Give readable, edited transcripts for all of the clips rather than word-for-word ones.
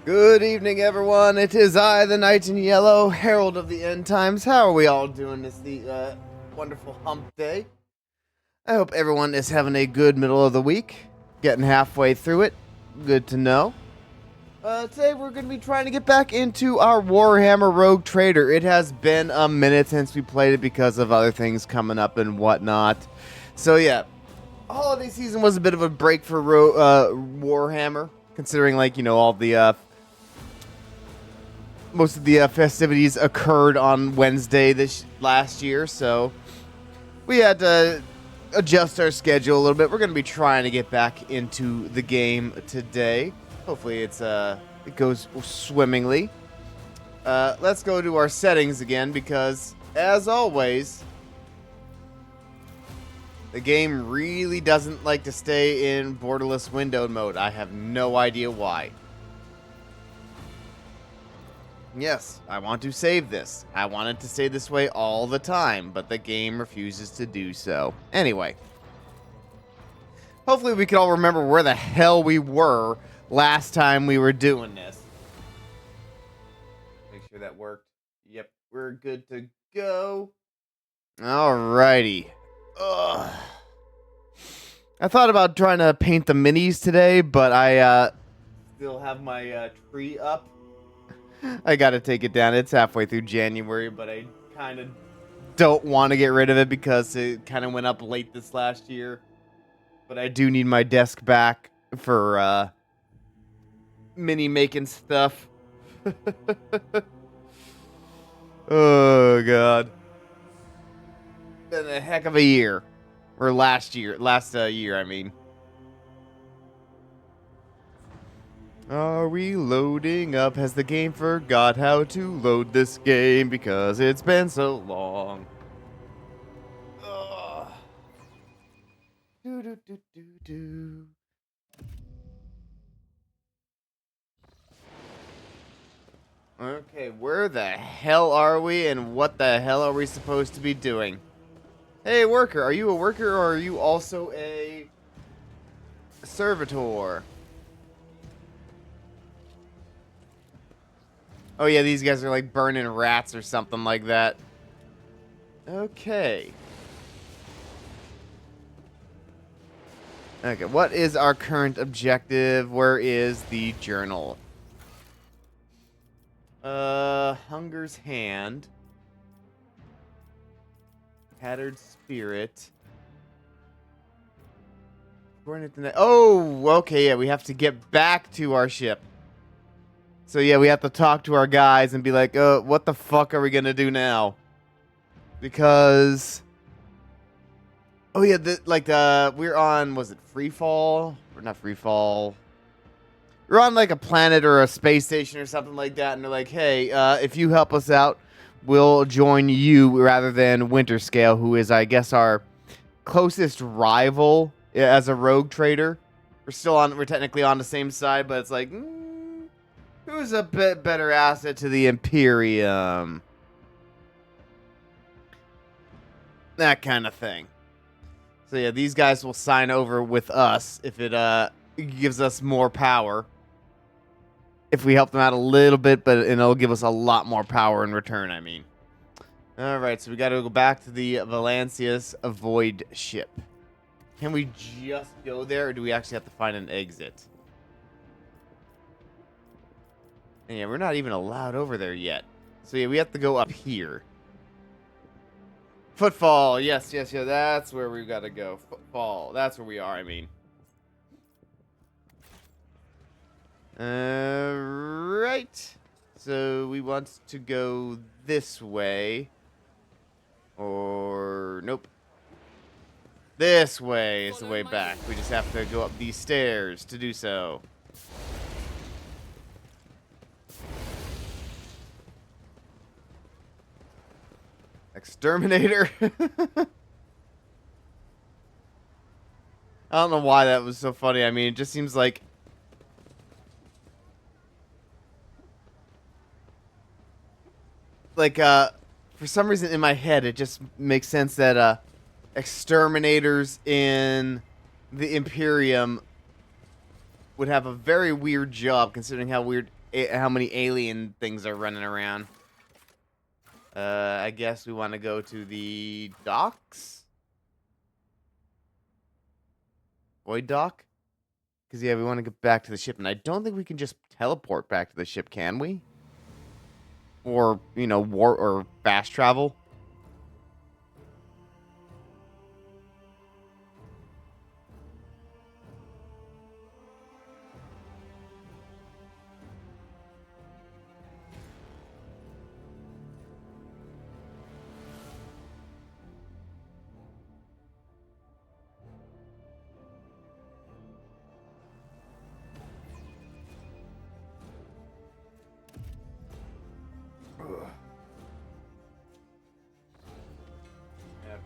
Good evening, everyone. It is I, the Knight in Yellow, Herald of the End Times. How are we all doing this wonderful hump day? I hope everyone is having a good middle of the week, getting halfway through it. Good to know. Today we're going to be trying to get back into our Warhammer Rogue Trader. It has been a minute since we played it because of other things coming up and whatnot. So yeah, holiday season was a bit of a break for Warhammer, considering all the most of the festivities occurred on Wednesday last year, so we had to adjust our schedule a little bit. We're going to be trying to get back into the game today. Hopefully it goes swimmingly. Let's go to our settings again because, as always, the game really doesn't like to stay in borderless windowed mode. I have no idea why. Yes, I want to save this. I want it to stay this way all the time, but the game refuses to do so. Anyway. Hopefully we can all remember where the hell we were last time we were doing this. Make sure that worked. Yep, we're good to go. Alrighty. Ugh. I thought about trying to paint the minis today, but I still have my tree up. I gotta take it down. It's halfway through January, but I kind of don't want to get rid of it because it kind of went up late this last year. But I do need my desk back for mini making stuff. Oh god, been a heck of a year, or last year, I mean. Are we loading up? Has the game forgot how to load this game because it's been so long? Ugh. Do do do do do. Okay, where the hell are we and what the hell are we supposed to be doing? Hey, worker, are you a worker or are you also a servitor? Oh yeah, these guys are like burning rats or something like that. Okay. Okay, what is our current objective? Where is the journal? Hunger's Hand. Tattered Spirit. Oh, okay, yeah, we have to get back to our ship. So yeah, we have to talk to our guys and be like, what the fuck are we gonna do now? Because, oh yeah, we're on, was it Freefall? Or not Freefall. We're on like a planet or a space station or something like that, and they're like, hey, if you help us out, we'll join you rather than Winterscale, who is, I guess, our closest rival as a rogue trader. We're technically on the same side, but it's like, who's a bit better asset to the Imperium? That kind of thing. So yeah, these guys will sign over with us if it gives us more power. If we help them out a little bit, and it'll give us a lot more power in return, I mean. Alright, so we gotta go back to the Valancius Void ship. Can we just go there, or do we actually have to find an exit? And yeah, we're not even allowed over there yet. So yeah, we have to go up here. Footfall, yes, that's where we gotta go. Footfall, that's where we are, I mean. Right. So we want to go this way. Or, nope. This way is the way back. We just have to go up these stairs to do so. Exterminator. I don't know why that was so funny. I mean, it just seems like for some reason in my head it just makes sense that exterminators in the Imperium would have a very weird job considering how how many alien things are running around. I guess we want to go to the docks? Void dock? Because, yeah, we want to get back to the ship, and I don't think we can just teleport back to the ship, can we? Or, you know, warp or fast travel?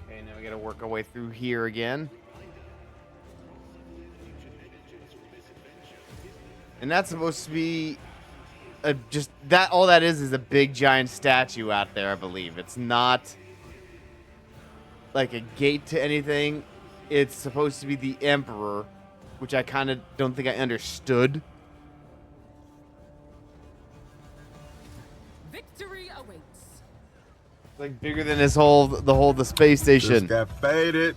Okay, now we gotta work our way through here again. And that's supposed to be just that. All that is a big giant statue out there, I believe. It's not like a gate to anything. It's supposed to be the Emperor, which I kind of don't think I understood. Victory awaits. It's like bigger than the space station. Just got faded.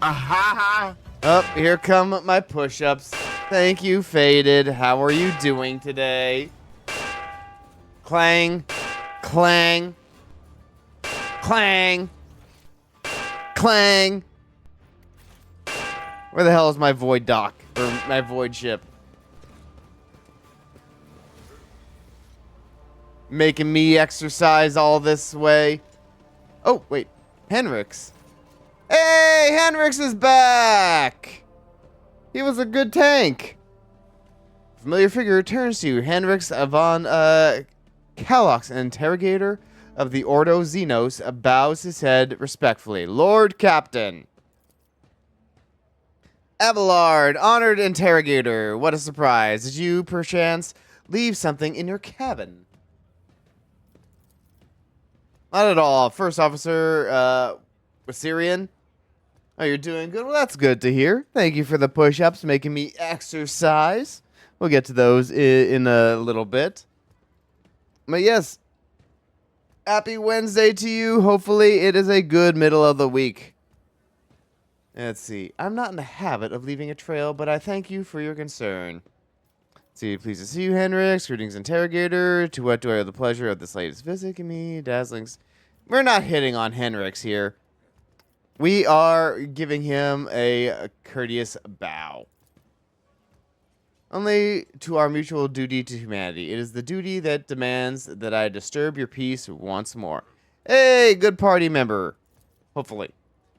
Aha! Up, here come my push-ups. Thank you, Faded. How are you doing today? Clang, clang, clang, clang. Where the hell is my void dock or my void ship? Making me exercise all this way. Oh, wait. Henrik's. Hey, Henrik's is back! He was a good tank. Familiar figure returns to you. Henrik's von Kalox, an interrogator of the Ordo Xenos, bows his head respectfully. Lord Captain. Abelard, honored interrogator. What a surprise. Did you, perchance, leave something in your cabin? Not at all. First officer, Syrian. Oh, you're doing good? Well, that's good to hear. Thank you for the push-ups, making me exercise. We'll get to those in a little bit. But yes, happy Wednesday to you. Hopefully it is a good middle of the week. Let's see. I'm not in the habit of leaving a trail, but I thank you for your concern. Let's see, pleased to see you, Henrik. Greetings, interrogator. To what do I owe the pleasure of this latest visit? Give me dazzlings. We're not hitting on Henrik's here. We are giving him a courteous bow. Only to our mutual duty to humanity. It is the duty that demands that I disturb your peace once more. Hey, good party member. Hopefully.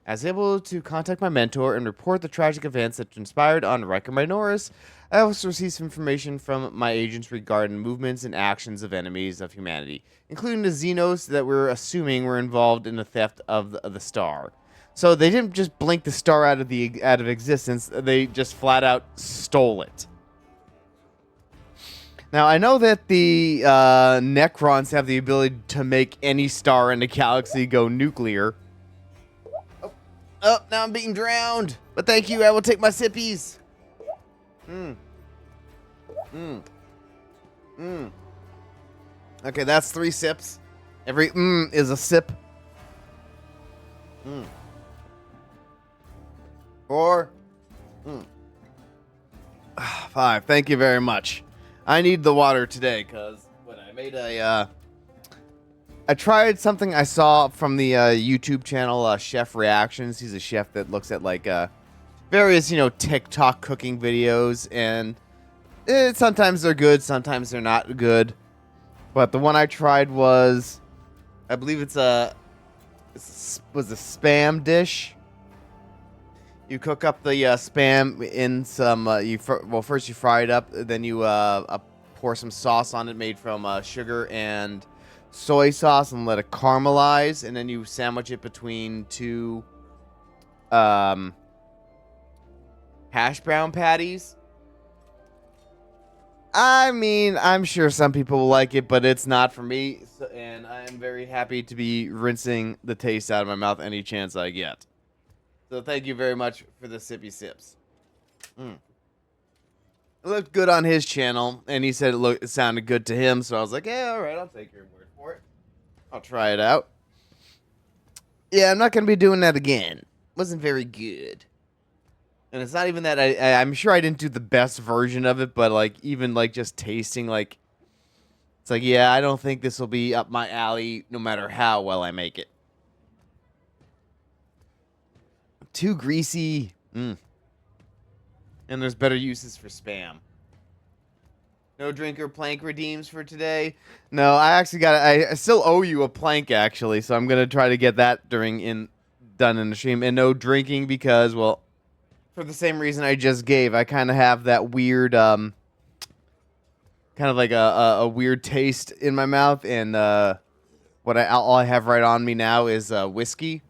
As able to contact my mentor and report the tragic events that transpired on Riker Minoris, I also received some information from my agents regarding movements and actions of enemies of humanity, including the Xenos that we're assuming were involved in the theft of the star. So they didn't just blink the star out of existence; they just flat out stole it. Now I know that the Necrons have the ability to make any star in the galaxy go nuclear. Oh, now I'm being drowned. But thank you. I will take my sippies. Okay, that's 3 sips. Every is a sip. 4. 5. Thank you very much. I need the water today because when I made I tried something I saw from the YouTube channel Chef Reactions. He's a chef that looks at like various, TikTok cooking videos, and sometimes they're good, sometimes they're not good. But the one I tried was, I believe was a spam dish. You cook up the spam in some. First you fry it up, then you pour some sauce on it made from sugar and soy sauce and let it caramelize, and then you sandwich it between 2 hash brown patties. I mean, I'm sure some people will like it, but it's not for me, and I'm very happy to be rinsing the taste out of my mouth any chance I get. So thank you very much for the sippy sips. It looked good on his channel, and he said it sounded good to him, so I was like, yeah, all right, I'll take your word for it. I'll try it out. Yeah, I'm not going to be doing that again. Wasn't very good. And it's not even that I'm sure I didn't do the best version of it, but, like, even, like, just tasting, like, it's like, yeah, I don't think this will be up my alley no matter how well I make it. Too greasy. And there's better uses for Spam. No drinker plank redeems for today. No, I actually I still owe you a plank, actually, so I'm going to try to get that done in the stream. And no drinking because, well, for the same reason I just gave. I kind of have that weird, kind of like a weird taste in my mouth. And all I have right on me now is whiskey.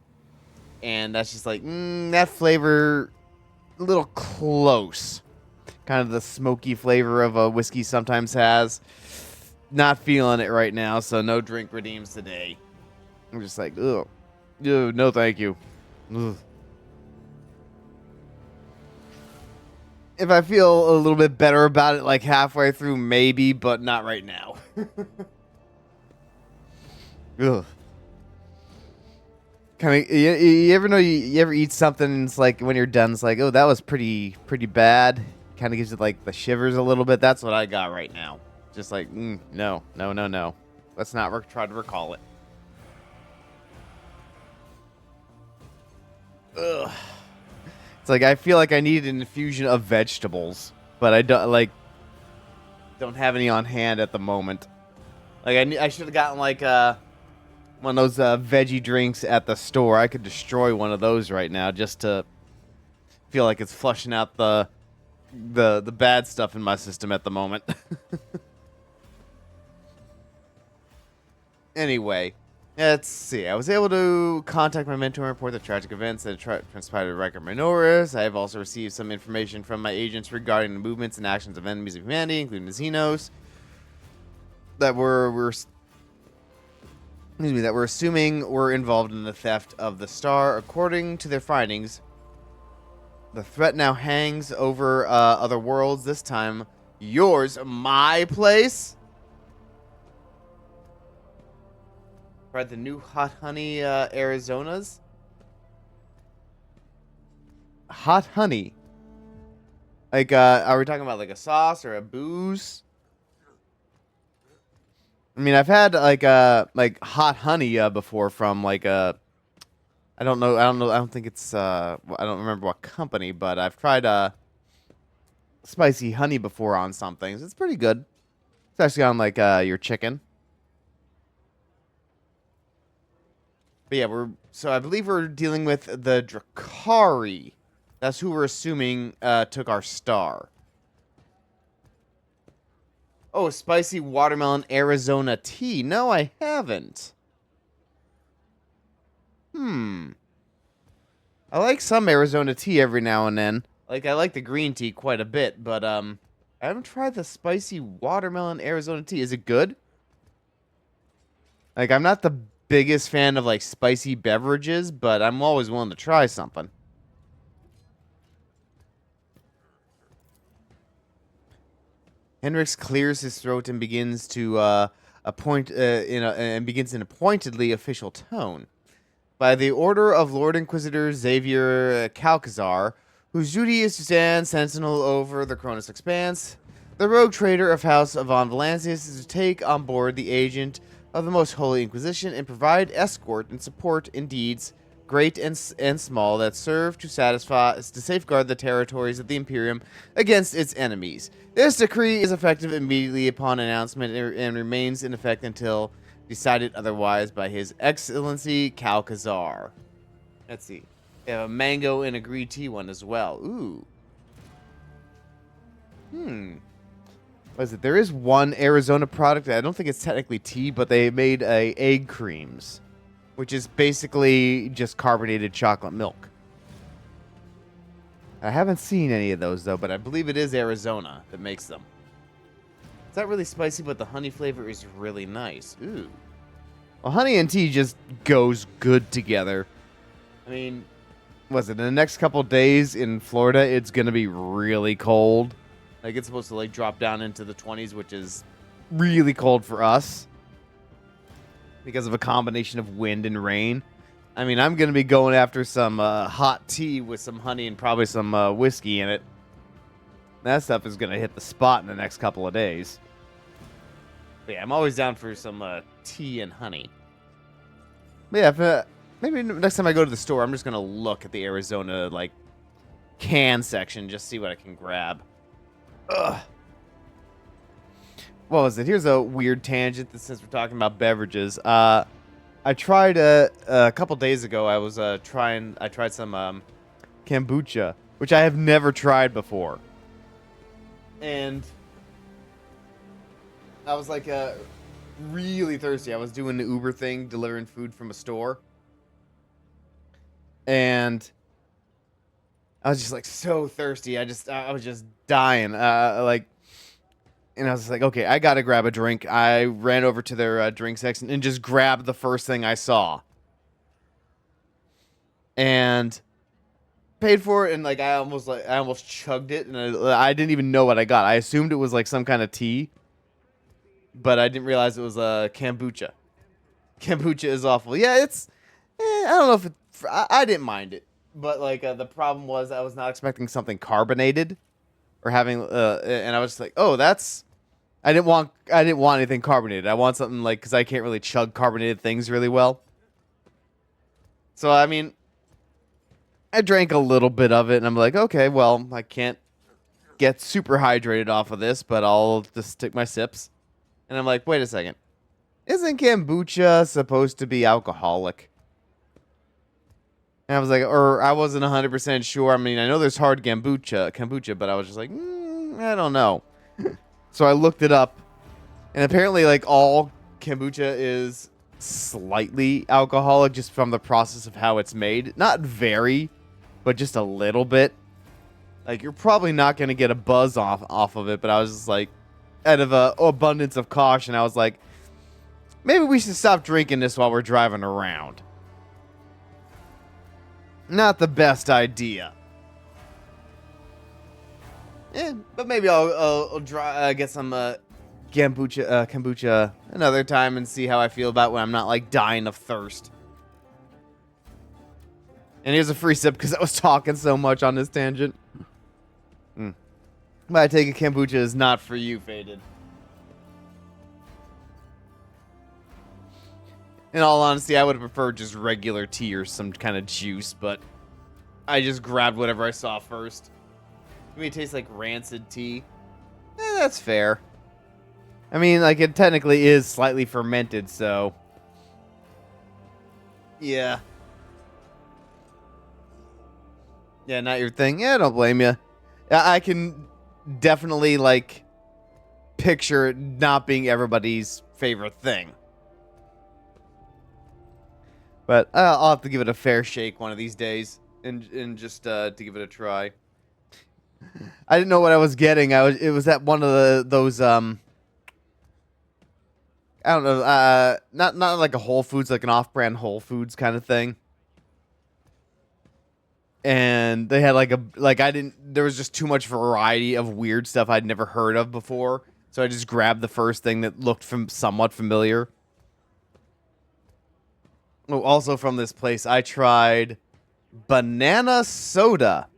And that's just like, that flavor, a little close. Kind of the smoky flavor of a whiskey sometimes has. Not feeling it right now, so no drink redeems today. I'm just like, ugh. No thank you. Ugh. If I feel a little bit better about it, like halfway through, maybe, but not right now. Ugh. Kind of, you ever know you ever eat something and it's like when you're done, it's like, oh, that was pretty bad. Kind of gives you like the shivers a little bit. That's what I got right now. Just like, no. Let's not try to recall it. Ugh. It's like I feel like I need an infusion of vegetables, but I don't have any on hand at the moment. Like I should have gotten like one of those veggie drinks at the store. I could destroy one of those right now just to feel like it's flushing out the bad stuff in my system at the moment. Anyway, let's see. I was able to contact my mentor and report the tragic events that transpired at Riker Minoris. I have also received some information from my agents regarding the movements and actions of enemies of humanity, including the Xenos, that we're assuming were involved in the theft of the star. According to their findings, the threat now hangs over other worlds, this time yours, my place. Right, the new Hot Honey Arizonas. Hot honey. Like, are we talking about like a sauce or a booze? I mean, I've had like hot honey before from like I don't think it's I don't remember what company, but I've tried spicy honey before on some things. It's pretty good. It's actually on like your chicken. But yeah, I believe we're dealing with the Drakari. That's who we're assuming took our star. Oh, spicy watermelon Arizona tea. No, I haven't. I like some Arizona tea every now and then. Like, I like the green tea quite a bit, but I haven't tried the spicy watermelon Arizona tea. Is it good? Like, I'm not the biggest fan of like spicy beverages, but I'm always willing to try something. Hendrix clears his throat and begins to begins in a pointedly official tone. By the order of Lord Inquisitor Xavier Calcazar, whose duty is to stand sentinel over the Cronus Expanse, the rogue trader of House of Von Valancius is to take on board the agent of the Most Holy Inquisition and provide escort and support in deeds, great and small, that serve to safeguard the territories of the Imperium against its enemies. This decree is effective immediately upon announcement and remains in effect until decided otherwise by His Excellency Calcazar. Let's see. We have a mango and a green tea one as well. Ooh. What is it? There is one Arizona product. I don't think it's technically tea, but they made egg creams, which is basically just carbonated chocolate milk. I haven't seen any of those, though, but I believe it is Arizona that makes them. It's not really spicy, but the honey flavor is really nice. Ooh. Well, honey and tea just goes good together. I mean, was it in the next couple days in Florida, it's going to be really cold. Like, it's supposed to, like, drop down into the 20s, which is really cold for us because of a combination of wind and rain. I mean, I'm going to be going after some hot tea with some honey and probably some whiskey in it. That stuff is going to hit the spot in the next couple of days. But yeah, I'm always down for some tea and honey. But yeah, maybe next time I go to the store, I'm just going to look at the Arizona, like, can section, just see what I can grab. Ugh. What was it? Here's a weird tangent since we're talking about beverages. I tried a couple days ago. I tried some kombucha, which I have never tried before, and I was like really thirsty. I was doing the Uber thing, delivering food from a store, and I was just like so thirsty. I was just dying. And I was like, okay, I gotta grab a drink. I ran over to their drink section and just grabbed the first thing I saw, and paid for it. And like I almost chugged it, and I didn't even know what I got. I assumed it was like some kind of tea, but I didn't realize it was kombucha. Kombucha is awful. Yeah, it's. I don't know if it. I didn't mind it, but like the problem was I was not expecting something carbonated, or having and I was just like, oh, that's. I didn't want anything carbonated. I want something like, because I can't really chug carbonated things really well. So I mean, I drank a little bit of it, and I'm like, okay, well, I can't get super hydrated off of this, but I'll just take my sips. And I'm like, wait a second. Isn't kombucha supposed to be alcoholic? And I was like, or I wasn't 100% sure. I mean, I know there's hard kombucha, but I was just like, I don't know. So I looked it up, and apparently, like, all kombucha is slightly alcoholic just from the process of how it's made. Not very, but just a little bit. Like, you're probably not going to get a buzz off of it, but I was just like, out of abundance of caution, I was like, maybe we should stop drinking this while we're driving around. Not the best idea. But maybe I'll get some kombucha another time and see how I feel about when I'm not like dying of thirst. And here's a free sip because I was talking so much on this tangent. But I take it kombucha is not for you, Faded. In all honesty, I would have preferred just regular tea or some kind of juice, but I just grabbed whatever I saw first. I mean, it tastes like rancid tea. That's fair. I mean, like, it technically is slightly fermented, so. Yeah. Yeah, not your thing. Yeah, don't blame you. I can definitely, like, picture it not being everybody's favorite thing. But I'll have to give it a fair shake one of these days and just to give it a try. I didn't know what I was getting. It was at one of those I don't know, not like a Whole Foods, like an off-brand Whole Foods kind of thing. And they had there was just too much variety of weird stuff I'd never heard of before. So I just grabbed the first thing that looked somewhat familiar. Oh, also from this place, I tried banana soda.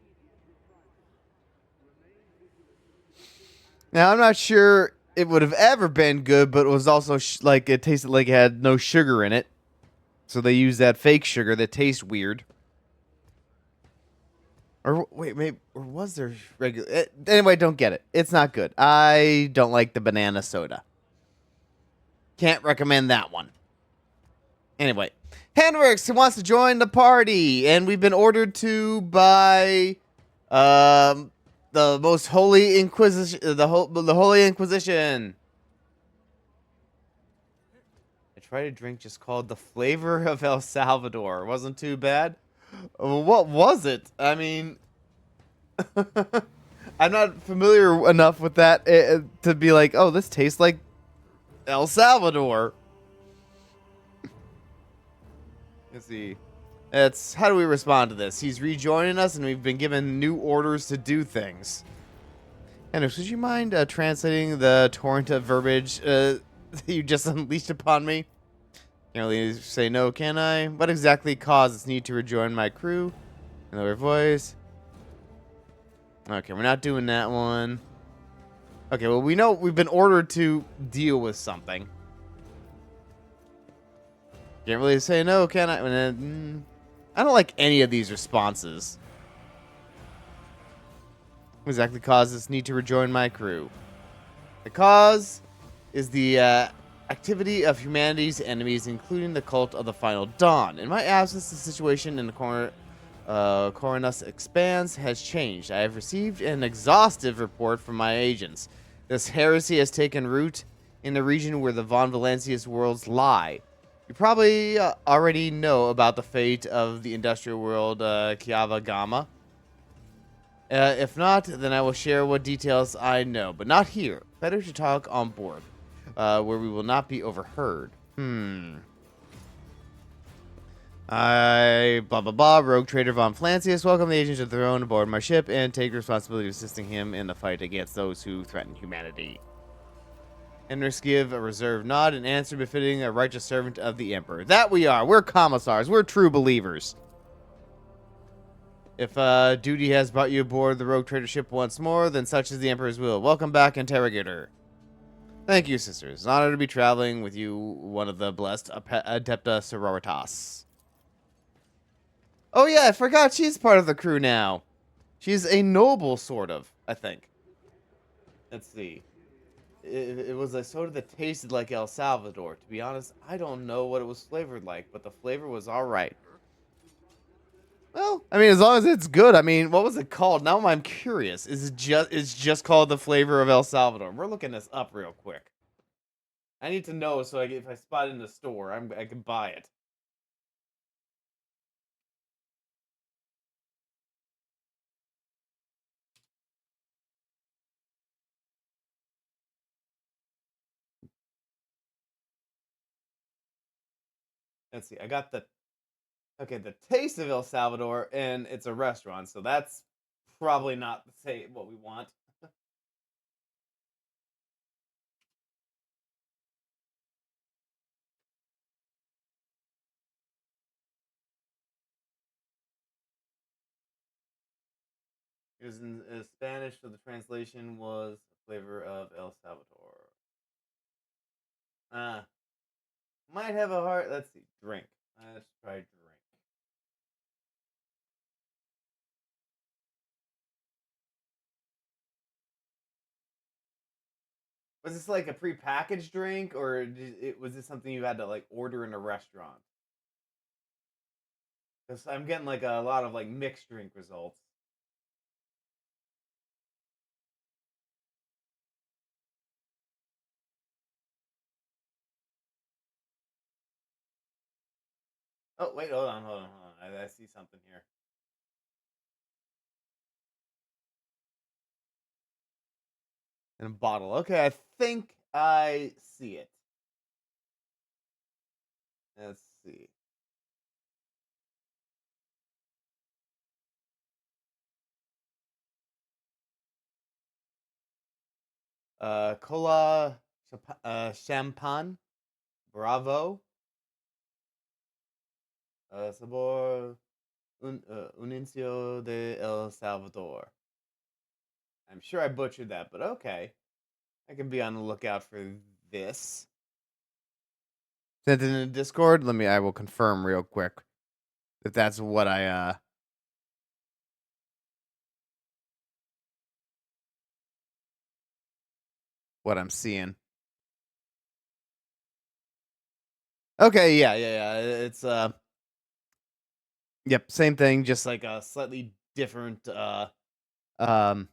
Now, I'm not sure it would have ever been good, but it was also it tasted like it had no sugar in it. So they used that fake sugar that tastes weird. Or wait, maybe, or was there regular? Anyway, don't get it. It's not good. I don't like the banana soda. Can't recommend that one. Anyway, Handworks wants to join the party, and we've been ordered to by the most holy Inquisition, the Holy Inquisition. I tried a drink just called the Flavor of El Salvador. It wasn't too bad. What was it? I mean, I'm not familiar enough with that to be like, oh, this tastes like El Salvador. Let's see. It's how do we respond to this? He's rejoining us, and we've been given new orders to do things. Hendrix, would you mind translating the torrent of verbiage that you just unleashed upon me? Can't really say no, can I? What exactly caused this need to rejoin my crew? Another voice. Okay, we're not doing that one. Okay, well, we know we've been ordered to deal with something. Can't really say no, can I? I don't like any of these responses. What exactly caused this need to rejoin my crew? The cause is the activity of humanity's enemies, including the cult of the Final Dawn. In my absence, the situation in the Coronus Expanse has changed. I have received an exhaustive report from my agents. This heresy has taken root in the region where the Von Valancius worlds lie. You probably already know about the fate of the industrial world Kiava Gamma. If not, then I will share what details I know, but not here. Better to talk on board, where we will not be overheard. I blah blah blah. Rogue trader Von Flancius, welcome the agents of the throne aboard my ship and take responsibility of assisting him in the fight against those who threaten humanity. Hendrix give a reserved nod and answer befitting a righteous servant of the Emperor. That we are. We're commissars. We're true believers. If duty has brought you aboard the rogue trader ship once more, then such is the Emperor's will. Welcome back, Interrogator. Thank you, sisters. It's an honor to be traveling with you, one of the blessed Adepta Sororitas. Oh yeah, I forgot she's part of the crew now. She's a noble, sort of, I think. Let's see. It was a soda that tasted like El Salvador. To be honest, I don't know what it was flavored like, but the flavor was alright. Well, I mean, as long as it's good. I mean, what was it called? Now I'm curious. It's just called the flavor of El Salvador? We're looking this up real quick. I need to know so if I spot it in the store, I can buy it. Let's see. I got the taste of El Salvador, and it's a restaurant, so that's probably not what we want. It was in Spanish, so the translation was flavor of El Salvador. Might have a heart. Let's see. Drink. Let's try drink. Was this like a prepackaged drink, or was this something you had to like order in a restaurant? Because I'm getting like a lot of like mixed drink results. Oh wait, hold on. I see something here. In a bottle. Okay, I think I see it. Let's see. Cola Champagne. Bravo. Sabor Ununcio de El Salvador. I'm sure I butchered that, but okay. I can be on the lookout for this. Sent it in the Discord. I will confirm real quick if that's what what I'm seeing. Okay, yeah. It's yep, same thing, just like a slightly different um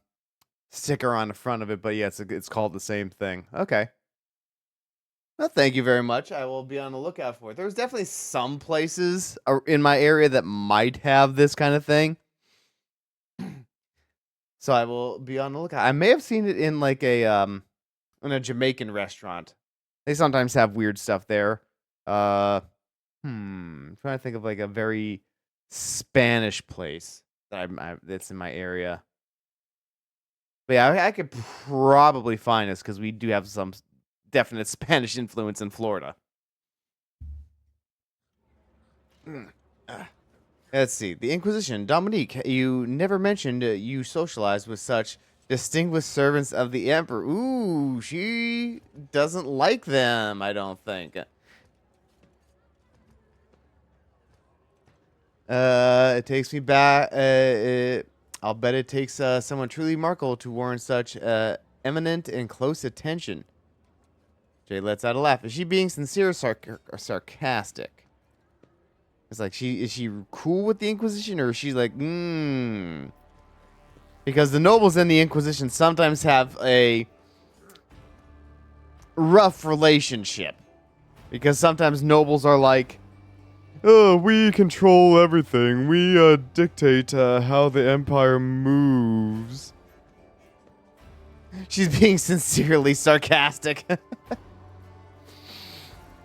sticker on the front of it, but yeah, it's called the same thing. Okay. Well, thank you very much. I will be on the lookout for it. There's definitely some places in my area that might have this kind of thing. So I will be on the lookout. I may have seen it in like in a Jamaican restaurant. They sometimes have weird stuff there. I'm trying to think of like a very Spanish place that's in my area. But yeah, I could probably find this because we do have some definite Spanish influence in Florida. Let's see. The Inquisition. Dominique, you never mentioned you socialized with such distinguished servants of the Emperor. Ooh, she doesn't like them, I don't think. It takes me back. I'll bet it takes someone truly remarkable to warrant such eminent and close attention. Jay lets out a laugh. Is she being sincere or sarcastic? It's like, is she cool with the Inquisition, or is she like, Because the nobles in the Inquisition sometimes have a rough relationship. Because sometimes nobles are like, we control everything. We dictate how the Empire moves. She's being sincerely sarcastic.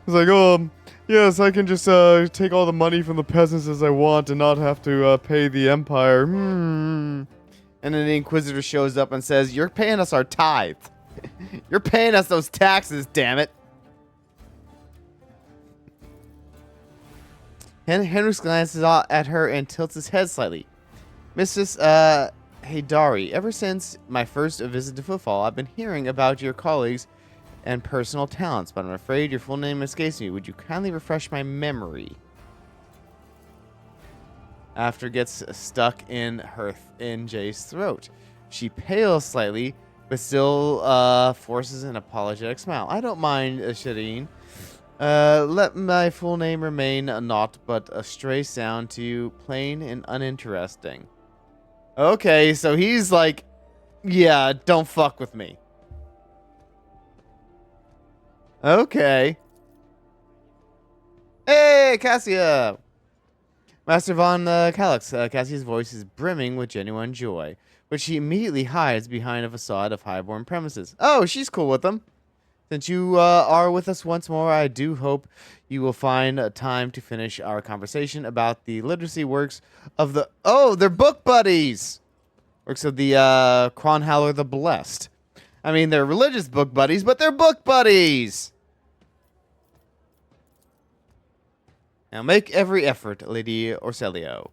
It's like, yes, I can just take all the money from the peasants as I want and not have to pay the Empire. And then the Inquisitor shows up and says, you're paying us our tithe. You're paying us those taxes, damn it. Henrik glances at her and tilts his head slightly. Mistress Haydari, ever since my first visit to Footfall, I've been hearing about your colleagues and personal talents, but I'm afraid your full name escapes me. Would you kindly refresh my memory? After gets stuck in Jay's throat. She pales slightly, but still forces an apologetic smile. I don't mind, Shireen. Let my full name remain naught but a stray sound to you, plain and uninteresting. Okay, so he's like, yeah, don't fuck with me. Okay. Hey, Cassia! Master von Calyx. Cassia's voice is brimming with genuine joy, which she immediately hides behind a facade of highborn premises. Oh, she's cool with them. Since you are with us once more, I do hope you will find time to finish our conversation about the literacy works of the... Oh, they're book buddies! Works of the Kronhaller the Blessed. I mean, they're religious book buddies, but they're book buddies! Now make every effort, Lady Orselio.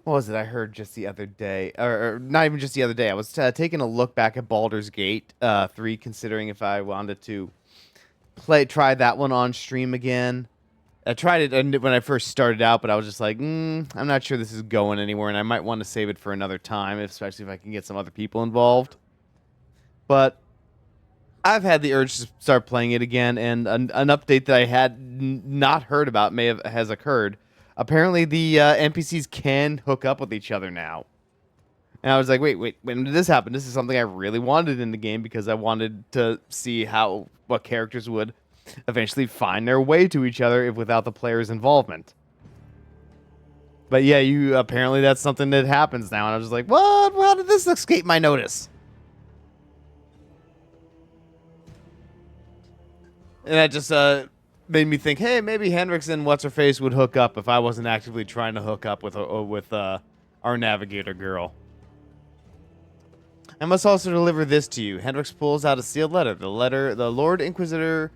What was it I heard just the other day? Or not even just the other day. I was taking a look back at Baldur's Gate 3, considering if I wanted to try that one on stream again. I tried it when I first started out, but I was just like, I'm not sure this is going anywhere, and I might want to save it for another time, especially if I can get some other people involved. But I've had the urge to start playing it again, and an update that I had not heard about has occurred. Apparently, the NPCs can hook up with each other now. And I was like, wait, when did this happen? This is something I really wanted in the game because I wanted to see what characters would eventually find their way to each other without the player's involvement. But yeah, apparently that's something that happens now. And I was like, what? How did this escape my notice? And that just made me think, hey, maybe Hendrix and What's-Her-Face would hook up if I wasn't actively trying to hook up with our navigator girl. I must also deliver this to you. Hendrix pulls out a sealed letter. The Lord Inquisitor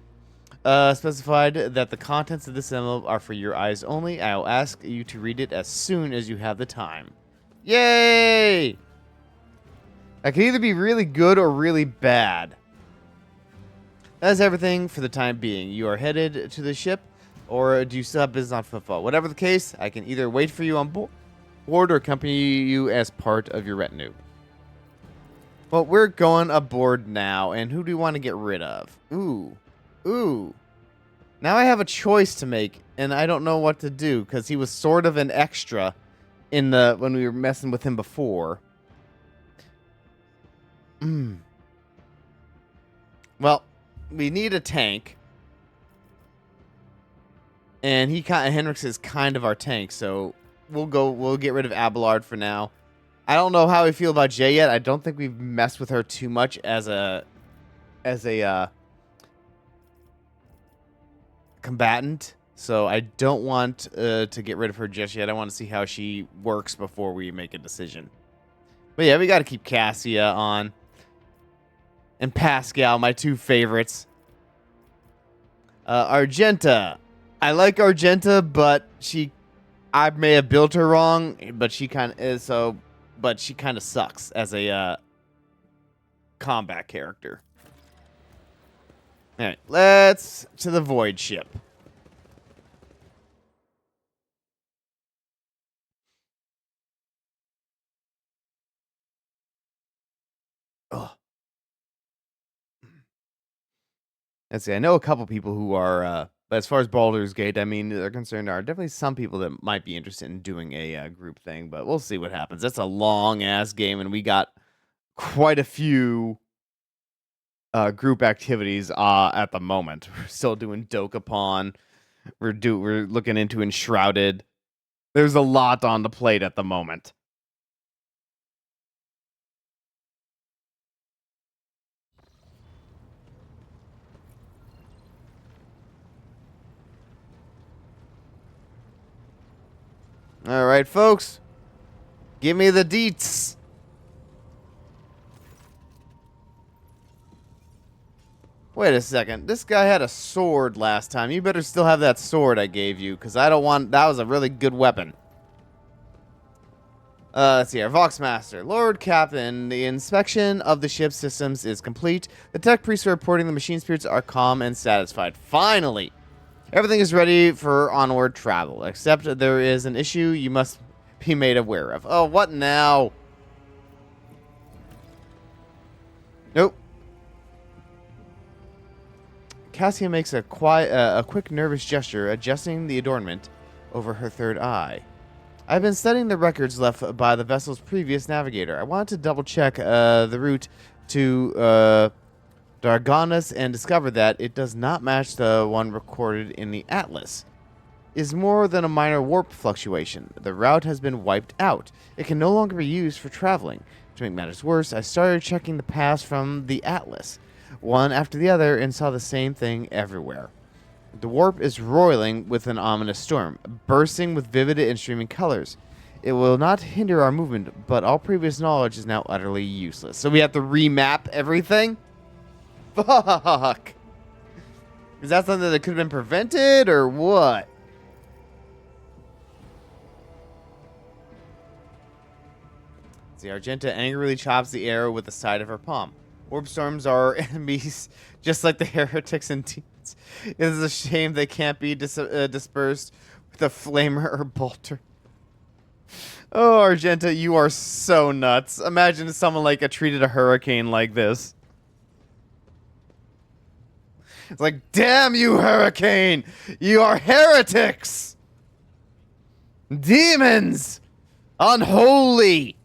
specified that the contents of this envelope are for your eyes only. I will ask you to read it as soon as you have the time. Yay! That can either be really good or really bad. That's everything for the time being. You are headed to the ship, or do you still have business on Footfall? Whatever the case, I can either wait for you on board or accompany you as part of your retinue. Well, we're going aboard now, and who do we want to get rid of? Ooh. Now I have a choice to make, and I don't know what to do, because he was sort of an extra when we were messing with him before. Well, we need a tank. And Hendrix is kind of our tank, so we'll get rid of Abelard for now. I don't know how we feel about Jay yet. I don't think we've messed with her too much as a combatant. So I don't want to get rid of her just yet. I want to see how she works before we make a decision. But yeah, we got to keep Cassia on. And Pascal, my two favorites. Argenta. I like Argenta, but I may have built her wrong, but she kind of is so, but she kind of sucks as a combat character. All right, let's to the Void ship. Ugh. Let's see. I know a couple people who are, but as far as Baldur's Gate, I mean, they're concerned, are definitely some people that might be interested in doing a group thing, but we'll see what happens. That's a long ass game, and we got quite a few group activities at the moment. We're still doing Dokapon. We're looking into Enshrouded. There's a lot on the plate at the moment. All right, folks. Give me the deets. Wait a second. This guy had a sword last time. You better still have that sword I gave you, because I don't want... That was a really good weapon. Let's see here. Voxmaster. Lord Captain, the inspection of the ship's systems is complete. The tech priests are reporting the machine spirits are calm and satisfied. Finally! Everything is ready for onward travel, except there is an issue you must be made aware of. Oh, what now? Nope. Cassia makes a quick nervous gesture, adjusting the adornment over her third eye. I've been studying the records left by the vessel's previous navigator. I wanted to double-check the route to Darganas and discover that it does not match the one recorded in the Atlas. It is more than a minor warp fluctuation. The route has been wiped out. It can no longer be used for traveling. To make matters worse, I started checking the paths from the Atlas, one after the other, and saw the same thing everywhere. The warp is roiling with an ominous storm, bursting with vivid and streaming colors. It will not hinder our movement, but all previous knowledge is now utterly useless. So we have to remap everything? Fuck! Is that something that could have been prevented, or what? The Argenta angrily chops the arrow with the side of her palm. Warp storms are enemies, just like the heretics and demons. It is a shame they can't be dispersed with a flamer or bolter. Oh, Argenta, you are so nuts. Imagine if someone like treated a hurricane like this. It's like, damn you, hurricane! You are heretics! Demons! Unholy!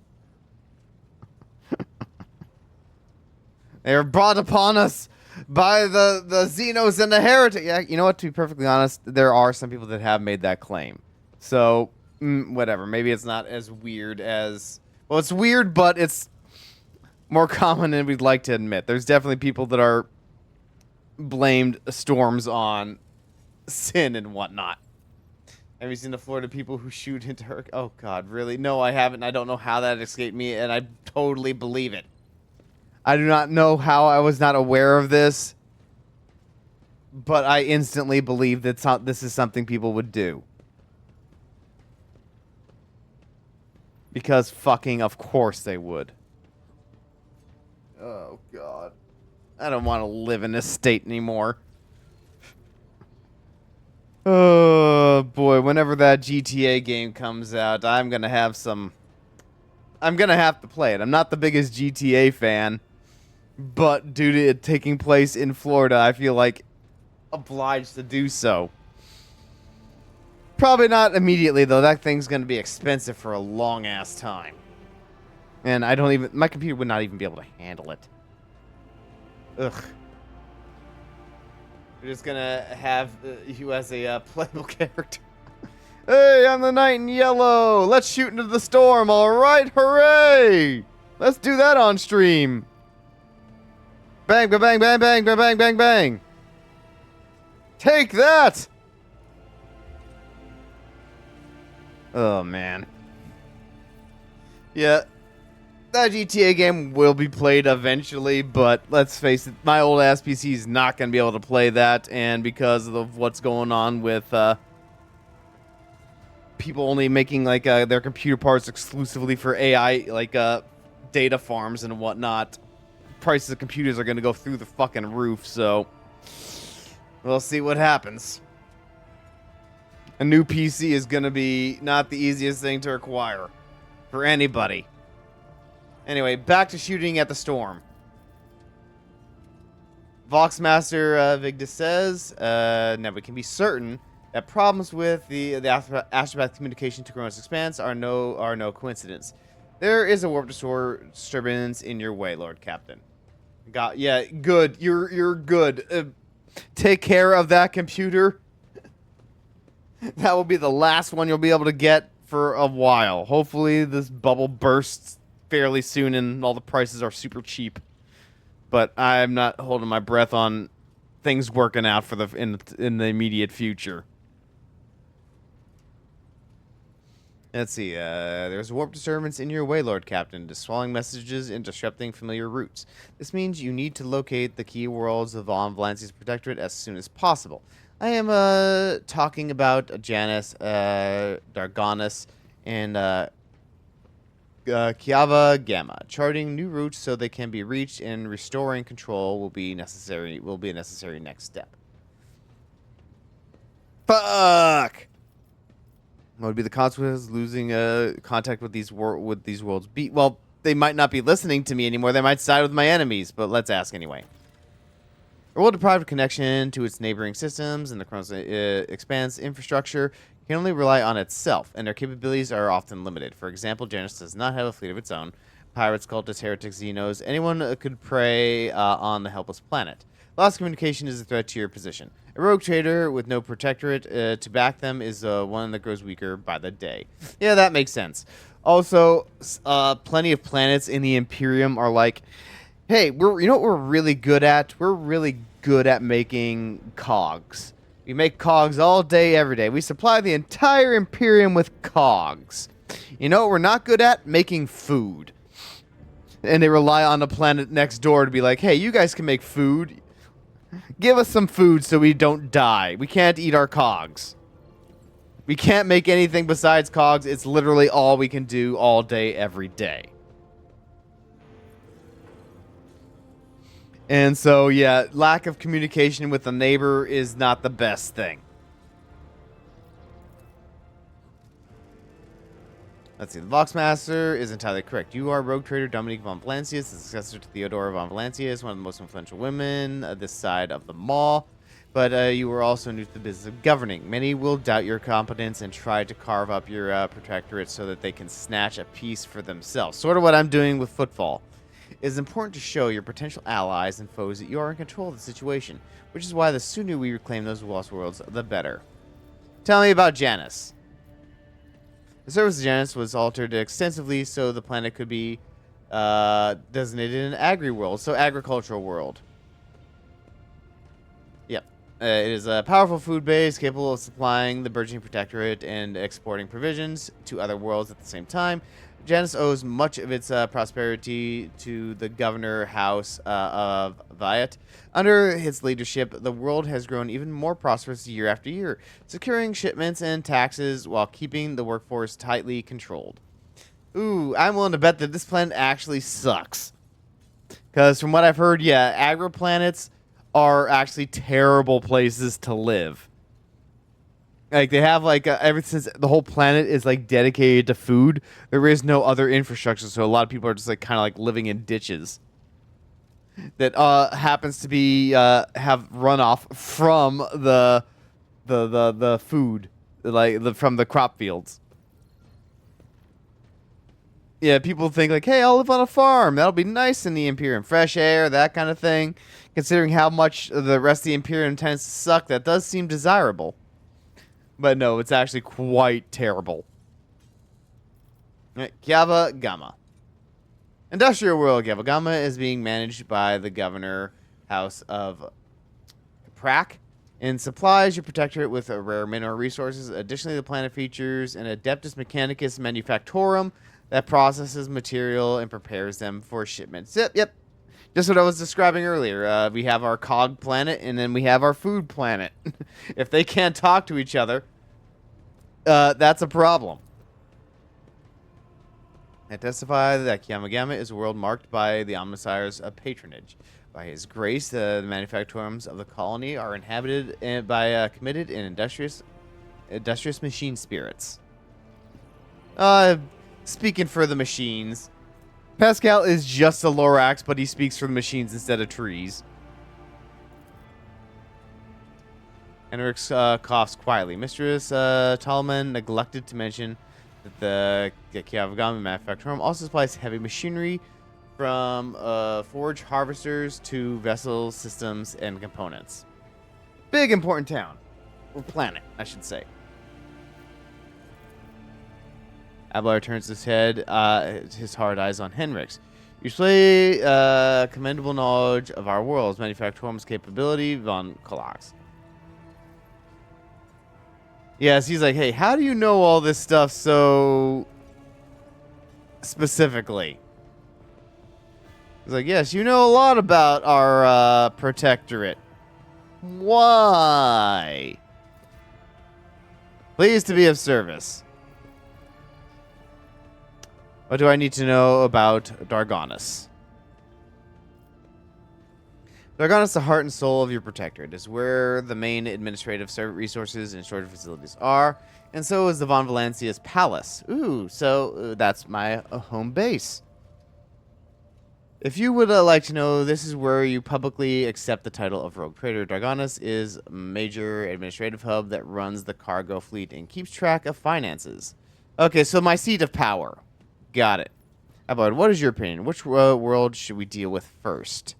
They are brought upon us by the Xenos and the heretic. Yeah, you know what? To be perfectly honest, there are some people that have made that claim. So, whatever. Maybe it's not as weird as... Well, it's weird, but it's more common than we'd like to admit. There's definitely people that are blamed storms on sin and whatnot. Have you seen the Florida people who shoot into her? Oh, God, really? No, I haven't. I don't know how that escaped me, and I totally believe it. I do not know how I was not aware of this, but I instantly believe that this is something people would do. Because fucking of course they would. Oh, God. I don't want to live in this state anymore. Oh, boy. Whenever that GTA game comes out, I'm going to have some... I'm going to have to play it. I'm not the biggest GTA fan. But due to it taking place in Florida, I feel like obliged to do so. Probably not immediately, though. That thing's going to be expensive for a long-ass time. And I don't even... My computer would not even be able to handle it. Ugh. We're just going to have you as a playable character. Hey, I'm the Knight in Yellow. Let's shoot into the storm, all right? Hooray! Let's do that on stream. Bang, bang, bang, bang, bang, bang, bang, bang. Take that! Oh, man. Yeah, that GTA game will be played eventually, but let's face it, my old ass PC is not going to be able to play that, and because of what's going on with people only making like their computer parts exclusively for AI, like data farms and whatnot, prices of computers are going to go through the fucking roof. So we'll see what happens. A new PC is going to be not the easiest thing to acquire for anybody. Anyway, back to shooting at the storm. Voxmaster Vigdis says, now we can be certain that problems with the astropath communication to Cronus Expanse are no coincidence. There is a warp disturbance in your way, Lord Captain. Yeah, good. You're good. Take care of that computer. That will be the last one you'll be able to get for a while. Hopefully this bubble bursts fairly soon and all the prices are super cheap. But I'm not holding my breath on things working out for in the immediate future. Let's see. There's a warp disturbance in your way, Lord Captain, swallowing messages and disrupting familiar routes. This means you need to locate the key worlds of Von Valancia's Protectorate as soon as possible. I am talking about Janus, Darganus, and Kiava Gamma. Charting new routes so they can be reached and restoring control will be a necessary next step. Fuck! What would be the consequences of losing contact with these worlds? Well, they might not be listening to me anymore. They might side with my enemies, but let's ask anyway. A world deprived of connection to its neighboring systems and the Cronus Expanse infrastructure can only rely on itself, and their capabilities are often limited. For example, Janus does not have a fleet of its own. Pirates, cultists, heretics, Xenos, anyone could prey on the helpless planet. Lost communication is a threat to your position. A rogue trader with no protectorate to back them is one that grows weaker by the day. Yeah, that makes sense. Also, plenty of planets in the Imperium are like, hey, you know what we're really good at? We're really good at making cogs. We make cogs all day, every day. We supply the entire Imperium with cogs. You know what we're not good at? Making food. And they rely on the planet next door to be like, hey, you guys can make food. Give us some food so we don't die. We can't eat our cogs. We can't make anything besides cogs. It's literally all we can do all day, every day. And so, yeah, lack of communication with the neighbor is not the best thing. Let's see. The Voxmaster is entirely correct. You are rogue trader Dominique von Valancius, the successor to Theodora von Valancius, one of the most influential women this side of the Maw. But you are also new to the business of governing. Many will doubt your competence and try to carve up your protectorate so that they can snatch a piece for themselves. Sort of what I'm doing with Footfall. It is important to show your potential allies and foes that you are in control of the situation, which is why the sooner we reclaim those lost worlds, the better. Tell me about Janus. The surface of Janus was altered extensively so the planet could be designated an agri-world, so agricultural world. Yep. It is a powerful food base capable of supplying the burgeoning protectorate and exporting provisions to other worlds at the same time. Janus owes much of its prosperity to the governor house of Viat. Under his leadership, the world has grown even more prosperous year after year, securing shipments and taxes while keeping the workforce tightly controlled. Ooh, I'm willing to bet that this planet actually sucks. Because from what I've heard, yeah, agro-planets are actually terrible places to live. Like, they have, like, ever since the whole planet is, like, dedicated to food, there is no other infrastructure, so a lot of people are just, like, kind of, like, living in ditches. That, happens to be, have runoff from the food, like, from the crop fields. Yeah, people think, like, hey, I'll live on a farm. That'll be nice in the Imperium. Fresh air, that kind of thing. Considering how much the rest of the Imperium tends to suck, that does seem desirable. But no, it's actually quite terrible. Kiava Gamma. Industrial World Kiava Gamma is being managed by the Governor House of Prak. In supplies, you protectorate with rare mineral resources. Additionally, the planet features an Adeptus Mechanicus Manufactorum that processes material and prepares them for shipments. Yep. Just what I was describing earlier. We have our cog planet, and then we have our food planet. If they can't talk to each other, that's a problem. I testify that Kiamagama is a world marked by the Omnissire's patronage. By his grace, the manufactorums of the colony are inhabited by committed and industrious machine spirits. Speaking for the machines, Pascal is just a Lorax, but he speaks for the machines instead of trees. Henrix coughs quietly. Mistress Tallman neglected to mention that the Kiavagami Manufactorum also supplies heavy machinery from forge harvesters to vessel systems and components. Big important town. Or planet, I should say. Abelard turns his head, his hard eyes on Henrix. You display commendable knowledge of our world's manufacturum's capability, von Kalax. Yes, he's like, hey, how do you know all this stuff so specifically? He's like, yes, you know a lot about our protectorate. Why? Pleased to be of service. What do I need to know about Dargonus? Dargonus is the heart and soul of your protectorate. It is where the main administrative resources and storage facilities are, and so is the Von Valancia's palace. Ooh, so that's my home base. If you would like to know, this is where you publicly accept the title of Rogue Trader. Dargonus is a major administrative hub that runs the cargo fleet and keeps track of finances. Okay, so my seat of power. Got it. Abelard, what is your opinion? Which world should we deal with first?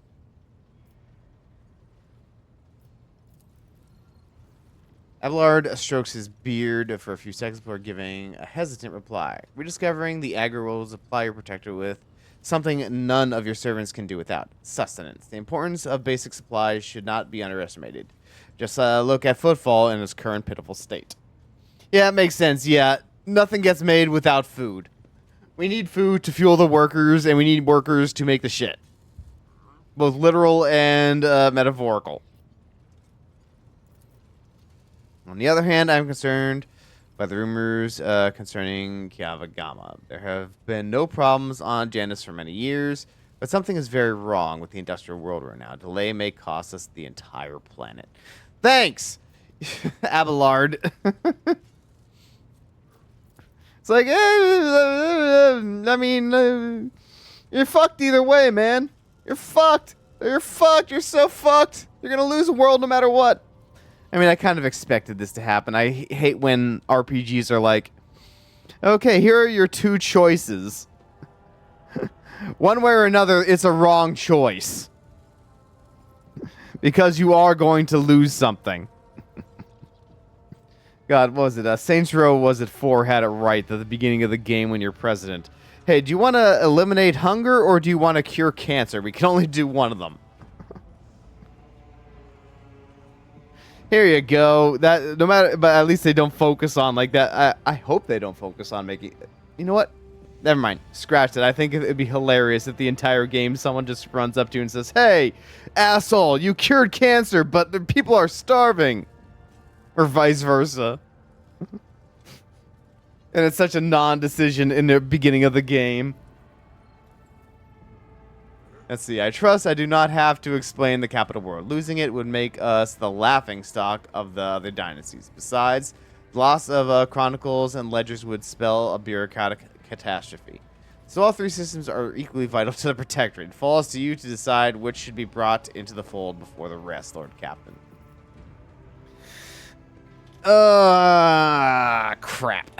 Abelard strokes his beard for a few seconds before giving a hesitant reply. Rediscovering the agri world will supply your protector with something none of your servants can do without: sustenance. The importance of basic supplies should not be underestimated. Just look at Footfall in its current pitiful state. Yeah, it makes sense. Yeah, nothing gets made without food. We need food to fuel the workers, and we need workers to make the shit. Both literal and metaphorical. On the other hand, I'm concerned by the rumors concerning Kiavagama. There have been no problems on Janus for many years, but something is very wrong with the industrial world right now. Delay may cost us the entire planet. Thanks, Abelard. It's like, I mean, you're fucked either way, man. You're fucked. You're fucked. You're so fucked. You're gonna lose the world no matter what. I mean, I kind of expected this to happen. I hate when RPGs are like, okay, here are your two choices. One way or another, it's a wrong choice. Because you are going to lose something. God, what was it? Saints Row, was it 4, had it right at the beginning of the game when you're president. Hey, do you want to eliminate hunger or do you want to cure cancer? We can only do one of them. Here you go. That no matter, but at least they don't focus on like that. I hope they don't focus on making. You know what? Never mind. Scratch it. I think it'd be hilarious if the entire game someone just runs up to you and says, "Hey, asshole, you cured cancer, but the people are starving," or vice versa. And it's such a non-decision in the beginning of the game. Let's see. I trust I do not have to explain the capital world. Losing it would make us the laughingstock of the other dynasties. Besides, the loss of chronicles and ledgers would spell a bureaucratic catastrophe. So all three systems are equally vital to the Protectorate. It falls to you to decide which should be brought into the fold before the rest, Lord Captain. Crap.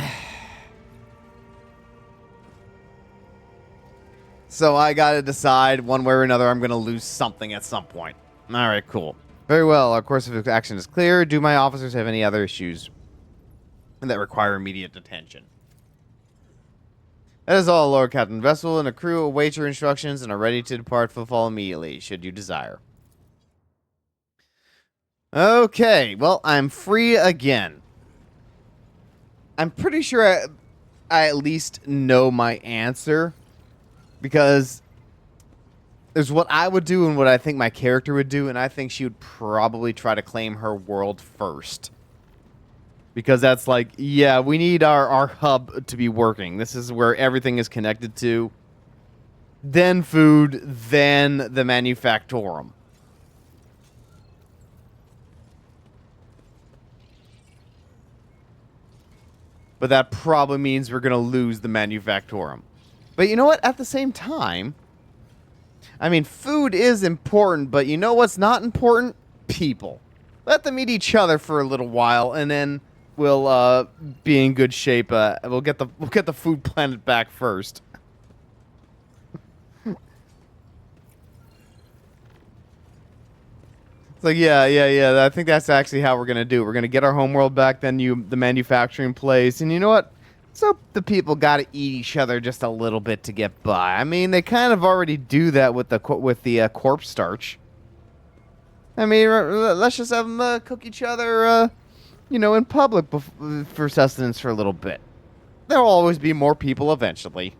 So I gotta decide one way or another. I'm gonna lose something at some point. Alright, cool. Very well. Our course of action is clear. Do my officers have any other issues that require immediate attention? That is all, Lord Captain. Vessel and a crew await your instructions and are ready to depart Footfall immediately, should you desire. Okay, well, I'm free again. I'm pretty sure I at least know my answer, because there's what I would do and what I think my character would do, and I think she would probably try to claim her world first. Because that's like, yeah, we need our hub to be working. This is where everything is connected to. Then food, then the manufactorum. But that probably means we're going to lose the manufactorum. But you know what? At the same time, I mean, food is important, but you know what's not important? People. Let them eat each other for a little while, and then we'll be in good shape. We'll get the food planet back first. It's like, yeah. I think that's actually how we're gonna do. We're gonna get our homeworld back, then the manufacturing place, and you know what? So the people got to eat each other just a little bit to get by. I mean, they kind of already do that with the corpse starch. I mean, let's just have them cook each other, in public for sustenance for a little bit. There'll always be more people eventually.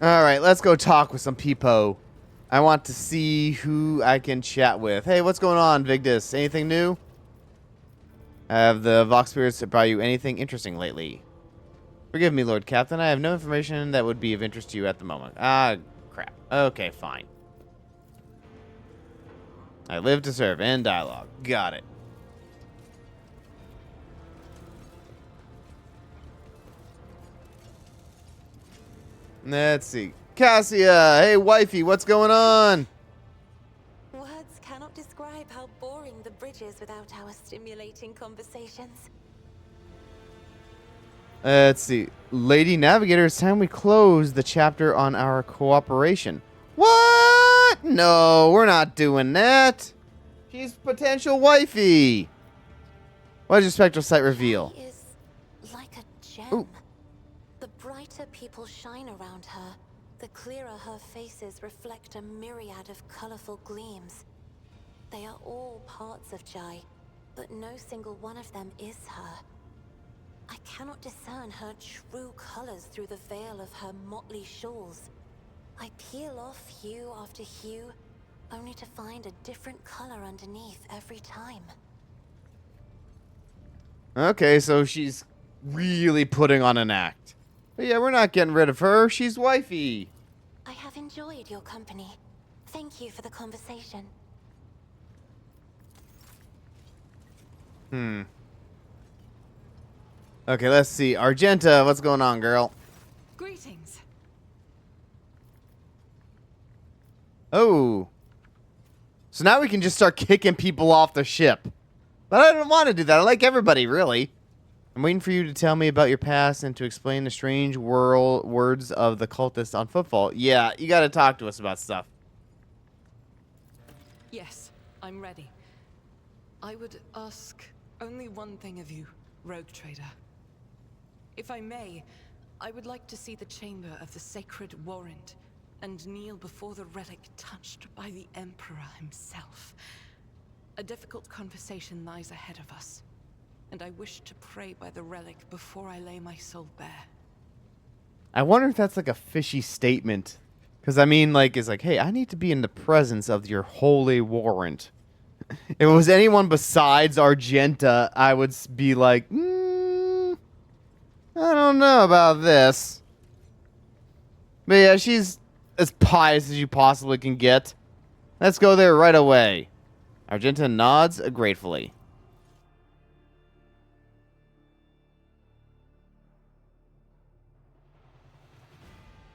All right, let's go talk with some people. I want to see who I can chat with. Hey, what's going on, Vigdis? Anything new? Have the Vox Spirits brought you anything interesting lately? Forgive me, Lord Captain. I have no information that would be of interest to you at the moment. Ah, crap. Okay, fine. I live to serve. End dialogue. Got it. Let's see. Cassia! Hey, wifey, what's going on? Words cannot describe how boring the bridge is without our stimulating conversations. Let's see. Lady Navigator, it's time we close the chapter on our cooperation. What? No, we're not doing that. She's potential wifey. What does your spectral sight reveal? She is like a gem. Ooh. The brighter people shine around her, the clearer her faces reflect a myriad of colorful gleams. They are all parts of Jai, but no single one of them is her. I cannot discern her true colors through the veil of her motley shawls. I peel off hue after hue, only to find a different color underneath every time. Okay, so she's really putting on an act. But yeah, we're not getting rid of her. She's wifey. I have enjoyed your company. Thank you for the conversation. Okay, let's see. Argenta, what's going on, girl? Greetings. Oh. So now we can just start kicking people off the ship. But I don't want to do that. I like everybody, really. I'm waiting for you to tell me about your past and to explain the strange words of the cultist on football. Yeah, you got to talk to us about stuff. Yes, I'm ready. I would ask only one thing of you, rogue trader. If I may, I would like to see the chamber of the sacred warrant and kneel before the relic touched by the Emperor himself. A difficult conversation lies ahead of us, and I wish to pray by the relic before I lay my soul bare. I wonder if that's like a fishy statement. Because, I mean, like, it's like, hey, I need to be in the presence of your holy warrant. If it was anyone besides Argenta, I would be like, I don't know about this. But yeah, she's as pious as you possibly can get. Let's go there right away. Argenta nods gratefully.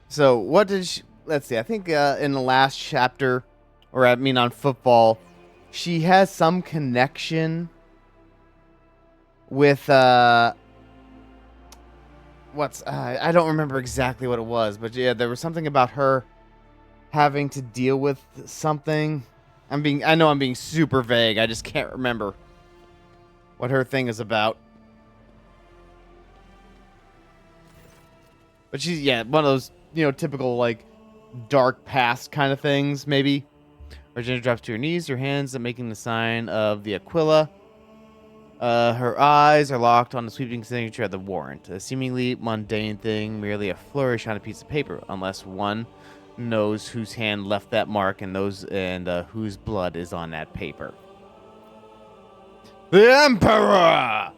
So, what did she... Let's see, I think in the last chapter, or I mean on football, she has some connection with, I don't remember exactly what it was, but yeah, there was something about her having to deal with something. I know I'm being super vague, I just can't remember what her thing is about. But she's, yeah, one of those, typical, like, dark past kind of things, maybe. Argenta drops to her knees, her hands making the sign of the Aquila. Her eyes are locked on the sweeping signature of the warrant. A seemingly mundane thing, merely a flourish on a piece of paper, unless one knows whose hand left that mark and whose blood is on that paper. The Emperor!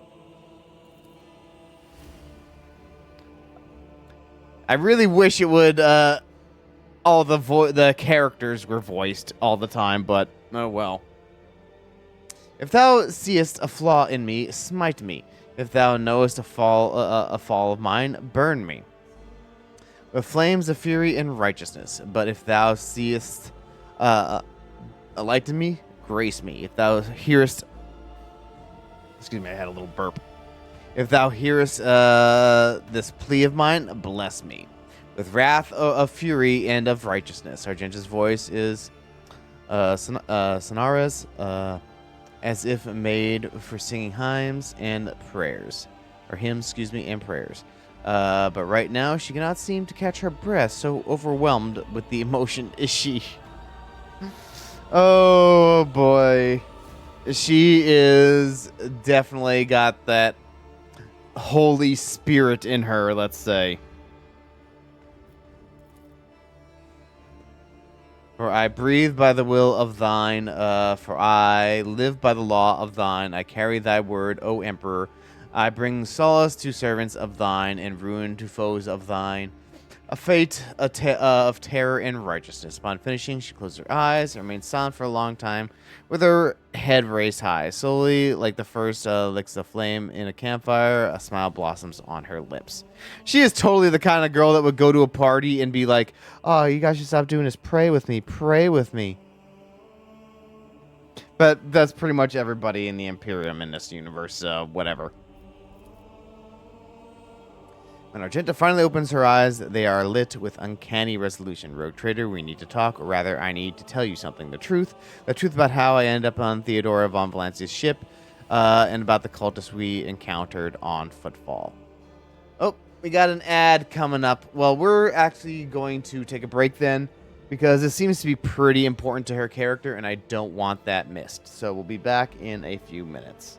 I really wish it would, all the characters were voiced all the time, but oh well. If thou seest a flaw in me, smite me. If thou knowest a fall of mine, burn me. With flames of fury and righteousness. But if thou seest a light in me, grace me. If thou hearest, excuse me, I had a little burp. If thou hearest this plea of mine, bless me. With wrath of fury and of righteousness. Argenta's voice is sonorous, as if made for singing hymns and prayers. Or hymns, excuse me, and prayers. But right now, she cannot seem to catch her breath, so overwhelmed with the emotion is she. Oh, boy. She is definitely got that Holy Spirit in her, let's say. For I breathe by the will of thine, for I live by the law of thine. I carry thy word, O Emperor. I bring solace to servants of thine, and ruin to foes of thine. A fate of terror and righteousness. Upon finishing, she closed her eyes and remained silent for a long time, with her head raised high. Slowly, like the first licks of flame in a campfire, a smile blossoms on her lips. She is totally the kind of girl that would go to a party and be like, "Oh, you guys should stop doing this. Pray with me. Pray with me." But that's pretty much everybody in the Imperium in this universe. Whatever. When Argenta finally opens her eyes, they are lit with uncanny resolution. Rogue Trader, we need to talk, or rather, I need to tell you something. The truth about how I ended up on Theodora von Valancia's ship, and about the cultists we encountered on Footfall. Oh, we got an ad coming up. Well, we're actually going to take a break then, because it seems to be pretty important to her character, and I don't want that missed. So we'll be back in a few minutes.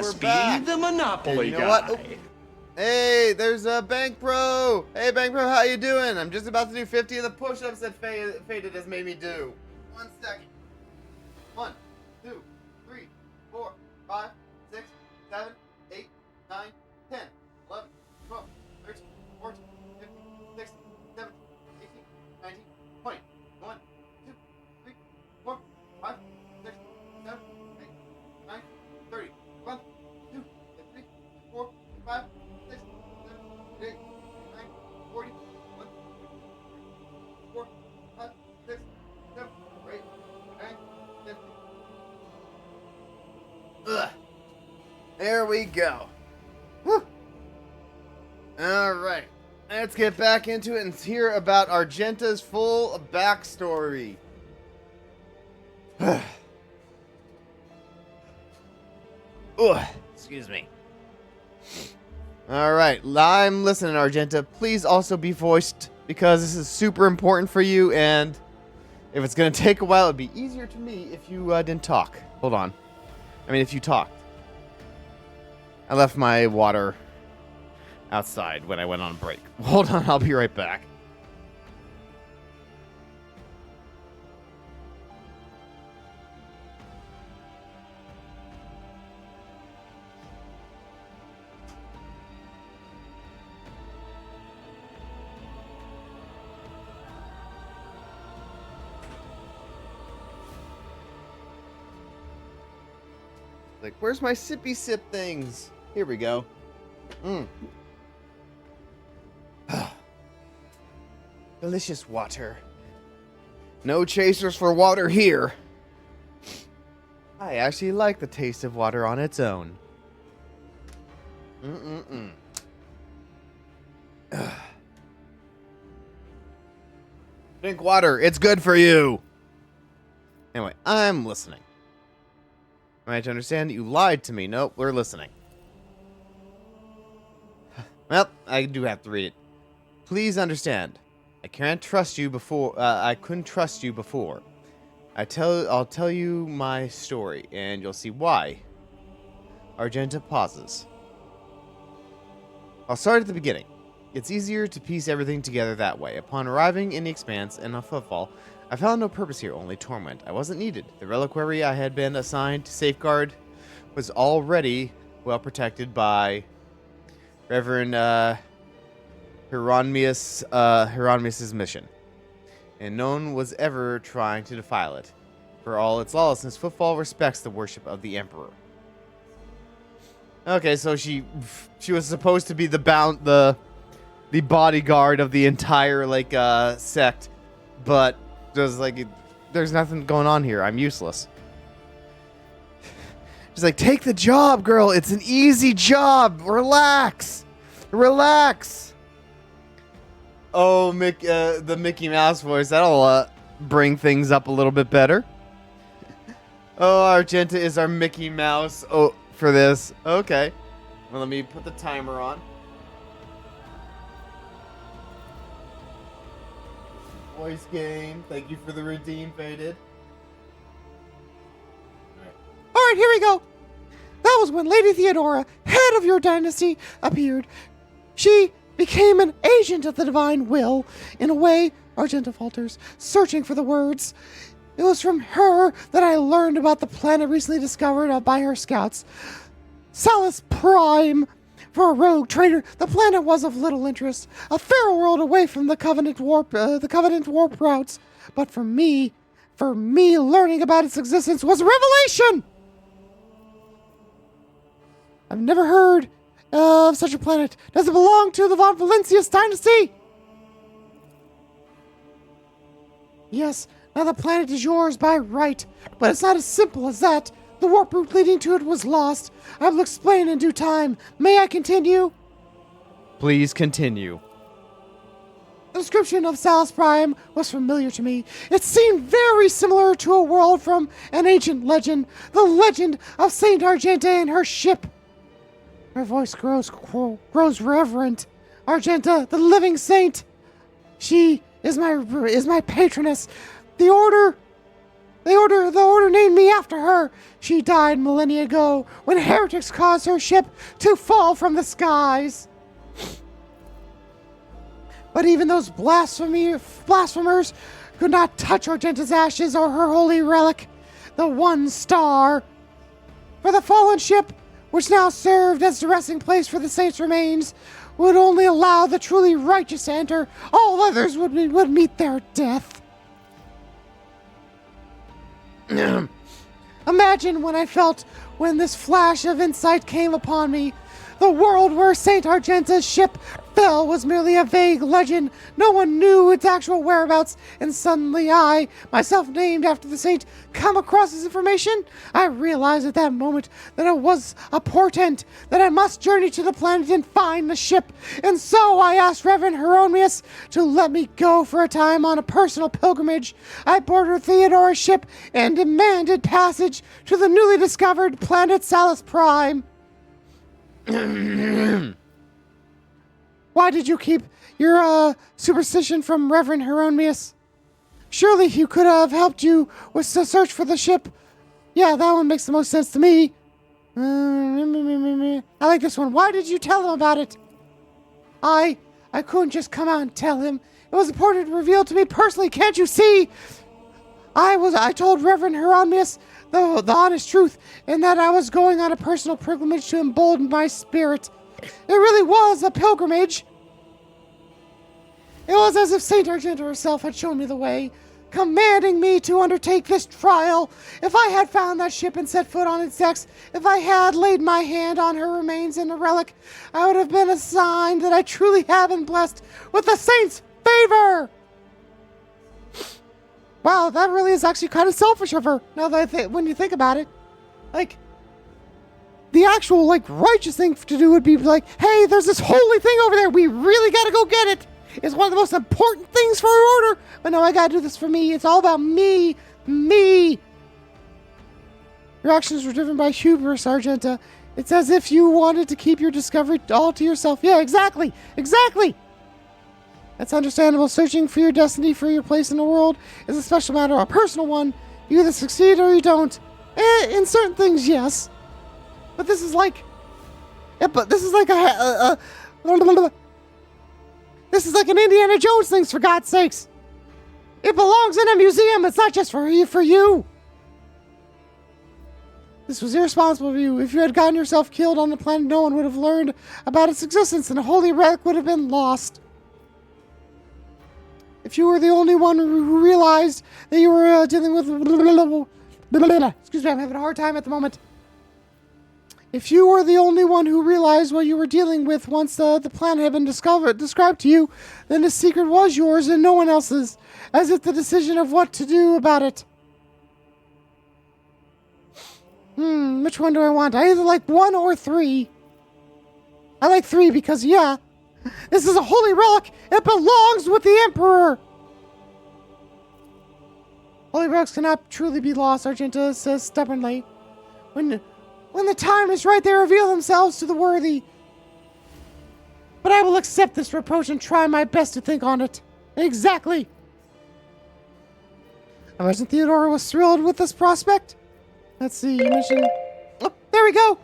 must be back. the Monopoly You know guy. what? Oh. Hey, there's a Bank Bro. Hey, Bank Bro, how you doing? I'm just about to do 50 of the push-ups that Faded has made me do. 1 second. 1, 2, 3, 4, 5, 6, 7, 8, 9, 10, 11, 12, 13, 14, 15, 16, 17, 18, 19, 20. 1, 2, 3, 4, 5, 6, 7, 8, 9, 30. 1, 2, 3, 4, 5, 6, 7, 8, 9, 40. 1, 4, 5, 6, 7, 8, 9, 10. Ugh. There we go. Woo. All right. Let's get back into it and hear about Argenta's full backstory. Ugh. Excuse me. All right. I'm listening, Argenta. Please also be voiced because this is super important for you, and if it's going to take a while, it'd be easier to me if you didn't talk. Hold on. I mean, if you talked. I left my water outside when I went on break. Hold on, I'll be right back. Like, where's my sippy sip things? Here we go. Delicious water. No chasers for water here. I actually like the taste of water on its own. Drink water. It's good for you. Anyway, I'm listening. Am I to understand that you lied to me? Nope, we're listening. Well, I do have to read it. Please understand. I can't trust you before. I couldn't trust you before. I'll tell you my story, and you'll see why. Argenta pauses. I'll start at the beginning. It's easier to piece everything together that way. Upon arriving in the Expanse and a footfall, I found no purpose here, only torment. I wasn't needed. The reliquary I had been assigned to safeguard was already well protected by Reverend Hieronymus' mission, and no one was ever trying to defile it. For all its lawlessness, Footfall respects the worship of the Emperor. Okay, so she was supposed to be the bodyguard of the entire sect, but there's nothing going on here. I'm useless. She's like, take the job, girl. It's an easy job. Relax. Oh, the Mickey Mouse voice. That'll bring things up a little bit better. Oh, Argenta is our Mickey Mouse. Oh, for this. Okay. Well, let me put the timer on. Voice game. Thank you for the redeem, Faded. Alright, here we go. That was when Lady Theodora, head of your dynasty, appeared. She became an agent of the divine will. In a way, Argenta falters, searching for the words. It was from her that I learned about the planet recently discovered by her scouts. Salus Prime. For a rogue trader, the planet was of little interest, a fair world away from the Covenant warp routes. But for me, learning about its existence was a revelation. I've never heard of such a planet. Does it belong to the Von Valencius dynasty? Yes, now the planet is yours by right, but it's not as simple as that. The warp route leading to it was lost. I will explain in due time. May I continue? Please continue. The description of Salus Prime was familiar to me. It seemed very similar to a world from an ancient legend, the legend of Saint Argenta and her ship. Her voice grows reverent. Argenta, the living saint. She is my patroness. The order The order named me after her. She died millennia ago when heretics caused her ship to fall from the skies. But even those blasphemers could not touch Argenta's ashes or her holy relic, the one star. For the fallen ship, which now served as the resting place for the saints' remains, would only allow the truly righteous to enter. All others would meet their death. Imagine what I felt when this flash of insight came upon me. The world where Saint Argenta's ship fell was merely a vague legend. No one knew its actual whereabouts, and suddenly I, myself named after the saint, come across this information. I realized at that moment that it was a portent, that I must journey to the planet and find the ship. And so I asked Reverend Hieronymus to let me go for a time on a personal pilgrimage. I boarded Theodora's ship and demanded passage to the newly discovered planet Salus Prime. Why did you keep your superstition from Reverend Hieronymus? Surely he could have helped you with the search for the ship. Yeah, that one makes the most sense to me. I like this one. Why did you tell him about it? I couldn't just come out and tell him. It was important revealed to me personally, can't you see? I told Reverend Hieronymus the honest truth, and that I was going on a personal pilgrimage to embolden my spirit. It really was a pilgrimage. It was as if Saint Argenta herself had shown me the way, commanding me to undertake this trial. If I had found that ship and set foot on its decks, if I had laid my hand on her remains in a relic, I would have been a sign that I truly have been blessed with the saint's favor. Wow, that really is actually kind of selfish of her, now that when you think about it. Like, the actual, righteous thing to do would be like, hey, there's this holy thing over there, we really gotta go get it. It's one of the most important things for our order. But no, I gotta do this for me. It's all about me. Me. Your actions were driven by hubris, Argenta. It's as if you wanted to keep your discovery all to yourself. Yeah, exactly. That's understandable. Searching for your destiny, for your place in the world, is a special matter, a personal one. You either succeed or you don't. In certain things, yes. But this is like... this is like this is like an Indiana Jones thing, for God's sakes. It belongs in a museum. It's not just for you. This was irresponsible of you. If you had gotten yourself killed on the planet, no one would have learned about its existence, and a holy relic would have been lost. If you were the only one who realized that you were dealing with... Excuse me, I'm having a hard time at the moment. If you were the only one who realized what you were dealing with once the planet had been described to you, then the secret was yours and no one else's, as if the decision of what to do about it. Which one do I want? I either like 1 or 3. I like 3 because, yeah, this is a holy relic. It belongs with the Emperor. Holy relics cannot truly be lost, Argenta says stubbornly. When the time is right, they reveal themselves to the worthy. But I will accept this reproach and try my best to think on it. Exactly. I imagine Theodora was thrilled with this prospect. Let's see, you mentioned... Oh, there we go.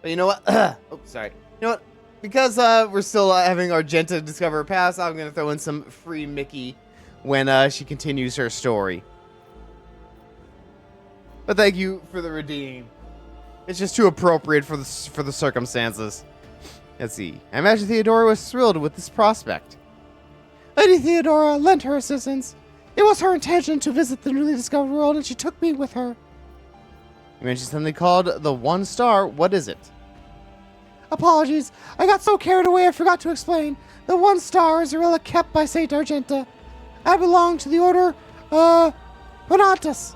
But you know what? Oh, sorry. You know what? Because we're still having Argenta discover her past, I'm going to throw in some free Mickey when she continues her story. But thank you for the redeem. It's just too appropriate for the circumstances. Let's see. I imagine Theodora was thrilled with this prospect. Lady Theodora lent her assistance. It was her intention to visit the newly discovered world, and she took me with her. You mentioned something called the One Star. What is it? Apologies. I got so carried away I forgot to explain. The One Star is a relic kept by Saint Argenta. I belong to the order, Bonatus.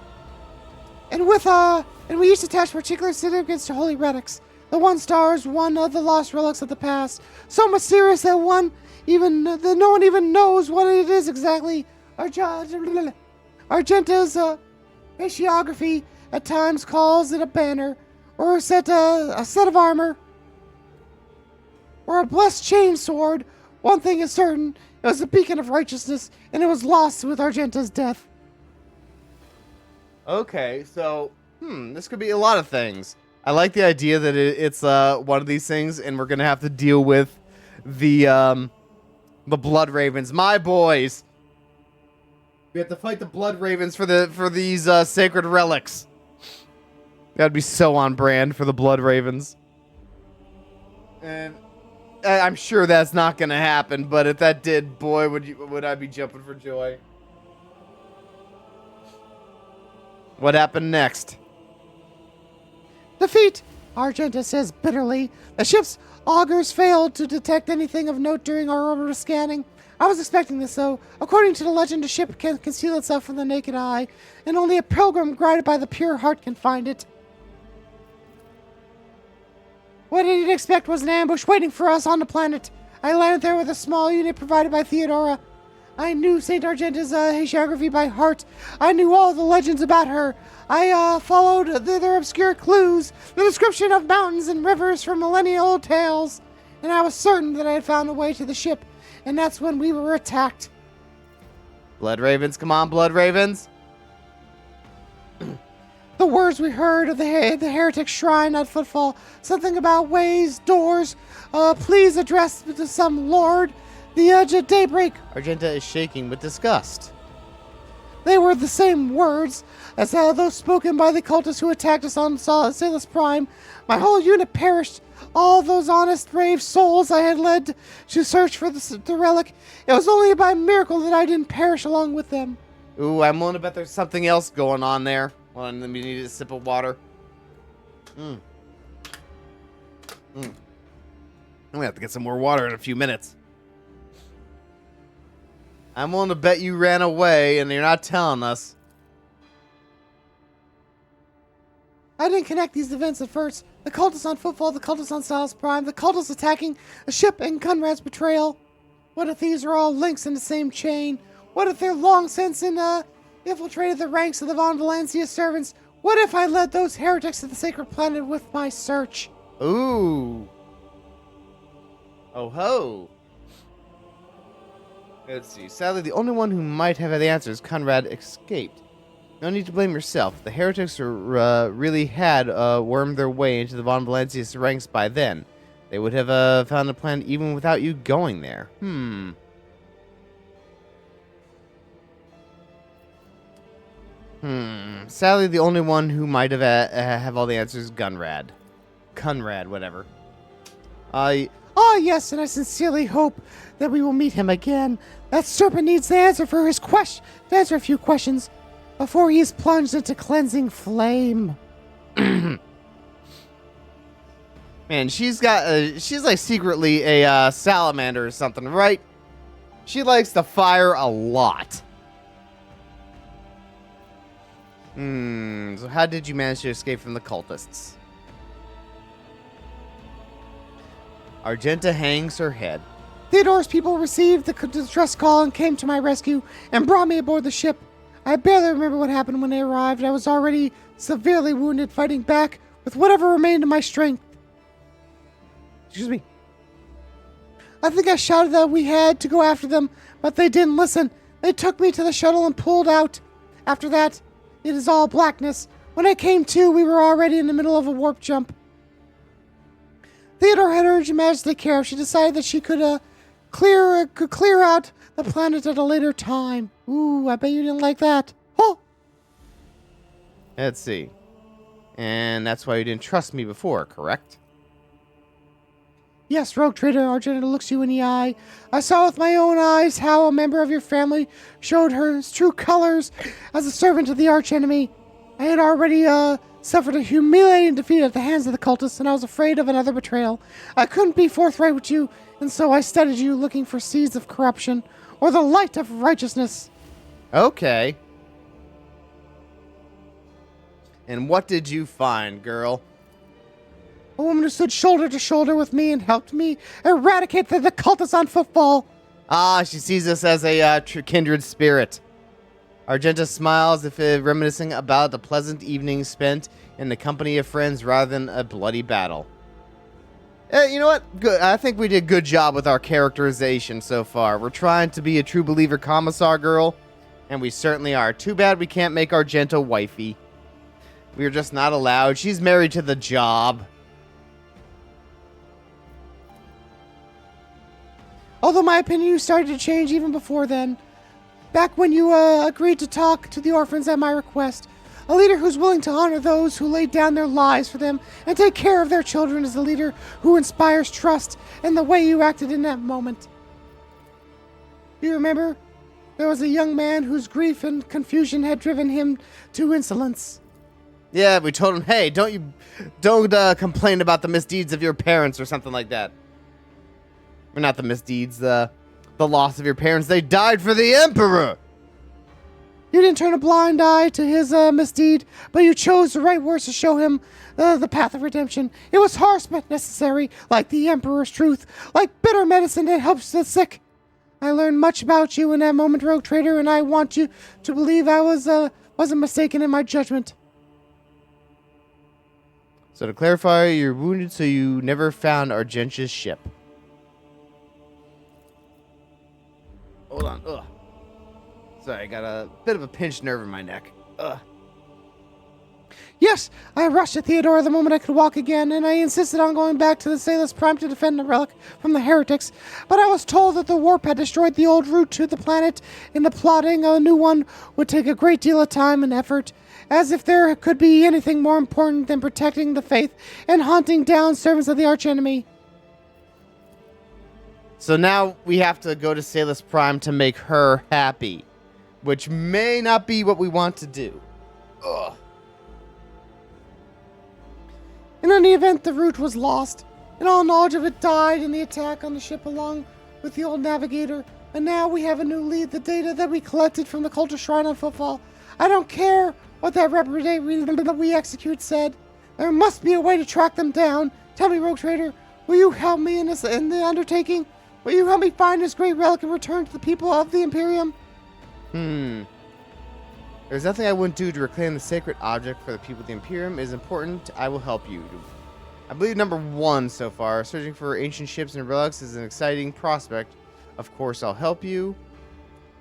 And we used to attach particular significance to holy relics. The One Star is one of the lost relics of the past. So mysterious that no one even knows what it is exactly. Argenta's hagiography at times calls it a banner, or a set of armor, or a blessed chain sword. One thing is certain, it was a beacon of righteousness, and it was lost with Argenta's death. Okay, so, this could be a lot of things. I like the idea that it's one of these things, and we're gonna have to deal with the Blood Ravens, my boys. We have to fight the Blood Ravens for these sacred relics. That'd be so on brand for the Blood Ravens. And I'm sure that's not gonna happen, but if that did, boy, would I be jumping for joy. What happened next? Defeat, Argenta says bitterly. The ship's augers failed to detect anything of note during our orbital scanning. I was expecting this, though. According to the legend, a ship can conceal itself from the naked eye, and only a pilgrim guided by the pure heart can find it. What did he expect was an ambush waiting for us on the planet? I landed there with a small unit provided by Theodora. I knew St. Argenta's hagiography by heart. I knew all the legends about her. I followed their obscure clues, the description of mountains and rivers from millennia-old tales, and I was certain that I had found a way to the ship, and that's when we were attacked. Blood Ravens, come on, Blood Ravens. The words we heard of the heretic shrine at Footfall, something about ways, doors, please address to some lord, the edge of daybreak. Argenta is shaking with disgust. They were the same words as those spoken by the cultists who attacked us on Salus Prime. My whole unit perished. All those honest, brave souls I had led to search for the relic. It was only by miracle that I didn't perish along with them. Ooh, I'm willing to bet there's something else going on there. Hold on, let me need a sip of water. I'm gonna have to get some more water in a few minutes. I'm willing to bet you ran away and you're not telling us. I didn't connect these events at first. The cultists on Footfall, the cultists on Salus Prime, the cultists attacking a ship, and Conrad's betrayal. What if these are all links in the same chain? What if they're long since infiltrated the ranks of the Von Valencia servants? What if I led those heretics to the sacred planet with my search? Ooh. Oh ho. Let's see. Sadly, the only one who might have had the answers, Conrad, escaped. No need to blame yourself. The heretics really had wormed their way into the Von Valencia's ranks by then. They would have found the planet even without you going there. Sadly, the only one who might have all the answers, Conrad, whatever. Yes, and I sincerely hope that we will meet him again. That serpent needs to answer a few questions before he is plunged into cleansing flame. Man, she's like secretly a salamander or something, right? She likes the fire a lot. So how did you manage to escape from the cultists? Argenta hangs her head. Theodore's people received the distress call and came to my rescue and brought me aboard the ship. I barely remember what happened when they arrived. I was already severely wounded, fighting back with whatever remained of my strength. Excuse me. I think I shouted that we had to go after them, but they didn't listen. They took me to the shuttle and pulled out. After that, it is all blackness. When I came to, we were already in the middle of a warp jump. Theodore had urged Your Majesty to care if she decided that she could clear out the planet at a later time. Ooh, I bet you didn't like that. Oh! Let's see. And that's why you didn't trust me before, correct? Yes, Rogue Trader, Argenta looks you in the eye. I saw with my own eyes how a member of your family showed her true colors as a servant of the archenemy. I had already suffered a humiliating defeat at the hands of the cultists, and I was afraid of another betrayal. I couldn't be forthright with you, and so I studied you, looking for seeds of corruption or the light of righteousness. Okay. And what did you find, girl? A woman who stood shoulder to shoulder with me and helped me eradicate the cultists on Footfall. Ah, she sees us as a kindred spirit. Argenta smiles, if reminiscing about the pleasant evening spent in the company of friends rather than a bloody battle. You know what? Good. I think we did a good job with our characterization so far. We're trying to be a true believer commissar girl, And we certainly are. Too bad we can't make Argenta wifey. We're just not allowed. She's married to the job. Although my opinion started to change even before then. Back when you agreed to talk to the orphans at my request. A leader who's willing to honor those who laid down their lives for them and take care of their children is a leader who inspires trust in the way you acted in that moment. Do you remember? There was a young man whose grief and confusion had driven him to insolence. Yeah, we told him, hey, don't complain about the misdeeds of your parents or something like that. Or not the misdeeds, the loss of your parents. They died for the Emperor. You didn't turn a blind eye to his misdeed, but you chose the right words to show him the path of redemption. It was harsh but necessary, like the Emperor's truth, like bitter medicine that helps the sick. I learned much about you in that moment, Rogue Trader, and I want you to believe I wasn't mistaken in my judgment. So to clarify, you're wounded so you never found Argentia's ship. Hold on. Ugh. Sorry, I got a bit of a pinched nerve in my neck. Ugh. Yes, I rushed at Theodora the moment I could walk again, and I insisted on going back to the Salus Prime to defend the relic from the heretics, but I was told that the warp had destroyed the old route to the planet, and the plotting a new one would take a great deal of time and effort, as if there could be anything more important than protecting the faith and hunting down servants of the archenemy. So now we have to go to Salus Prime to make her happy, which may not be what we want to do. Ugh. In any event, the route was lost, and all knowledge of it died in the attack on the ship along with the old navigator, and now we have a new lead, the data that we collected from the Culture Shrine on Footfall. I don't care what that reprobate we execute said. There must be a way to track them down. Tell me, Rogue Trader, will you help me in the undertaking? Will you help me find this great relic and return to the people of the Imperium? There's nothing I wouldn't do to reclaim the sacred object for the people of the Imperium. It is important. I will help you. I believe number 1 so far. Searching for ancient ships and relics is an exciting prospect. Of course, I'll help you.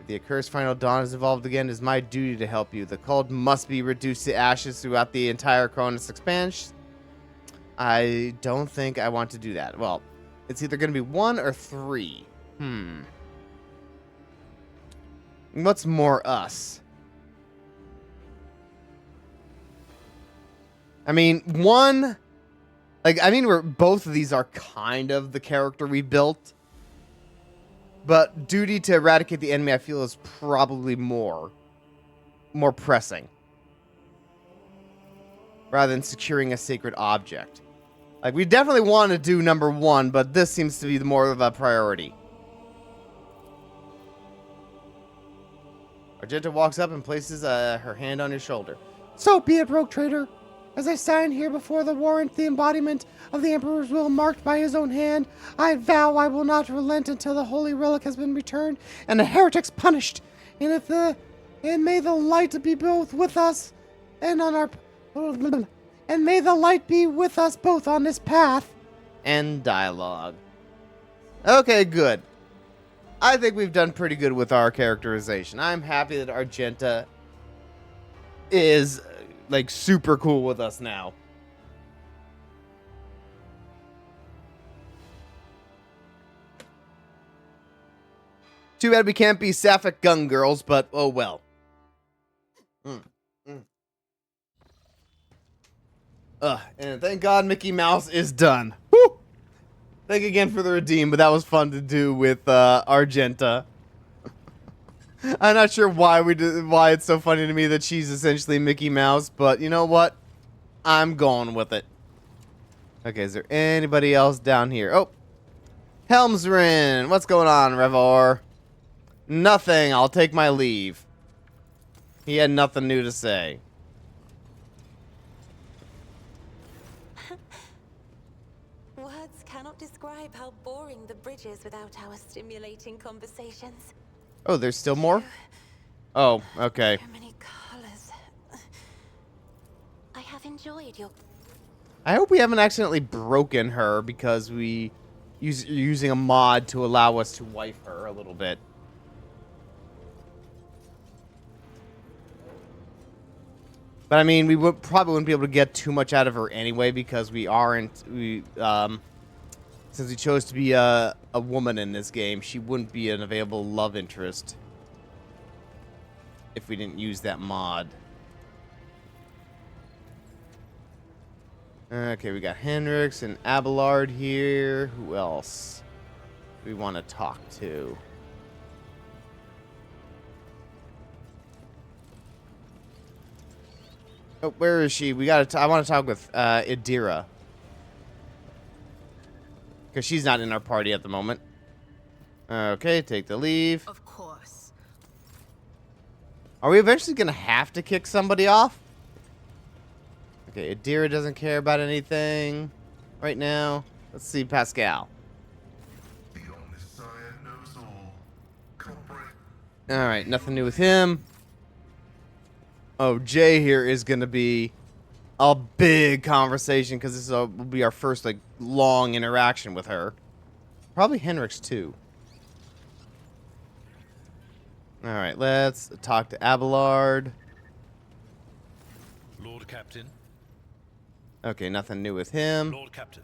If the accursed final dawn has evolved again, it is my duty to help you. The cult must be reduced to ashes throughout the entire Cronus expanse. I don't think I want to do that. Well, it's either going to be 1 or 3. What's more us? I mean, both of these are kind of the character we built. But duty to eradicate the enemy, I feel, is probably more pressing. Rather than securing a sacred object. Like, we definitely want to do number 1, but this seems to be more of a priority. Argenta walks up and places her hand on your shoulder. So be it, Rogue Trader. As I stand here before the warrant, the embodiment of the Emperor's will marked by his own hand, I vow I will not relent until the holy relic has been returned and the heretics punished. And may the light be both with us and on our and may the light be with us both on this path. End dialogue. Okay, good. I think we've done pretty good with our characterization. I'm happy that Argenta is like super cool with us now. Too bad we can't be sapphic gun girls, but oh well. And thank God Mickey Mouse is done. Woo! Thank you again for the redeem, but that was fun to do with Argenta. I'm not sure why it's so funny to me that she's essentially Mickey Mouse, but you know what? I'm going with it. Okay, is there anybody else down here? Oh, Helmsrin. What's going on, Revor? Nothing. I'll take my leave. He had nothing new to say. Words cannot describe how boring the bridge is without our stimulating conversations. Oh, there's still more? Oh, okay. So many colors. I have enjoyed your... I hope we haven't accidentally broken her because we using a mod to allow us to wife her a little bit. But I mean, we probably wouldn't be able to get too much out of her anyway because since we chose to be a woman in this game, she wouldn't be an available love interest if we didn't use that mod. Okay, we got Hendrix and Abelard here. Who else do we want to talk to? Oh, where is she? I want to talk with Idira. Because she's not in our party at the moment. Okay, take the leave. Of course. Are we eventually going to have to kick somebody off? Okay, Idira doesn't care about anything right now. Let's see Pascal. The Omniscient knows all. Culprit. Alright, nothing new with him. Oh, Jay here is going to be a big conversation because this will be our first, like, long interaction with her. Probably Henrik's too. Alright, let's talk to Abelard. Lord Captain. Okay, nothing new with him. Lord Captain.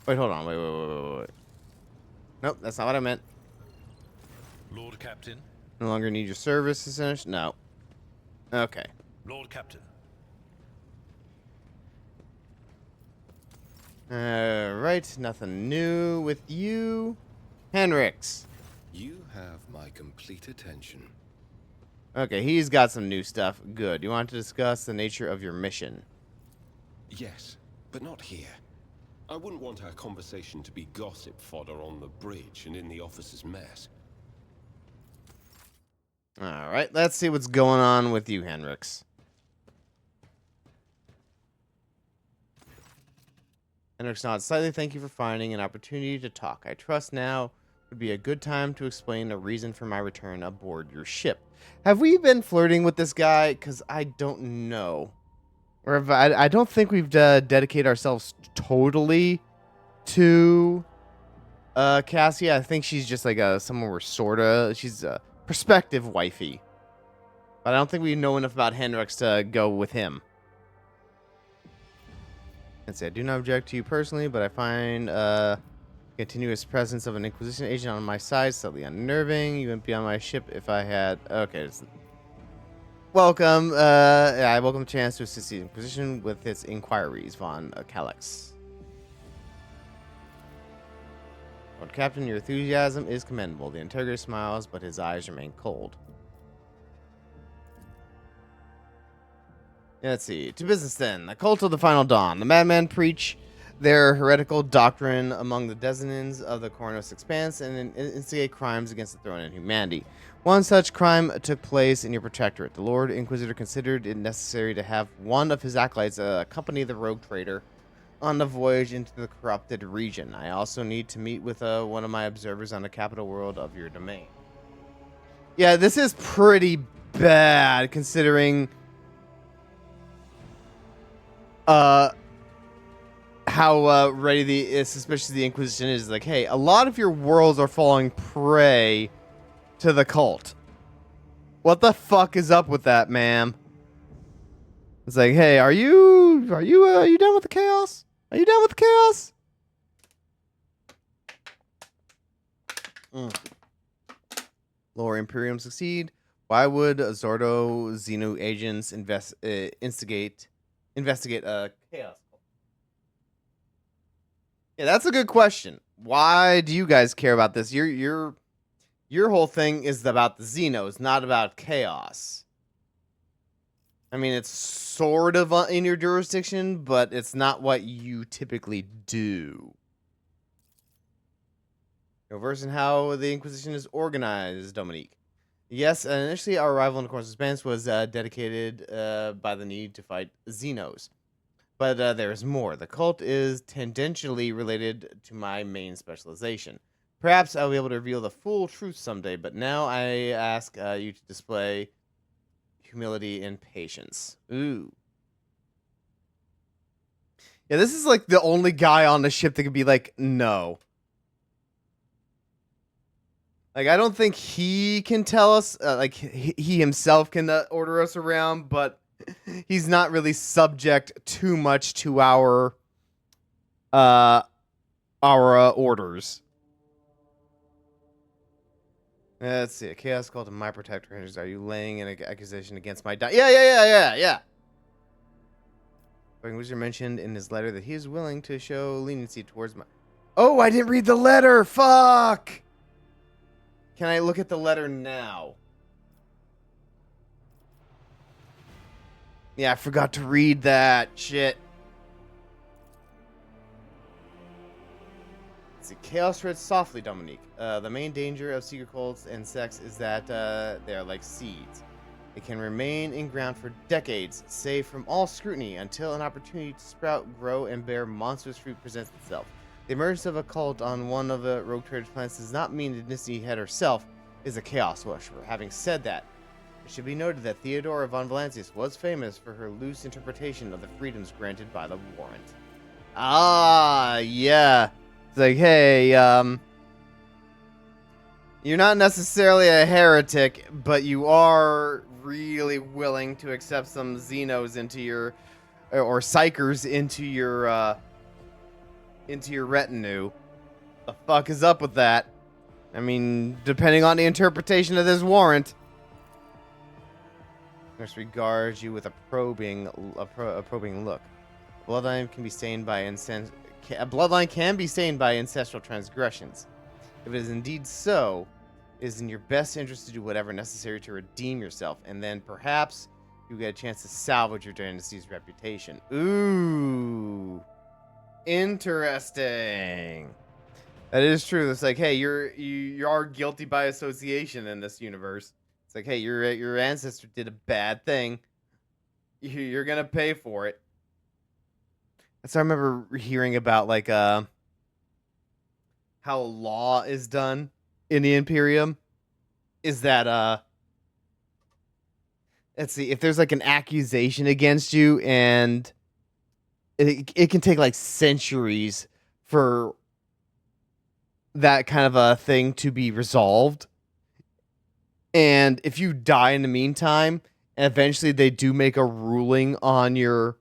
Wait, hold on. Wait. Nope, that's not what I meant. Lord Captain. No longer need your services. No. Okay. Lord Captain. Alright, nothing new with you. Henrix. You have my complete attention. Okay, he's got some new stuff. Good. You want to discuss the nature of your mission? Yes, but not here. I wouldn't want our conversation to be gossip fodder on the bridge and in the officers' mess. Alright, let's see what's going on with you, Henrix. Henrix nods slightly. Thank you for finding an opportunity to talk. I trust now would be a good time to explain the reason for my return aboard your ship. Have we been flirting with this guy? Because I don't know. Or I don't think we've dedicated ourselves totally to Cassia. I think she's just like someone we're sorta. She's a prospective wifey. But I don't think we know enough about Henrix to go with him. And say, I do not object to you personally, but I find continuous presence of an Inquisition agent on my side slightly unnerving. You wouldn't be on my ship if I had... Okay. Welcome. I welcome the chance to assist the Inquisition with its inquiries, Von Calyx. Lord Captain, your enthusiasm is commendable. The interrogator smiles, but his eyes remain cold. Let's see. To business then. The cult of the final dawn. The madmen preach their heretical doctrine among the denizens of the Cornos Expanse and instigate crimes against the throne and humanity. One such crime took place in your protectorate. The Lord Inquisitor considered it necessary to have one of his acolytes accompany the rogue trader on the voyage into the corrupted region. I also need to meet with one of my observers on the capital world of your domain. Yeah, this is pretty bad considering how ready suspicious the Inquisition is. Like, hey, a lot of your worlds are falling prey to the cult. What the fuck is up with that, ma'am? It's like, hey, are you done with the chaos? Are you done with the chaos? Lower Imperium succeed. Why would Zordo Xeno agents investigate chaos? Yeah, that's a good question. Why do you guys care about this? Your whole thing is about the Xenos, not about chaos. I mean, it's sort of in your jurisdiction, but it's not what you typically do. You're versed in how the Inquisition is organized, Dominique. Yes, initially our arrival in the Corners of Spence was dedicated by the need to fight Xenos. But there's more. The cult is tangentially related to my main specialization. Perhaps I'll be able to reveal the full truth someday, but now I ask you to display humility and patience. Ooh. Yeah, this is like the only guy on the ship that could be like, no. Like, I don't think he can tell us, like, he himself can order us around, but he's not really subject too much to our orders. Let's see. A chaos call to my protectors. Are you laying an accusation against my Yeah. Wizard mentioned in his letter that he is willing to show leniency towards my... Oh, I didn't read the letter! Fuck! Can I look at the letter now? Yeah, I forgot to read that. Shit. Let's see. Chaos treads softly, Dominique. The main danger of secret cults and sects is that they are like seeds. They can remain in ground for decades, safe from all scrutiny, until an opportunity to sprout, grow, and bear monstrous fruit presents itself. The emergence of a cult on one of the Rogue Trader's planets does not mean that Dynasty Head herself is a chaos worshiper. Having said that, it should be noted that Theodora von Valancius was famous for her loose interpretation of the freedoms granted by the warrant. Ah, yeah. It's like, hey, you're not necessarily a heretic, but you are really willing to accept some Xenos into your, or Psychers into your retinue. The fuck is up with that? I mean, depending on the interpretation of this warrant. Nurse regards you with a probing look. Bloodline can be stained by bloodline can be stained by ancestral transgressions. If it is indeed so, it is in your best interest to do whatever necessary to redeem yourself, and then perhaps you get a chance to salvage your dynasty's reputation. Ooh, interesting. That is true. It's like, hey, you are guilty by association in this universe. It's like, hey, your ancestor did a bad thing. You're gonna pay for it. So I remember hearing about like how law is done in the Imperium. Is that let's see, if there's like an accusation against you, and it can take like centuries for that kind of a thing to be resolved. And if you die in the meantime, eventually they do make a ruling on your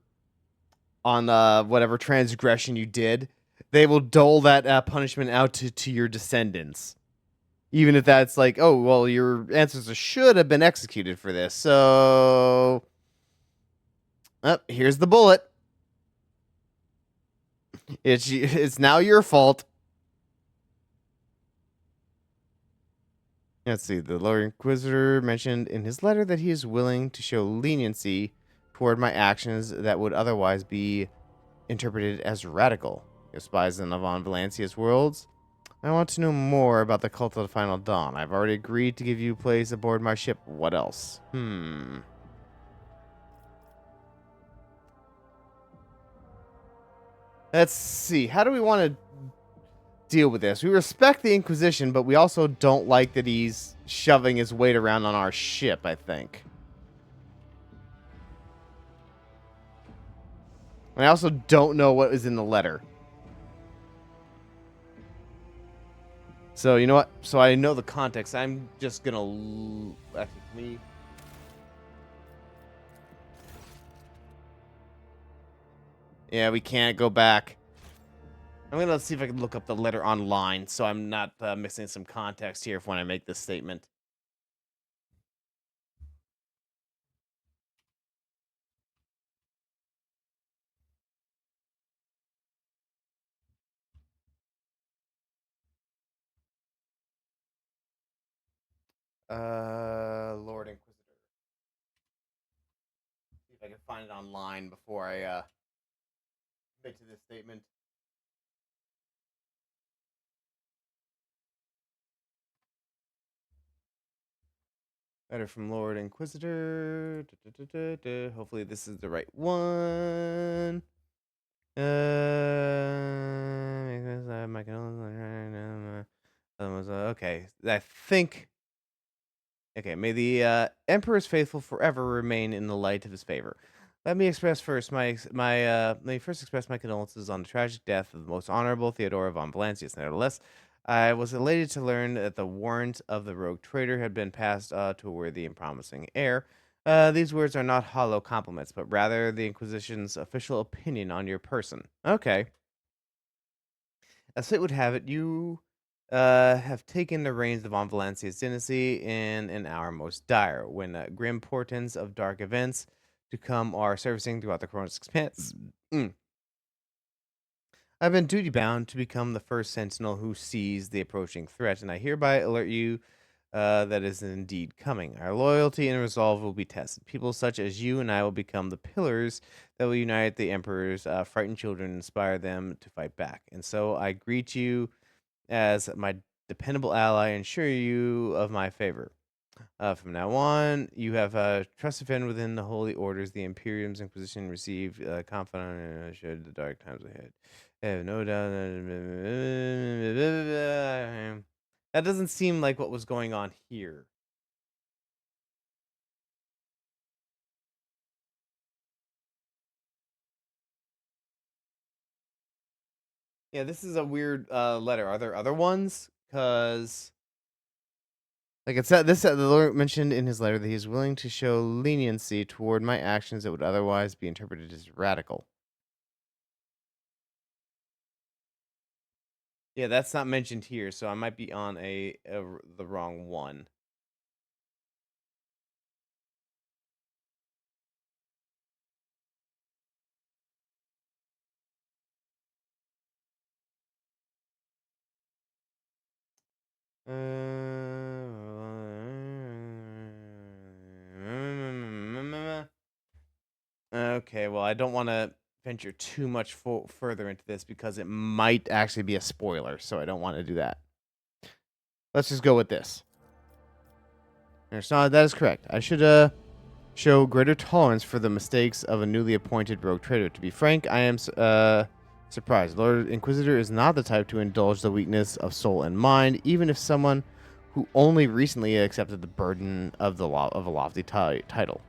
whatever transgression you did, they will dole that punishment out to your descendants. Even if that's like, oh, well, your ancestors should have been executed for this. So, here's the bullet. It's now your fault. Let's see. The Lord Inquisitor mentioned in his letter that he is willing to show leniency toward my actions that would otherwise be interpreted as radical. If spies in the Von Valancius worlds, I want to know more about the Cult of the Final Dawn. I've already agreed to give you place aboard my ship. What else? Let's see. How do we want to deal with this? We respect the Inquisition, but we also don't like that he's shoving his weight around on our ship, I think. And I also don't know what was in the letter. So, you know what? So I know the context. I'm just gonna... Actually, yeah, we can't go back. I'm gonna see if I can look up the letter online, so I'm not missing some context here when I make this statement. Lord Inquisitor. See if I can find it online before I make to this statement. Letter from Lord Inquisitor. Hopefully this is the right one. Okay, I think. Okay, may the Emperor's faithful forever remain in the light of his favor. Let me express first let me first express my condolences on the tragic death of the most honorable Theodora von Valancius. Nevertheless, I was elated to learn that the warrant of the rogue trader had been passed to a worthy and promising heir. These words are not hollow compliments, but rather the Inquisition's official opinion on your person. Okay. As fate would have it, you have taken the reins of Von Valencia's dynasty in an hour most dire, when grim portents of dark events to come are surfacing throughout the Cronus expanse. I've been duty bound to become the first sentinel who sees the approaching threat, and I hereby alert you that is indeed coming. Our loyalty and resolve will be tested. People such as you and I will become the pillars that will unite the Emperor's frightened children and inspire them to fight back. And so I greet you as my dependable ally and assure you of my favor. From now on, you have a trusted friend within the holy orders. The Imperium's Inquisition received confidant should the dark times ahead. I have no doubt. That doesn't seem like what was going on here. Yeah, this is a weird letter. Are there other ones? Because, like it said, the Lord mentioned in his letter that he is willing to show leniency toward my actions that would otherwise be interpreted as radical. Yeah, that's not mentioned here, so I might be on the wrong one. Okay, well, I don't want to venture too much further into this because it might actually be a spoiler, so I don't want to do that. Let's just go with this. That is correct. I should show greater tolerance for the mistakes of a newly appointed rogue trader. To be frank, I am surprised. Lord Inquisitor is not the type to indulge the weakness of soul and mind, even if someone who only recently accepted the burden of a lofty title.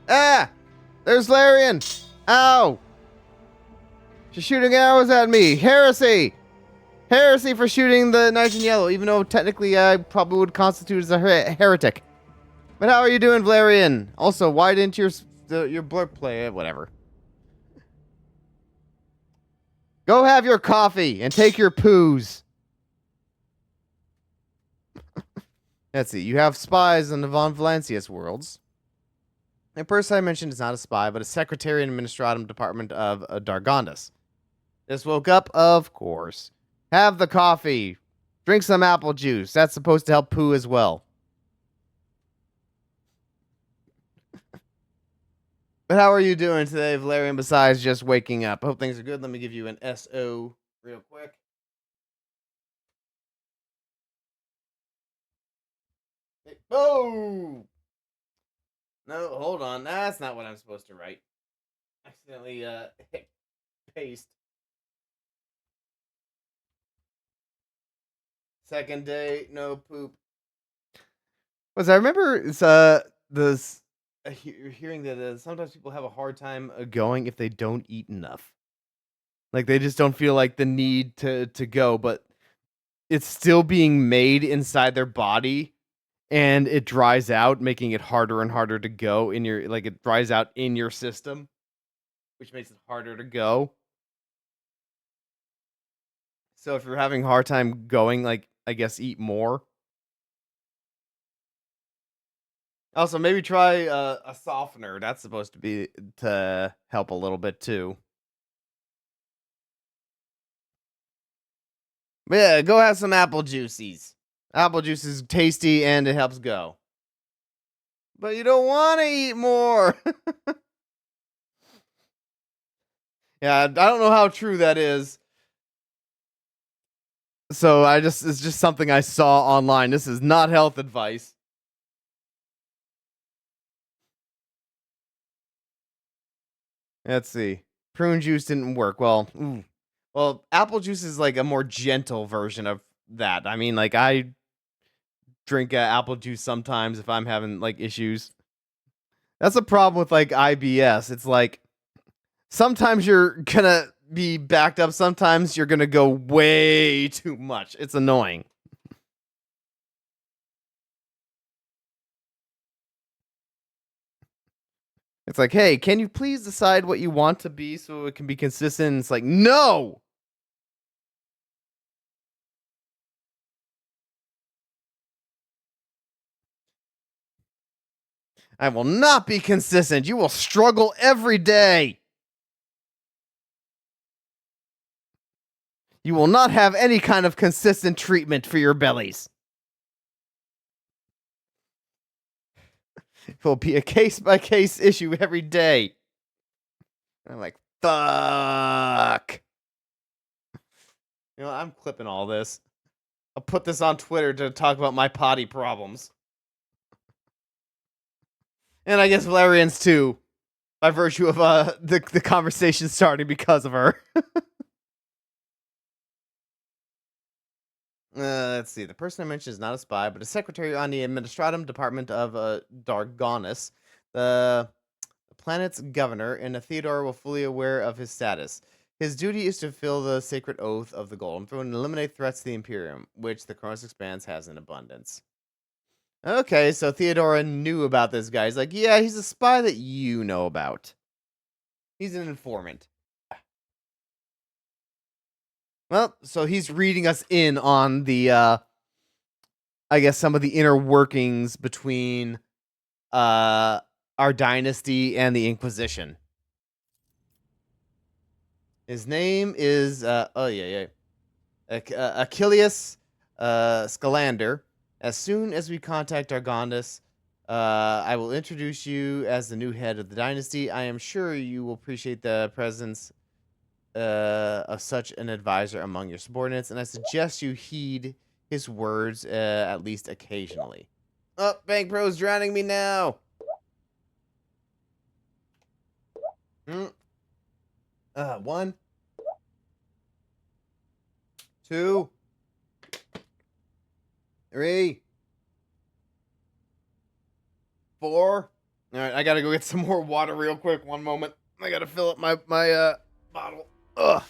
Ah! There's Larian! Ow! She's shooting arrows at me! Heresy! Heresy for shooting the knight in yellow, even though technically I probably would constitute as a heretic. But how are you doing, Valerian? Also, why didn't your blurb play? Whatever. Go have your coffee and take your poos. Let's see. You have spies in the Von Valancius worlds. The person I mentioned is not a spy, but a secretary in Administratum Department of Dargondus. Just woke up, of course. Have the coffee. Drink some apple juice. That's supposed to help poo as well. But how are you doing today, Valerian, besides just waking up? I hope things are good. Let me give you an SO real quick. Oh! No, hold on. That's not what I'm supposed to write. Accidentally hit paste. Second day, no poop. I remember hearing that sometimes people have a hard time going if they don't eat enough. Like they just don't feel like the need to go, but it's still being made inside their body and it dries out, making it harder and harder to go in your, like it dries out in your system, which makes it harder to go. So if you're having a hard time going, like, I guess eat more. Also, maybe try a softener. That's supposed to be to help a little bit too. But yeah, go have some apple juices. Apple juice is tasty and it helps go. But you don't want to eat more. Yeah, I don't know how true that is. So it's just something I saw online. This is not health advice. Let's see. Prune juice didn't work. Well, apple juice is like a more gentle version of that. I mean, like I drink apple juice sometimes if I'm having like issues. That's a problem with like IBS. It's like sometimes you're gonna be backed up, sometimes you're gonna go way too much. It's annoying. It's like, hey, can you please decide what you want to be so it can be consistent? It's like, no! I will not be consistent. You will struggle every day. You will not have any kind of consistent treatment for your bellies. It will be a case-by-case issue every day. I'm like, fuck. You know, I'm clipping all this. I'll put this on Twitter to talk about my potty problems. And I guess Valerian's too, by virtue of the conversation starting because of her. Let's see. The person I mentioned is not a spy, but a secretary on the Administratum Department of Dargonus, the planet's governor, and Theodore will fully aware of his status. His duty is to fulfill the sacred oath of the Golden Throne and eliminate threats to the Imperium, which the Kronos Expanse has in abundance. Okay, so Theodora knew about this guy. He's like, yeah, he's a spy that you know about. He's an informant. Well, so he's reading us in on the, I guess, some of the inner workings between our dynasty and the Inquisition. His name is, Achilles Scalander. As soon as we contact Argondus, I will introduce you as the new head of the dynasty. I am sure you will appreciate the presence of such an advisor among your subordinates, and I suggest you heed his words at least occasionally. Oh, Bank Pro's drowning me now. One, two, three, four. All right, I gotta go get some more water real quick. One moment. I gotta fill up my bottle. Ugh.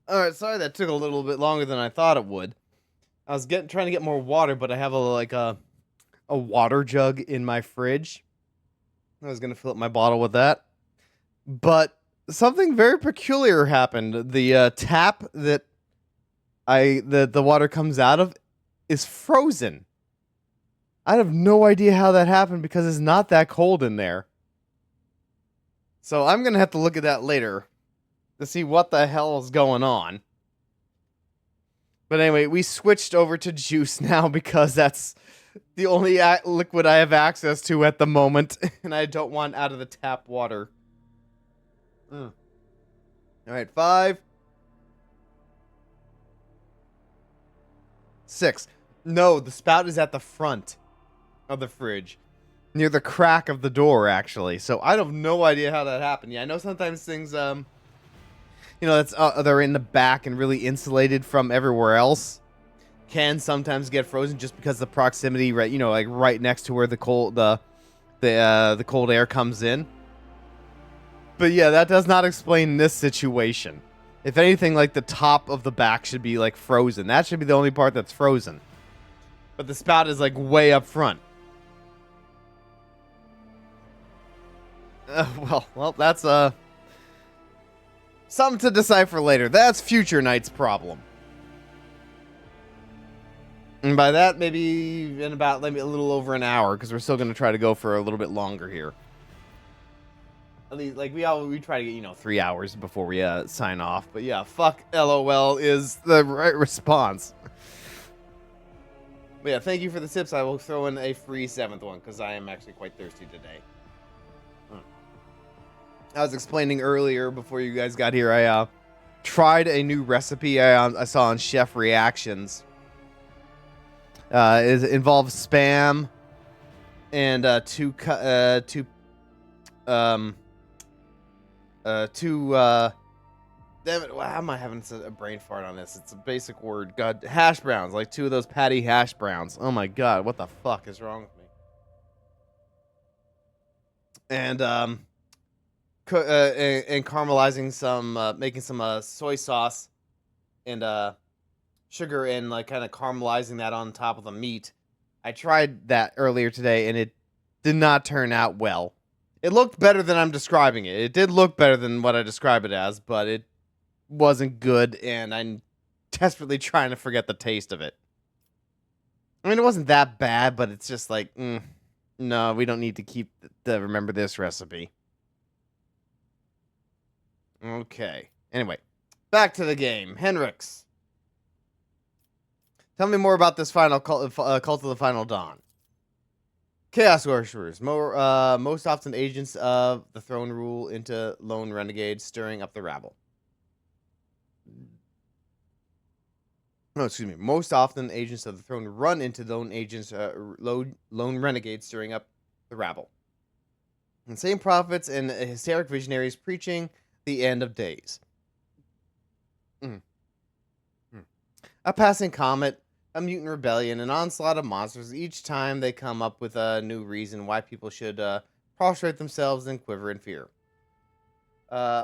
Alright, sorry that took a little bit longer than I thought it would. I was trying to get more water, but I have a water jug in my fridge. I was gonna fill up my bottle with that. But something very peculiar happened. The tap that the water comes out of is frozen. I have no idea how that happened because it's not that cold in there. So I'm going to have to look at that later to see what the hell is going on. But anyway, we switched over to juice now because that's the only liquid I have access to at the moment, and I don't want out of the tap water. All right, 5, 6. No, the spout is at the front of the fridge, near the crack of the door, actually. So I have no idea how that happened. Yeah, I know sometimes things, that's they're in the back and really insulated from everywhere else. Can sometimes get frozen just because the proximity, right? Like right next to where the cold air comes in. But yeah, that does not explain this situation. If anything, like the top of the back should be like frozen. That should be the only part that's frozen. But the spout is like way up front. Well, that's something to decipher later. That's future night's problem. And by that, maybe in about a little over an hour, because we're still going to try to go for a little bit longer here. At least, like, we try to get, 3 hours before we sign off. But yeah, fuck LOL is the right response. But yeah, thank you for the tips. I will throw in a free 7th one, because I am actually quite thirsty today. I was explaining earlier, before you guys got here, I tried a new recipe I saw on Chef Reactions. It involves Spam and two damn it, why am I having a brain fart on this? It's a basic word. God, hash browns, like 2 of those patty hash browns. Oh my god, what the fuck is wrong with me? And and caramelizing some, making some soy sauce and sugar and like kind of caramelizing that on top of the meat. I tried that earlier today and it did not turn out well. It looked better than I'm describing it. It did look better than what I describe it as, but it wasn't good and I'm desperately trying to forget the taste of it. I mean, it wasn't that bad, but it's just like, no, we don't need to keep remember this recipe. Okay. Anyway, back to the game. Henrix. Tell me more about this final cult of the Final Dawn. Chaos Sorcerers, most often agents of the throne, rule into lone renegades, stirring up the rabble. No, excuse me. Most often, agents of the throne run into lone renegades, stirring up the rabble. Insane prophets and hysteric visionaries preaching the end of days. A passing comet, a mutant rebellion, an onslaught of monsters. Each time they come up with a new reason why people should prostrate themselves and quiver in fear.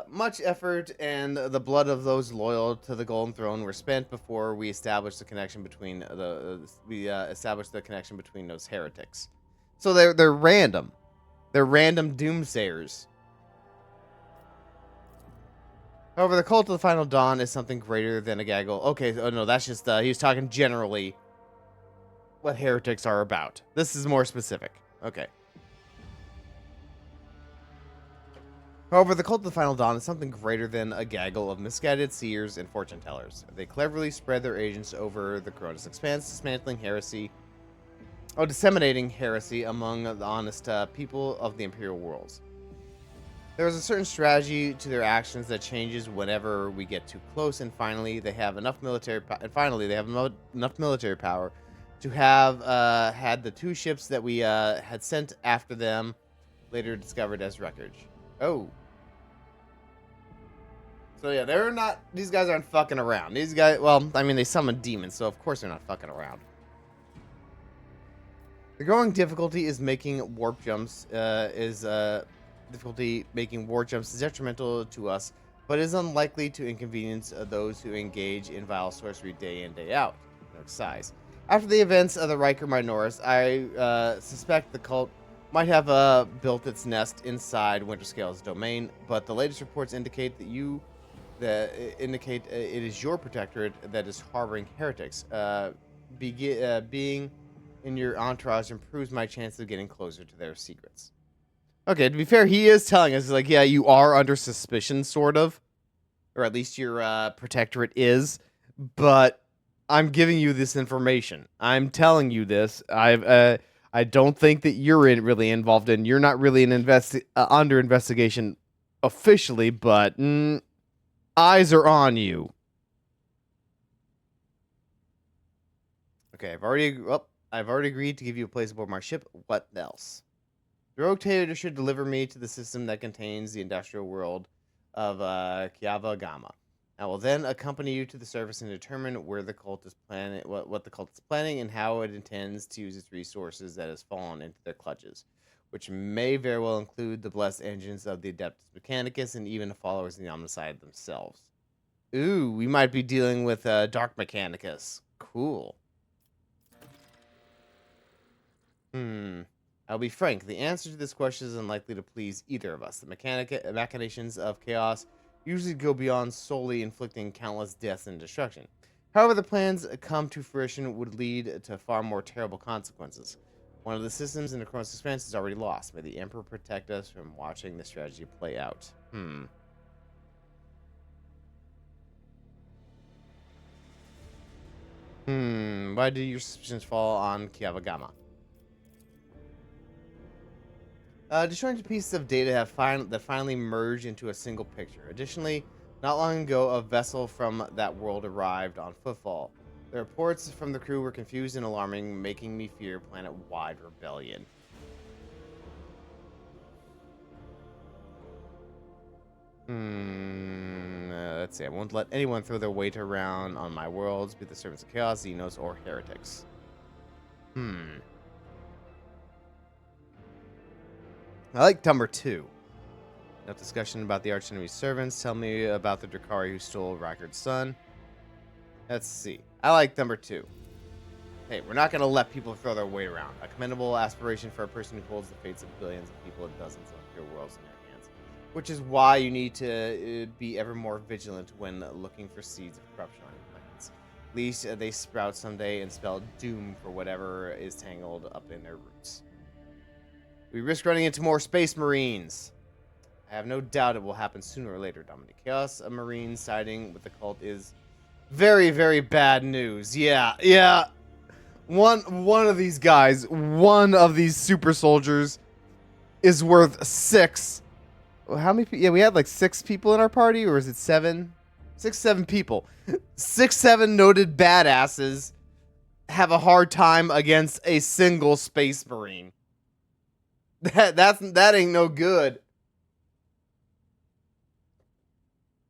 Much effort and the blood of those loyal to the Golden Throne were spent before we established the connection between those heretics. So they're random. They're random doomsayers. However, the cult of the Final Dawn is something greater than a gaggle. Okay, oh no, that's just, he was talking generally what heretics are about. This is more specific. Okay. However, the cult of the Final Dawn is something greater than a gaggle of misguided seers and fortune tellers. They cleverly spread their agents over the Cronus Expanse, disseminating heresy among the honest people of the Imperial worlds. There is a certain strategy to their actions that changes whenever we get too close, and finally they have enough military power to have had the 2 ships that we had sent after them later discovered as wreckage. Oh. So yeah, these guys aren't fucking around. These guys, well, I mean, they summon demons, so of course they're not fucking around. The growing difficulty is making warp jumps, difficulty making war jumps is detrimental to us, but is unlikely to inconvenience those who engage in vile sorcery day in, day out. Note size. After the events of the Riker Minoris, I suspect the cult might have built its nest inside Winterscale's domain, but the latest reports indicate it is your protectorate that is harboring heretics. Being in your entourage improves my chance of getting closer to their secrets. Okay, to be fair, he is telling us, like, yeah, you are under suspicion, sort of. Or at least your protectorate is. But I'm giving you this information. I'm telling you this. I don't think that you're really involved in. You're not really under investigation officially, but eyes are on you. Okay, I've already agreed to give you a place aboard my ship. What else? The rogue trader should deliver me to the system that contains the industrial world of Kiava Gamma. I will then accompany you to the surface and determine where the cult is planning, what the cult is planning, and how it intends to use its resources that has fallen into their clutches, which may very well include the blessed engines of the Adeptus Mechanicus and even the followers of the Omnicide themselves. Ooh, we might be dealing with Dark Mechanicus. Cool. I'll be frank, the answer to this question is unlikely to please either of us. The machinations of chaos usually go beyond solely inflicting countless deaths and destruction. However, the plans come to fruition would lead to far more terrible consequences. One of the systems in the Chronos Expanse is already lost. May the Emperor protect us from watching the strategy play out. Why do your suspicions fall on Kiava Gamma? Destroying pieces of data that finally merge into a single picture. Additionally, not long ago, a vessel from that world arrived on Footfall. The reports from the crew were confused and alarming, making me fear planet-wide rebellion. Let's see. I won't let anyone throw their weight around on my worlds, be the servants of chaos, Xenos, or heretics. I like number 2. No discussion about the archenemy servants. Tell me about the Drakari who stole Rackard's son. Let's see. I like number 2. Hey, we're not going to let people throw their weight around. A commendable aspiration for a person who holds the fates of billions of people and dozens of pure worlds in their hands. Which is why you need to be ever more vigilant when looking for seeds of corruption on your plans. At least they sprout someday and spell doom for whatever is tangled up in their roots. We risk running into more Space Marines. I have no doubt it will happen sooner or later, Dominic. Chaos, a Marine siding with the cult is very, very bad news. Yeah. One of these guys, one of these super soldiers, is worth 6. How many people? Yeah, we had like 6 people in our party, or is it 7? 6, 7 people. 6, 7 noted badasses have a hard time against a single Space Marine. That ain't no good.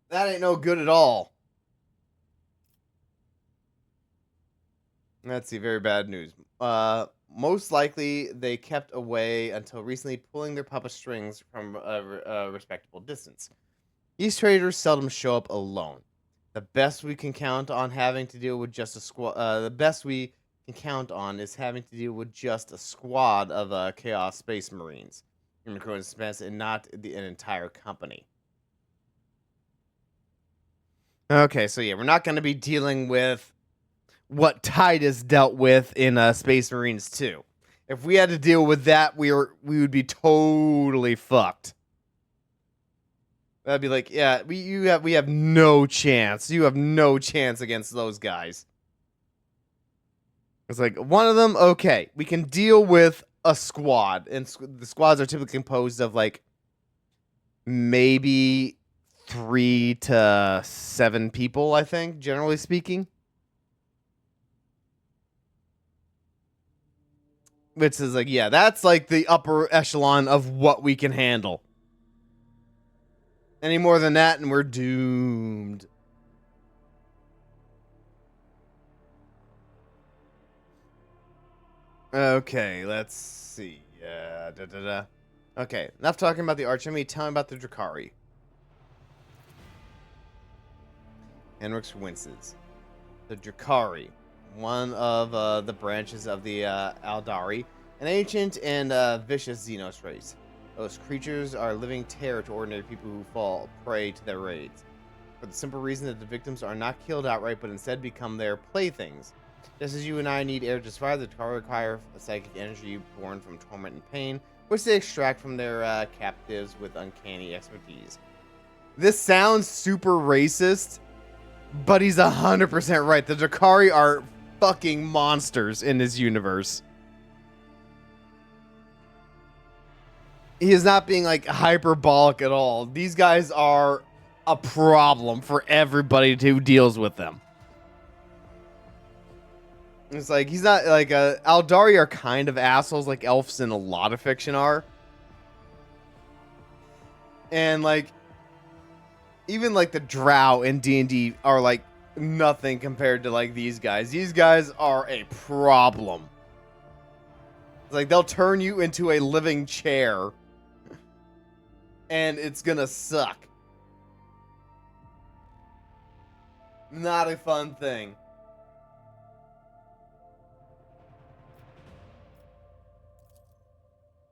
That ain't no good at all. Let's see, very bad news. Most likely they kept away until recently, pulling their puppet strings from a respectable distance. These traders seldom show up alone. The best we can count on having to deal with just a squad. The best we can count on is having to deal with just a squad of Chaos Space Marines in the Chronos Expanse, and not an entire company. Okay, so yeah, we're not going to be dealing with what Titus dealt with in Space Marines 2. If we had to deal with that, we would be totally fucked. That'd be like, yeah, we have no chance. You have no chance against those guys. It's like, one of them, okay, we can deal with a squad. And the squads are typically composed of, like, maybe 3 to 7 people, I think, generally speaking. Which is like, yeah, that's like the upper echelon of what we can handle. Any more than that, and we're doomed. Okay, let's see. Okay, enough talking about the archenemy. Tell me about the Drakari. Henrix winces. The Drakari, one of the branches of the Aldari, An ancient and vicious Xenos race. Those creatures are living terror to ordinary people who fall prey to their raids. For the simple reason that the victims are not killed outright, but instead become their playthings. Just as you and I need air to survive, the Takara require a psychic energy born from torment and pain, which they extract from their captives with uncanny expertise. This sounds super racist, but he's 100% right. The Drakari are fucking monsters in this universe. He is not being like hyperbolic at all. These guys are a problem for everybody who deals with them. It's like he's not like Aldari are kind of assholes like elves in a lot of fiction are. And like even like the Drow in D&D are like nothing compared to like these guys. These guys are a problem. It's like they'll turn you into a living chair and it's gonna suck. Not a fun thing.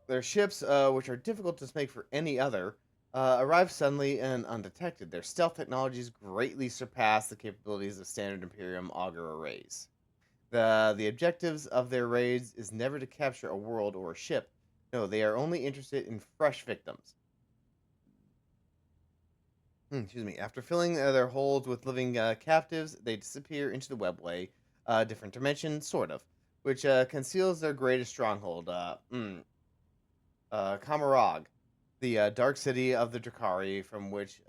Their ships, which are difficult to make for any other, arrive suddenly and undetected. Their stealth technologies greatly surpass the capabilities of standard Imperium auger arrays. The objectives of their raids is never to capture a world or a ship. No, they are only interested in fresh victims. Excuse me. After filling their holds with living captives, they disappear into the webway, different dimension, sort of, which conceals their greatest stronghold, Kamarag, the dark city of the Drakari, from which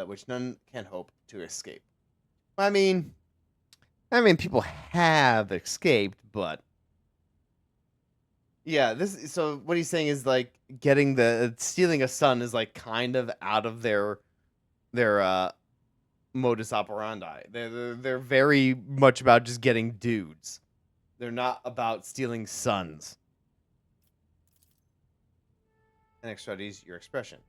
which none can hope to escape. I mean, people have escaped, but yeah, so what he's saying is like stealing a sun is like kind of out of their modus operandi. They're very much about just getting dudes. They're not about stealing suns. And studies your expression.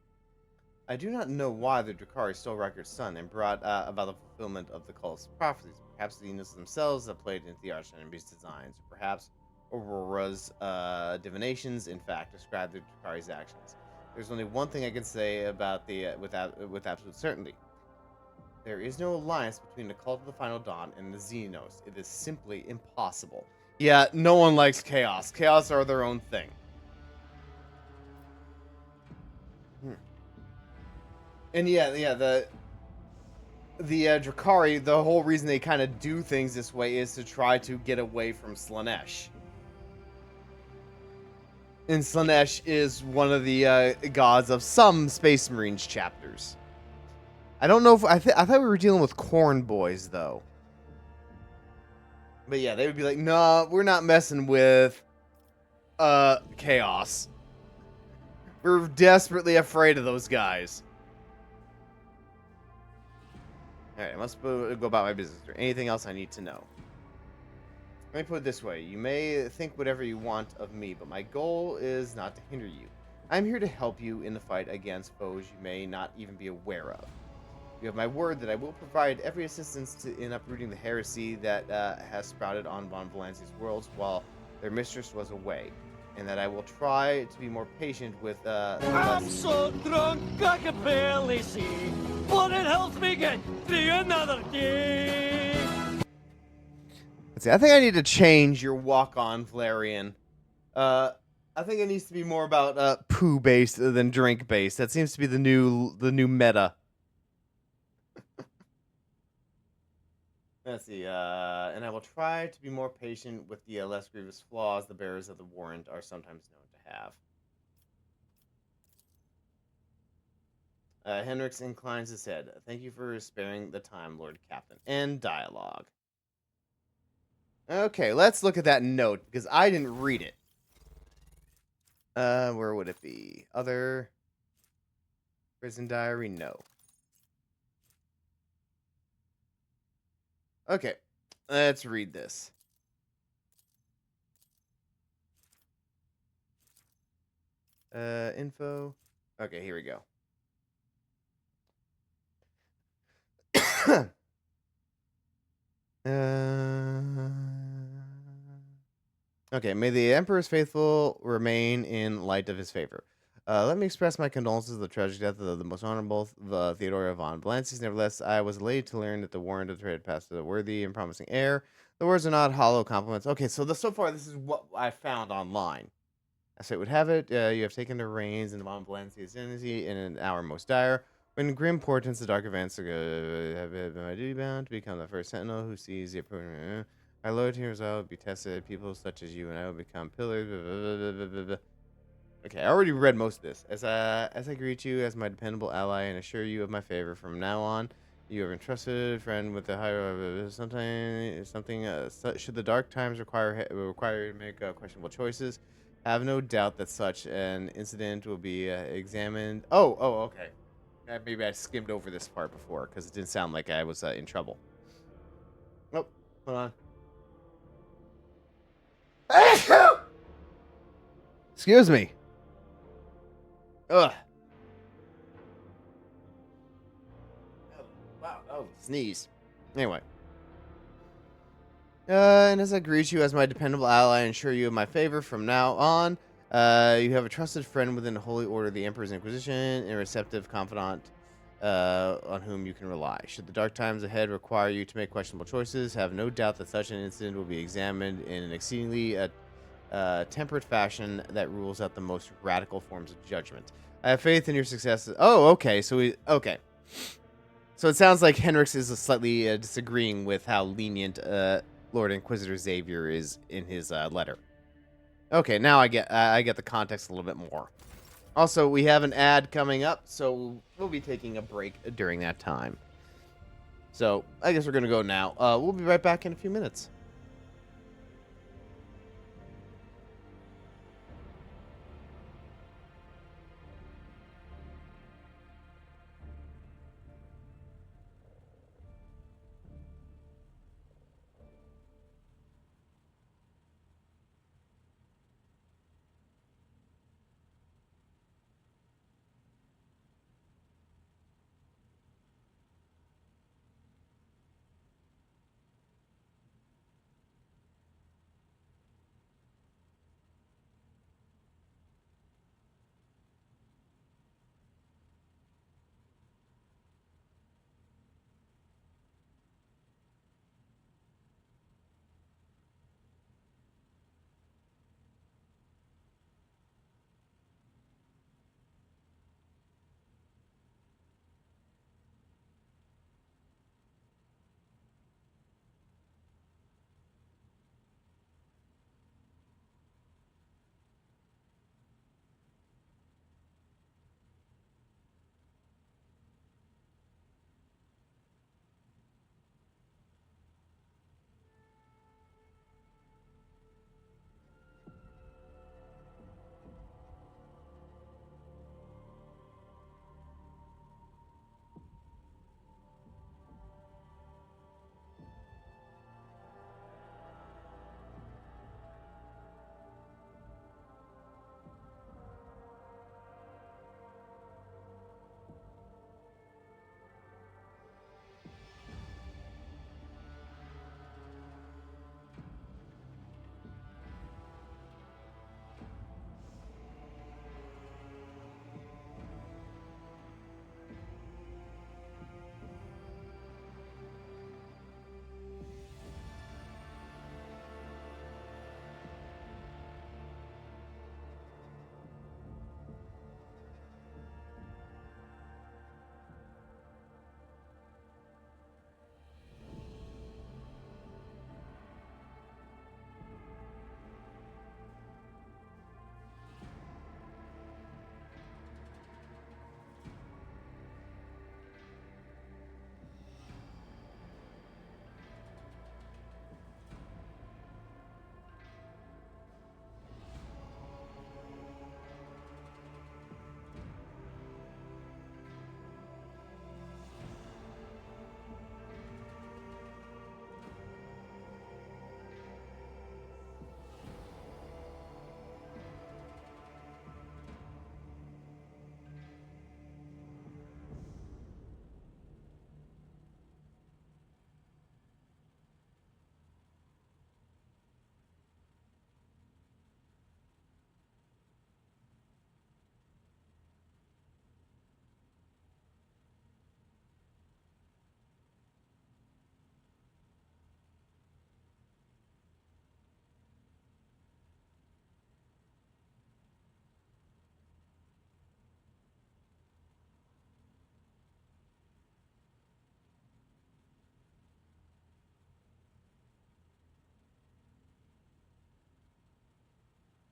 I do not know why the Drakari stole Riker's son and brought about the fulfillment of the cult's prophecies. Perhaps the Xenos themselves have played into the arch-enemy's designs, or perhaps Aurora's divinations, in fact, describe the Drakari's actions. There's only one thing I can say about with absolute certainty. There is no alliance between the Cult of the Final Dawn and the Xenos. It is simply impossible. Yeah, no one likes Chaos. Chaos are their own thing. And the Drakari, the whole reason they kind of do things this way is to try to get away from Slaanesh. And Slaanesh is one of the gods of some Space Marines chapters. I don't know if I thought we were dealing with Corn Boys though. But yeah, they would be like, "No, we're not messing with Chaos. We're desperately afraid of those guys." Alright, I must go about my business. Is there anything else I need to know? Let me put it this way. You may think whatever you want of me, but my goal is not to hinder you. I'm here to help you in the fight against foes you may not even be aware of. You have my word that I will provide every assistance in uprooting the heresy that has sprouted on Von Valancia's worlds while their mistress was away, and that I will try to be more patient with I'm so drunk I can barely see, but it helps me get through another day. Let's see, I think I need to change your walk-on, Valerian. I think it needs to be more about poo-based than drink-based. That seems to be the new meta. Let's see, and I will try to be more patient with the less grievous flaws the bearers of the warrant are sometimes known to have. Hendrix inclines his head. Thank you for sparing the time, Lord Captain. End dialogue. Okay, let's look at that note, because I didn't read it. Where would it be? Other... Prison diary? No. Okay, let's read this. Info. Okay, here we go. Okay, may the Emperor's faithful remain in light of his favor. Let me express my condolences of the tragic death of the most honorable Theodora von Valancius. Nevertheless, I was elated to learn that the warrant of the trade passed to the worthy and promising heir. The words are not hollow compliments. Okay, so far this is what I found online. As it would have it, you have taken the reins in von Valancius' identity in an hour most dire. When grim portents the dark events have been my duty bound to become the first sentinel who sees the opponent. Our loyalty and resolve will be tested. People such as you and I will become pillars. Okay, I already read most of this. As I greet you as my dependable ally and assure you of my favor from now on, you have entrusted friend with the higher something. Should the dark times require you to make questionable choices, have no doubt that such an incident will be examined. Okay. Maybe I skimmed over this part before because it didn't sound like I was in trouble. Nope. Hold on. Excuse me. Ugh. Oh, wow. Oh, sneeze. Anyway. And as I greet you as my dependable ally and ensure you of my favor from now on, you have a trusted friend within the Holy Order of the Emperor's Inquisition and a receptive confidant on whom you can rely. Should the dark times ahead require you to make questionable choices, have no doubt that such an incident will be examined in an exceedingly temperate fashion that rules out the most radical forms of judgment. I have faith in your success. Oh, okay. Okay. So it sounds like Henrix is slightly disagreeing with how lenient Lord Inquisitor Xavier is in his letter. Okay, now I get the context a little bit more. Also, we have an ad coming up, so we'll be taking a break during that time. So I guess we're gonna go now. We'll be right back in a few minutes.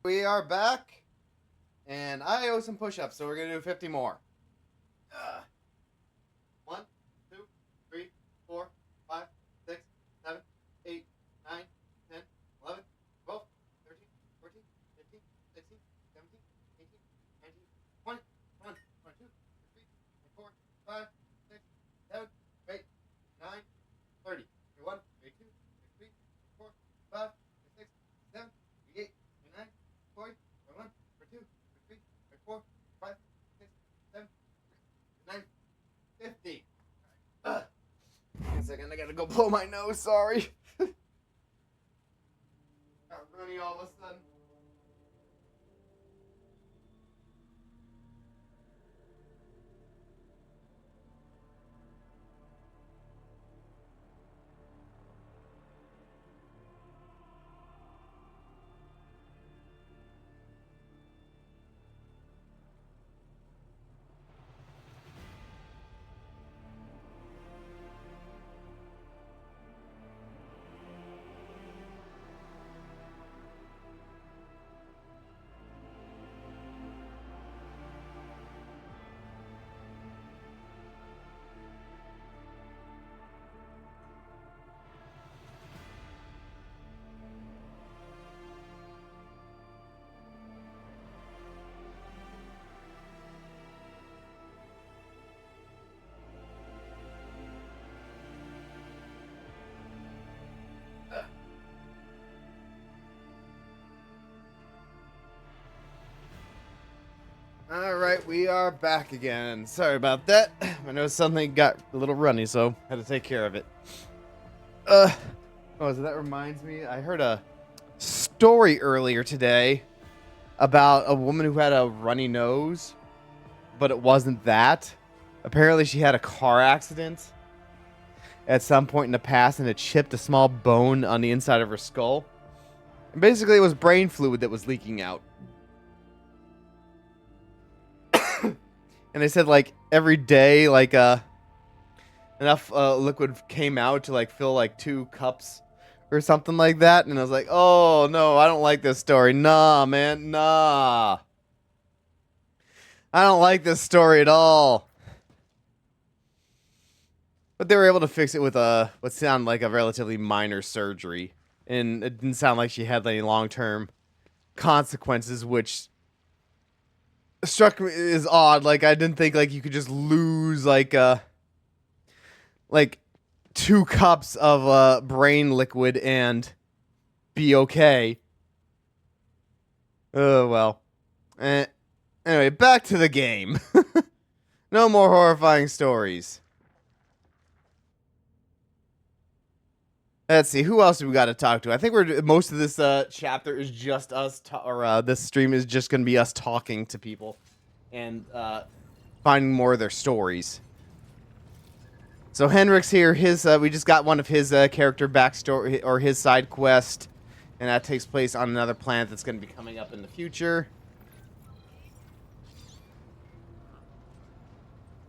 we are back. And I owe some push-ups, so we're going to do 50 more. 1, 2, 3, 4, 5, 6, 7, 8, 9, 10, 11, 12, 13, 14, 15, 16, 17, 18, 19, 20, 21, 22, 23, 24, 25, 26, 27, 28, 9, 30, 31, 32, 33, 34, 35, 36, 37, 38, 39, 40, 41, 42, 43, 44, 45, 46, 47, 49, 50. One second, I gotta go blow my nose, sorry. Got runny all of a sudden. Alright, we are back again. Sorry about that. I know something got a little runny, so had to take care of it. Oh, so that reminds me, I heard a story earlier today about a woman who had a runny nose, but it wasn't that. Apparently she had a car accident at some point in the past, and it chipped a small bone on the inside of her skull. And basically it was brain fluid that was leaking out. And they said, like, every day, like, enough liquid came out to, like, fill, like, 2 cups or something like that. And I was like, oh, no, I don't like this story. Nah, man, nah. I don't like this story at all. But they were able to fix it with what sounded like a relatively minor surgery. And it didn't sound like she had any long-term consequences, which struck me as odd. Like, I didn't think, like, you could just lose, like 2 cups of brain liquid and be okay. Oh, well. Anyway, back to the game. No more horrifying stories. Let's see, who else do we got to talk to? I think most of this chapter is just us, this stream is just going to be us talking to people and finding more of their stories. So Henrik's here. We just got one of his character backstory, or his side quest, and that takes place on another planet that's going to be coming up in the future.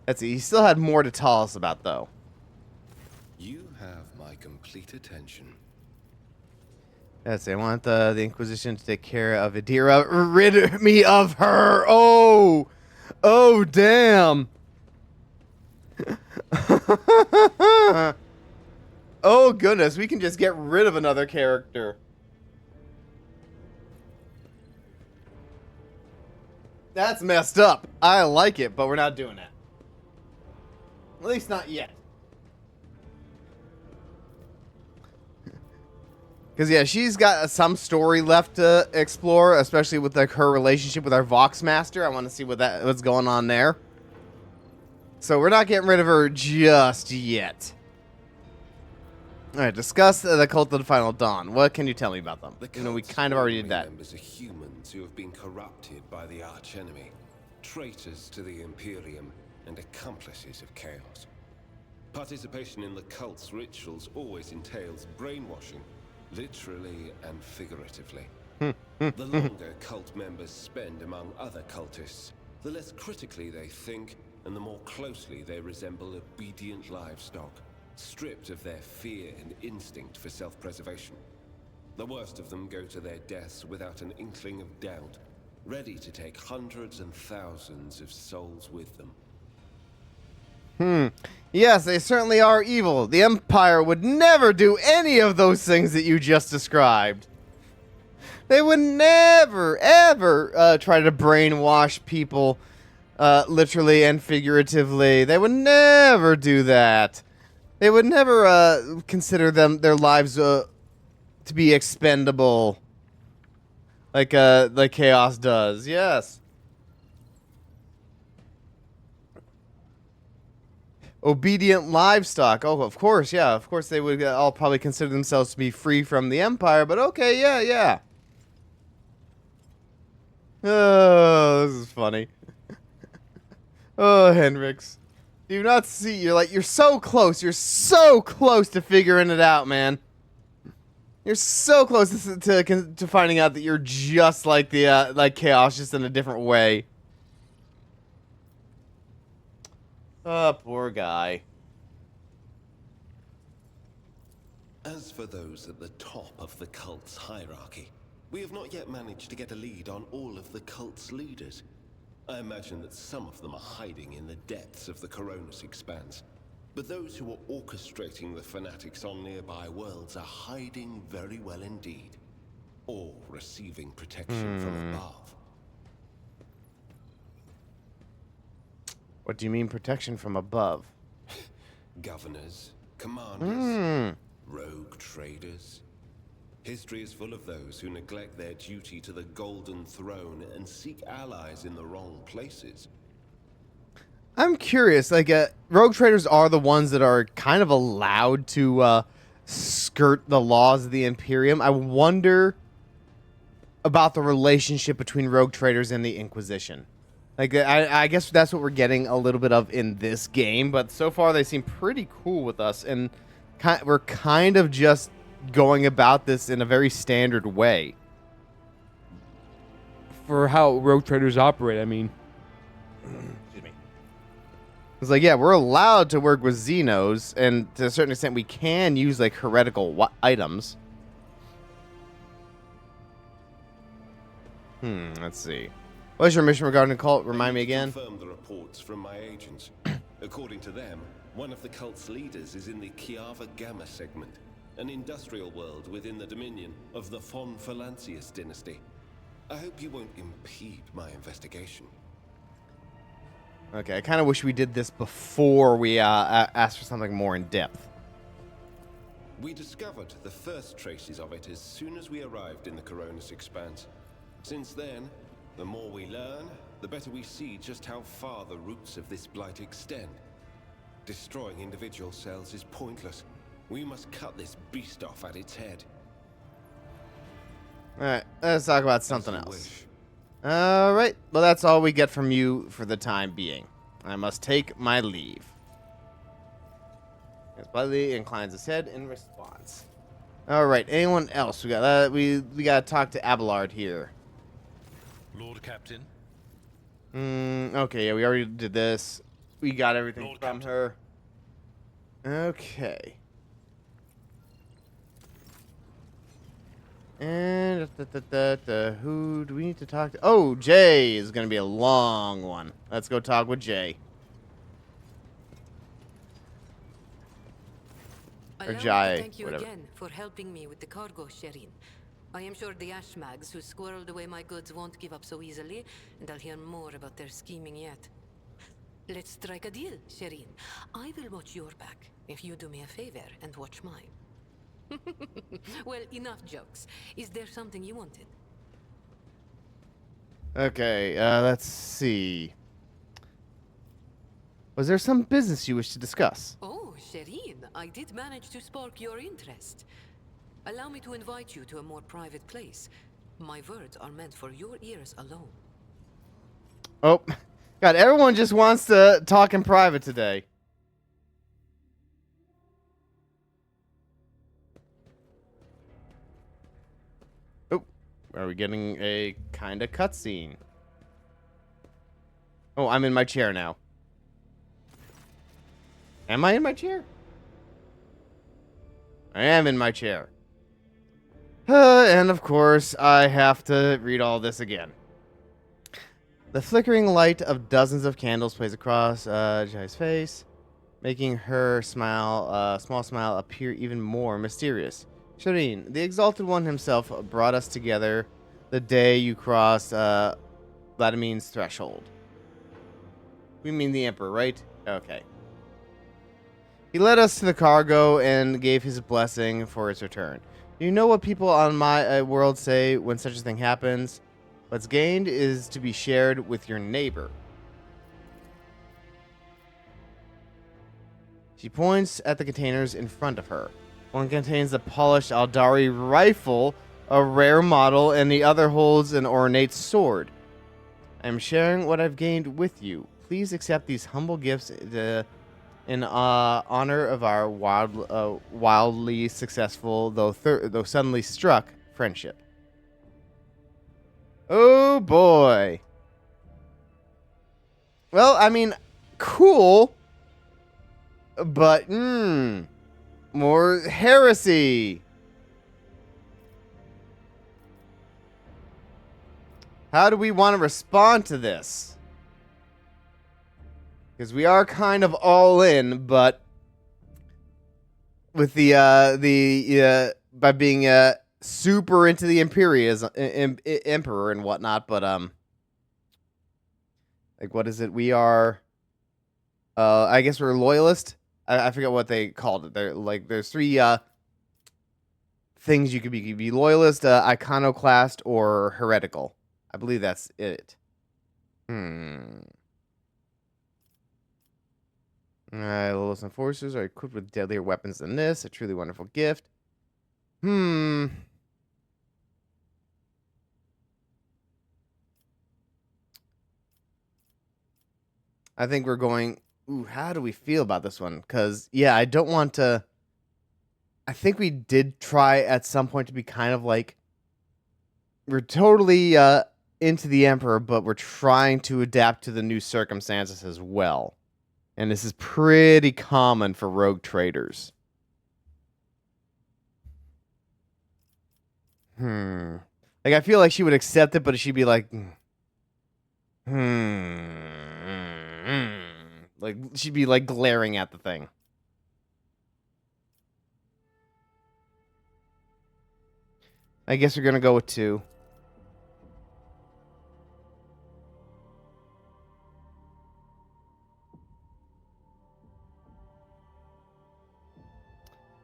Let's see, he still had more to tell us about, though. You have my complete attention. Let's see, I want the Inquisition to take care of Adira. Rid me of her! Oh! Oh, damn! Oh, goodness, we can just get rid of another character. That's messed up. I like it, but we're not doing that. At least not yet. Because, yeah, she's got some story left to explore, especially with, like, her relationship with our Vox Master. I want to see what's going on there. So we're not getting rid of her just yet. Alright, discuss the Cult of the Final Dawn. What can you tell me about them? You know, we kind of already did that. Members are humans who have been corrupted by the archenemy, traitors to the Imperium, and accomplices of chaos. Participation in the cult's rituals always entails brainwashing, literally and figuratively. The longer cult members spend among other cultists, the less critically they think, and the more closely they resemble obedient livestock, stripped of their fear and instinct for self-preservation. The worst of them go to their deaths without an inkling of doubt, ready to take hundreds and thousands of souls with them. Yes, they certainly are evil. The Empire would never do any of those things that you just described. They would never, ever try to brainwash people, literally and figuratively. They would never do that. They would never consider their lives to be expendable, like Chaos does. Yes. Obedient livestock. Oh, of course, yeah. Of course, they would all probably consider themselves to be free from the Empire, but okay, yeah. Oh, this is funny. Oh, Hendrix. Do you not see? You're so close. You're so close to figuring it out, man. You're so close to finding out that you're just like the like Chaos, just in a different way. Oh, poor guy. As for those at the top of the cult's hierarchy, we have not yet managed to get a lead on all of the cult's leaders. I imagine that some of them are hiding in the depths of the Coronis Expanse. But those who are orchestrating the fanatics on nearby worlds are hiding very well indeed. Or receiving protection from above. What do you mean protection from above? Governors, commanders, rogue traders. History is full of those who neglect their duty to the Golden Throne and seek allies in the wrong places. I'm curious, like, rogue traders are the ones that are kind of allowed to skirt the laws of the Imperium. I wonder about the relationship between rogue traders and the Inquisition. Like, I guess that's what we're getting a little bit of in this game, but so far they seem pretty cool with us, and we're kind of just going about this in a very standard way. For how rogue traders operate, I mean. Excuse me. It's like, yeah, we're allowed to work with Xenos, and to a certain extent we can use, like, heretical items. Let's see. What's your mission regarding the cult? Remind me again. Confirm the reports from my agents. According to them, one of the cult's leaders is in the Kiava Gamma segment, an industrial world within the dominion of the Von Valancius dynasty. I hope you won't impede my investigation. Okay, I kind of wish we did this before we asked for something more in depth. We discovered the first traces of it as soon as we arrived in the Coronis Expanse. Since then, the more we learn, the better we see just how far the roots of this blight extend. Destroying individual cells is pointless. We must cut this beast off at its head. Alright, let's talk about something else. Alright, well that's all we get from you for the time being. I must take my leave. Slightly inclines his head in response. Alright, anyone else? We gotta talk to Abelard here. Lord Captain. Okay, yeah, we already did this. We got everything Lord from Captain. her. Okay. And who do we need to talk to? Oh, Jay is gonna be a long one. Let's go talk with Jay. Or Allow me Jai, to thank you whatever. again for helping me with the cargo, Sherin. I am sure the Ashmags who squirreled away my goods won't give up so easily, and I'll hear more about their scheming yet. Let's strike a deal, Sherin. I will watch your back if you do me a favor and watch mine. Well, enough jokes. Is there something you wanted? Okay, let's see. Was there some business you wish to discuss? Oh, Sherin, I did manage to spark your interest. Allow me to invite you to a more private place. My words are meant for your ears alone. Oh, God, everyone just wants to talk in private today. Oh, are we getting a kind of cutscene? Oh, I'm in my chair now. Am I in my chair? I am in my chair. And of course, I have to read all this again. The flickering light of dozens of candles plays across Jai's face, making her small smile appear even more mysterious. Shireen, the Exalted One himself brought us together the day you crossed Vladimir's threshold. We mean the Emperor, right? Okay. He led us to the cargo and gave his blessing for its return. You know what people on my world say when such a thing happens? What's gained is to be shared with your neighbor. She points at the containers in front of her. One contains a polished Aldari rifle, a rare model, and the other holds an ornate sword. I am sharing what I've gained with you. Please accept these humble gifts in honor of our wildly successful, though suddenly struck, friendship. Oh boy. Well, I mean, cool, but more heresy. How do we want to respond to this? Because we are kind of all in, but with the by being super into the Emperor and whatnot, but like, what is it? We are I guess we're loyalist. I forget what they called it. There's three things you could be. You could be loyalist, iconoclast, or heretical. I believe that's it. Loyalist enforcers are equipped with deadlier weapons than this. A truly wonderful gift. I think we're going... Ooh, how do we feel about this one? Because, yeah, I don't want to... I think we did try at some point to be kind of like... We're totally into the Emperor, but we're trying to adapt to the new circumstances as well. And this is pretty common for rogue traders. Like, I feel like she would accept it, but she'd be like... Like, she'd be, like, glaring at the thing. I guess we're gonna go with 2.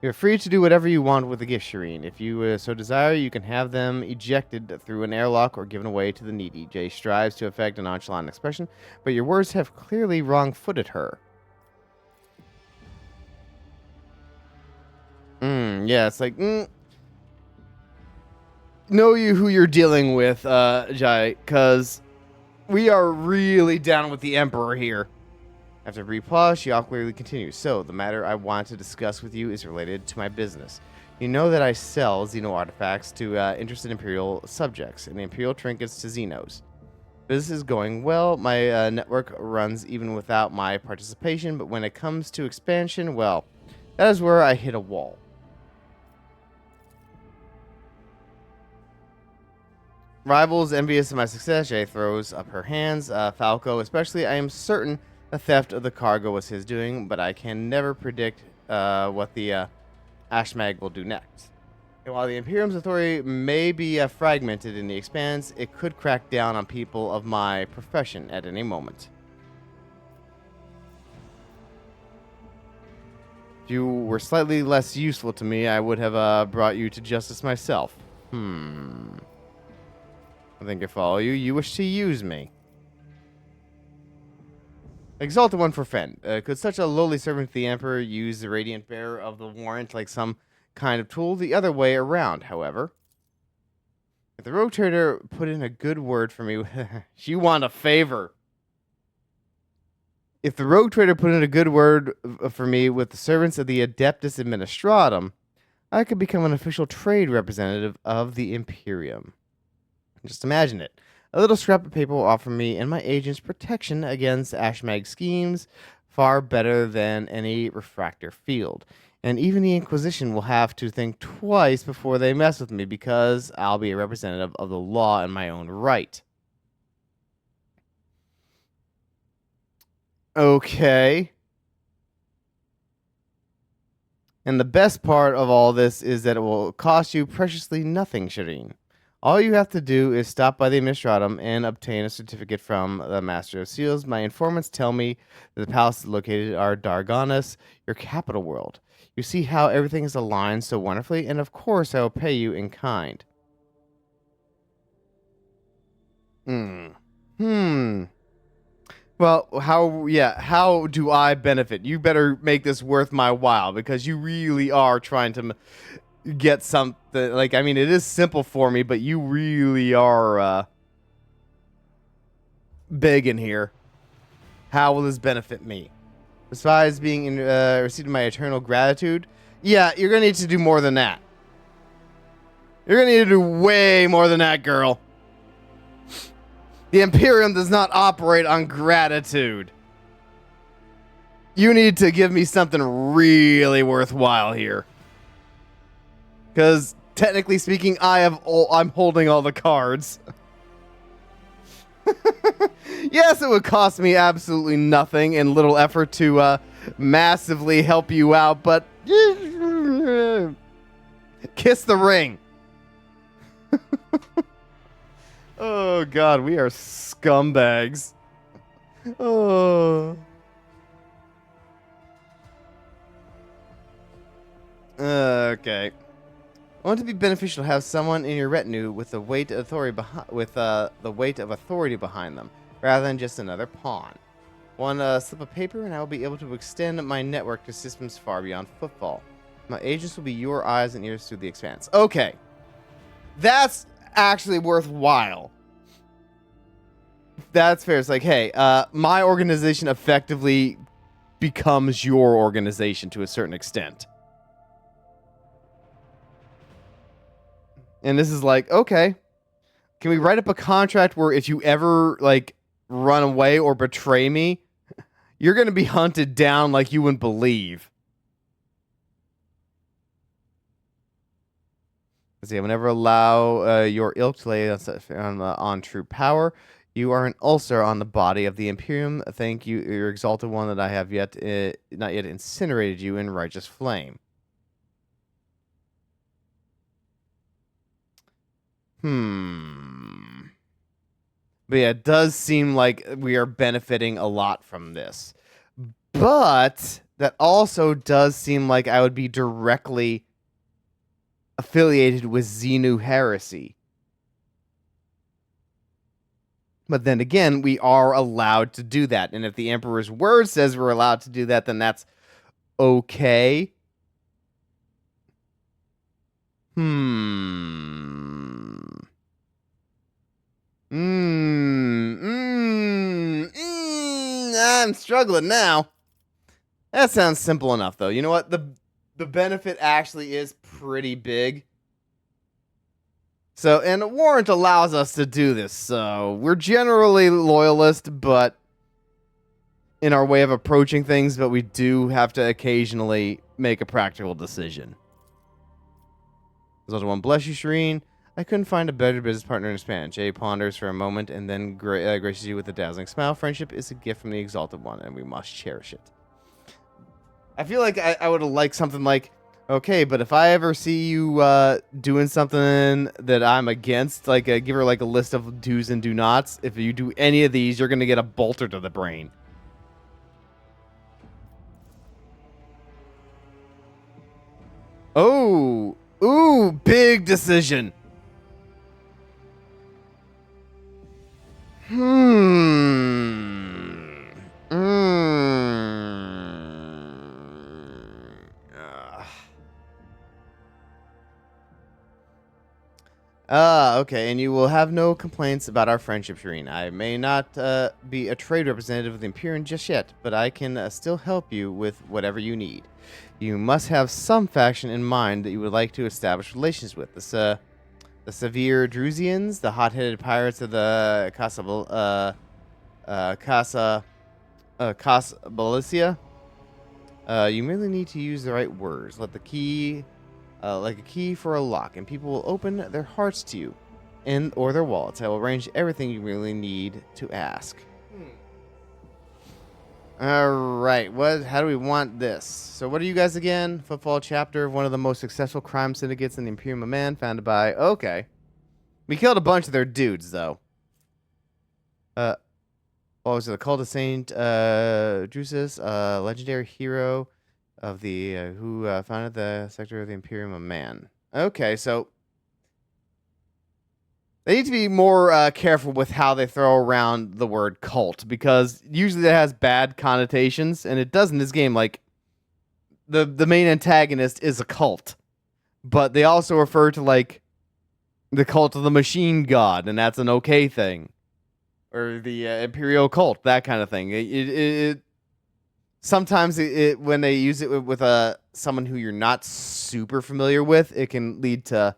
You're free to do whatever you want with the gift, Shireen. If you so desire, you can have them ejected through an airlock or given away to the needy. Jay strives to affect a nonchalant expression, but your words have clearly wrong-footed her. Yeah, it's like, know who you're dealing with, Jai, because we are really down with the Emperor here. After a brief pause, she awkwardly continues. So, the matter I want to discuss with you is related to my business. You know that I sell Xeno artifacts to interested Imperial subjects, and Imperial trinkets to Xenos. Business is going well. My network runs even without my participation, but when it comes to expansion, well, that is where I hit a wall. Rivals envious of my success, Jay throws up her hands. Falco, especially, I am certain the theft of the cargo was his doing, but I can never predict what the Ashmag will do next. And while the Imperium's authority may be fragmented in the Expanse, it could crack down on people of my profession at any moment. If you were slightly less useful to me, I would have brought you to justice myself. I think I follow you. You wish to use me. Exalted One for Fen. Could such a lowly servant to the Emperor use the Radiant Bearer of the Warrant like some kind of tool? The other way around, however. If the Rogue Trader put in a good word for me... She want a favor. If the Rogue Trader put in a good word for me with the servants of the Adeptus Administratum, I could become an official trade representative of the Imperium. Just imagine it. A little scrap of paper will offer me and my agents protection against Ashmag schemes, far better than any refractor field. And even the Inquisition will have to think twice before they mess with me because I'll be a representative of the law in my own right. Okay. And the best part of all this is that it will cost you preciously nothing, Shireen. All you have to do is stop by the Administratum and obtain a certificate from the Master of Seals. My informants tell me that the palaces located are Darganas, your capital world. You see how everything is aligned so wonderfully, and of course I will pay you in kind. Well, how do I benefit? You better make this worth my while, because you really are trying to get something. Like, I mean, it is simple for me, but you really are big in here. How will this benefit me? Besides being receiving my eternal gratitude? Yeah, you're going to need to do more than that. You're going to need to do way more than that, girl. The Imperium does not operate on gratitude. You need to give me something really worthwhile here. Because, technically speaking, I'm holding all the cards. Yes, it would cost me absolutely nothing and little effort to massively help you out, but kiss the ring. Oh god, we are scumbags. Oh. Okay. I want it to be beneficial to have someone in your retinue with the weight of authority behind them, rather than just another pawn. One slip of paper, and I will be able to extend my network to systems far beyond football. My agents will be your eyes and ears through the expanse. Okay, that's actually worthwhile. That's fair. It's like, hey, my organization effectively becomes your organization to a certain extent. And this is like, okay, can we write up a contract where if you ever, like, run away or betray me, you're going to be hunted down like you wouldn't believe. Let's see, I will never allow your ilk to lay on true power. You are an ulcer on the body of the Imperium. Thank you, your exalted one, that I have not yet incinerated you in righteous flame. But yeah, it does seem like we are benefiting a lot from this. But that also does seem like I would be directly affiliated with Xenu heresy. But then again, we are allowed to do that. And if the Emperor's word says we're allowed to do that, then that's okay. I'm struggling now. That sounds simple enough, though. You know what? The benefit actually is pretty big. So, and a warrant allows us to do this. So, we're generally loyalist, but in our way of approaching things, but we do have to occasionally make a practical decision. There's also one, bless you, Shireen. I couldn't find a better business partner in Japan. Jay ponders for a moment and then graces you with a dazzling smile. Friendship is a gift from the Exalted One, and we must cherish it. I feel like I would have liked something like, okay, but if I ever see you doing something that I'm against, like give her like a list of do's and do nots. If you do any of these, you're going to get a bolter to the brain. Oh, ooh, big decision. Okay, and you will have no complaints about our friendship, Shireen. I may not be a trade representative of the Imperium just yet, but I can still help you with whatever you need. You must have some faction in mind that you would like to establish relations with. The severe Drusians, the hot-headed pirates of the Casa Balicia, You merely need to use the right words. Let the key, like a key for a lock, and people will open their hearts to you, or their wallets. I will arrange everything you really need to ask. All right. How do we want this? So, what are you guys again? Football chapter of one of the most successful crime syndicates in the Imperium of Man, founded by. Okay, we killed a bunch of their dudes, though. What was it? The Cult of Saint Drusus, legendary hero of the who founded the sector of the Imperium of Man. Okay, so they need to be more careful with how they throw around the word cult, because usually that has bad connotations, and it does in this game. Like the main antagonist is a cult, but they also refer to like the cult of the machine god, and that's an okay thing. Or the imperial cult, that kind of thing. Sometimes when they use it with someone who you're not super familiar with, it can lead to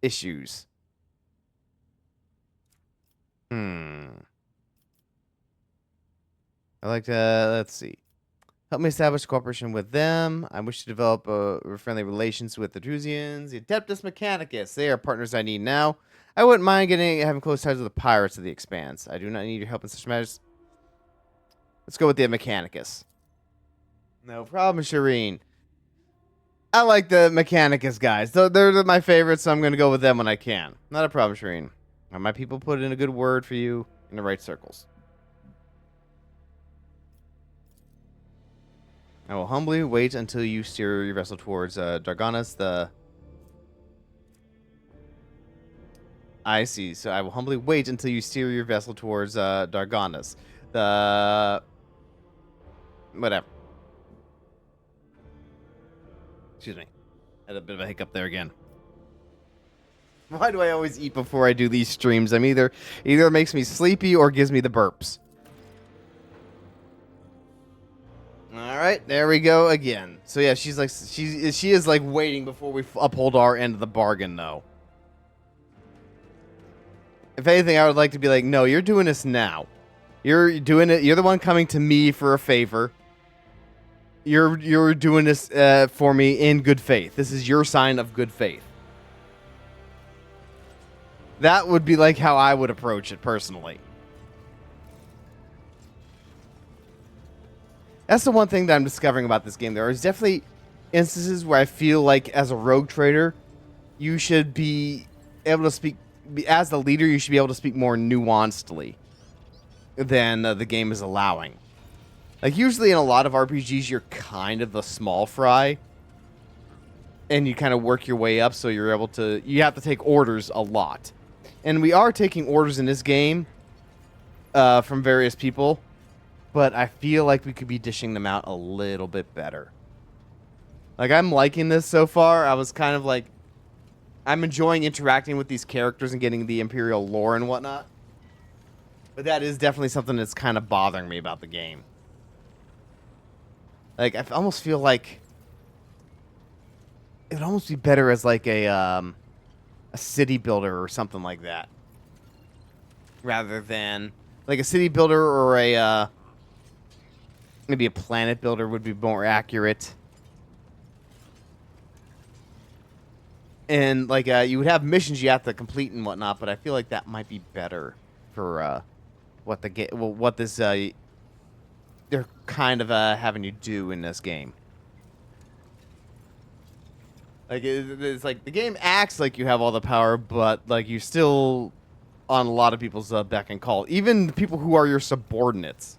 issues. I like to, let's see. Help me establish cooperation with them. I wish to develop friendly relations with the Drusians. The Adeptus Mechanicus. They are partners I need now. I wouldn't mind having close ties with the pirates of the Expanse. I do not need your help in such matters. Let's go with the Mechanicus. No problem, Shireen. I like the Mechanicus guys. They're my favorites, so I'm going to go with them when I can. Not a problem, Shireen. My people put in a good word for you in the right circles. I will humbly wait until you steer your vessel towards Darganas, I see. So I will humbly wait until you steer your vessel towards Darganas. Whatever. Excuse me. Had a bit of a hiccup there again. Why do I always eat before I do these streams? Either it makes me sleepy or gives me the burps. All right, there we go again. So yeah, she is like waiting before we uphold our end of the bargain, though. If anything, I would like to be like, no, you're doing this now. You're doing it. You're the one coming to me for a favor. You're doing this for me in good faith. This is your sign of good faith. That would be like how I would approach it personally. That's the one thing that I'm discovering about this game. There is definitely instances where I feel like as a rogue trader, you should be able to speak, as the leader, you should be able to speak more nuancedly than the game is allowing. Like usually in a lot of RPGs, you're kind of the small fry. And you kind of work your way up so you're able to, you have to take orders a lot. And we are taking orders in this game from various people. But I feel like we could be dishing them out a little bit better. Like, I'm liking this so far. I was kind of like, I'm enjoying interacting with these characters and getting the Imperial lore and whatnot. But that is definitely something that's kind of bothering me about the game. Like, I almost feel like it would almost be better as like a city builder or something like that. Rather than like a city builder or a maybe a planet builder would be more accurate. And like you would have missions you have to complete and whatnot, but I feel like that might be better for what this they're kind of having you do in this game. Like it's like the game acts like you have all the power, but like you still on a lot of people's beck and call, even the people who are your subordinates.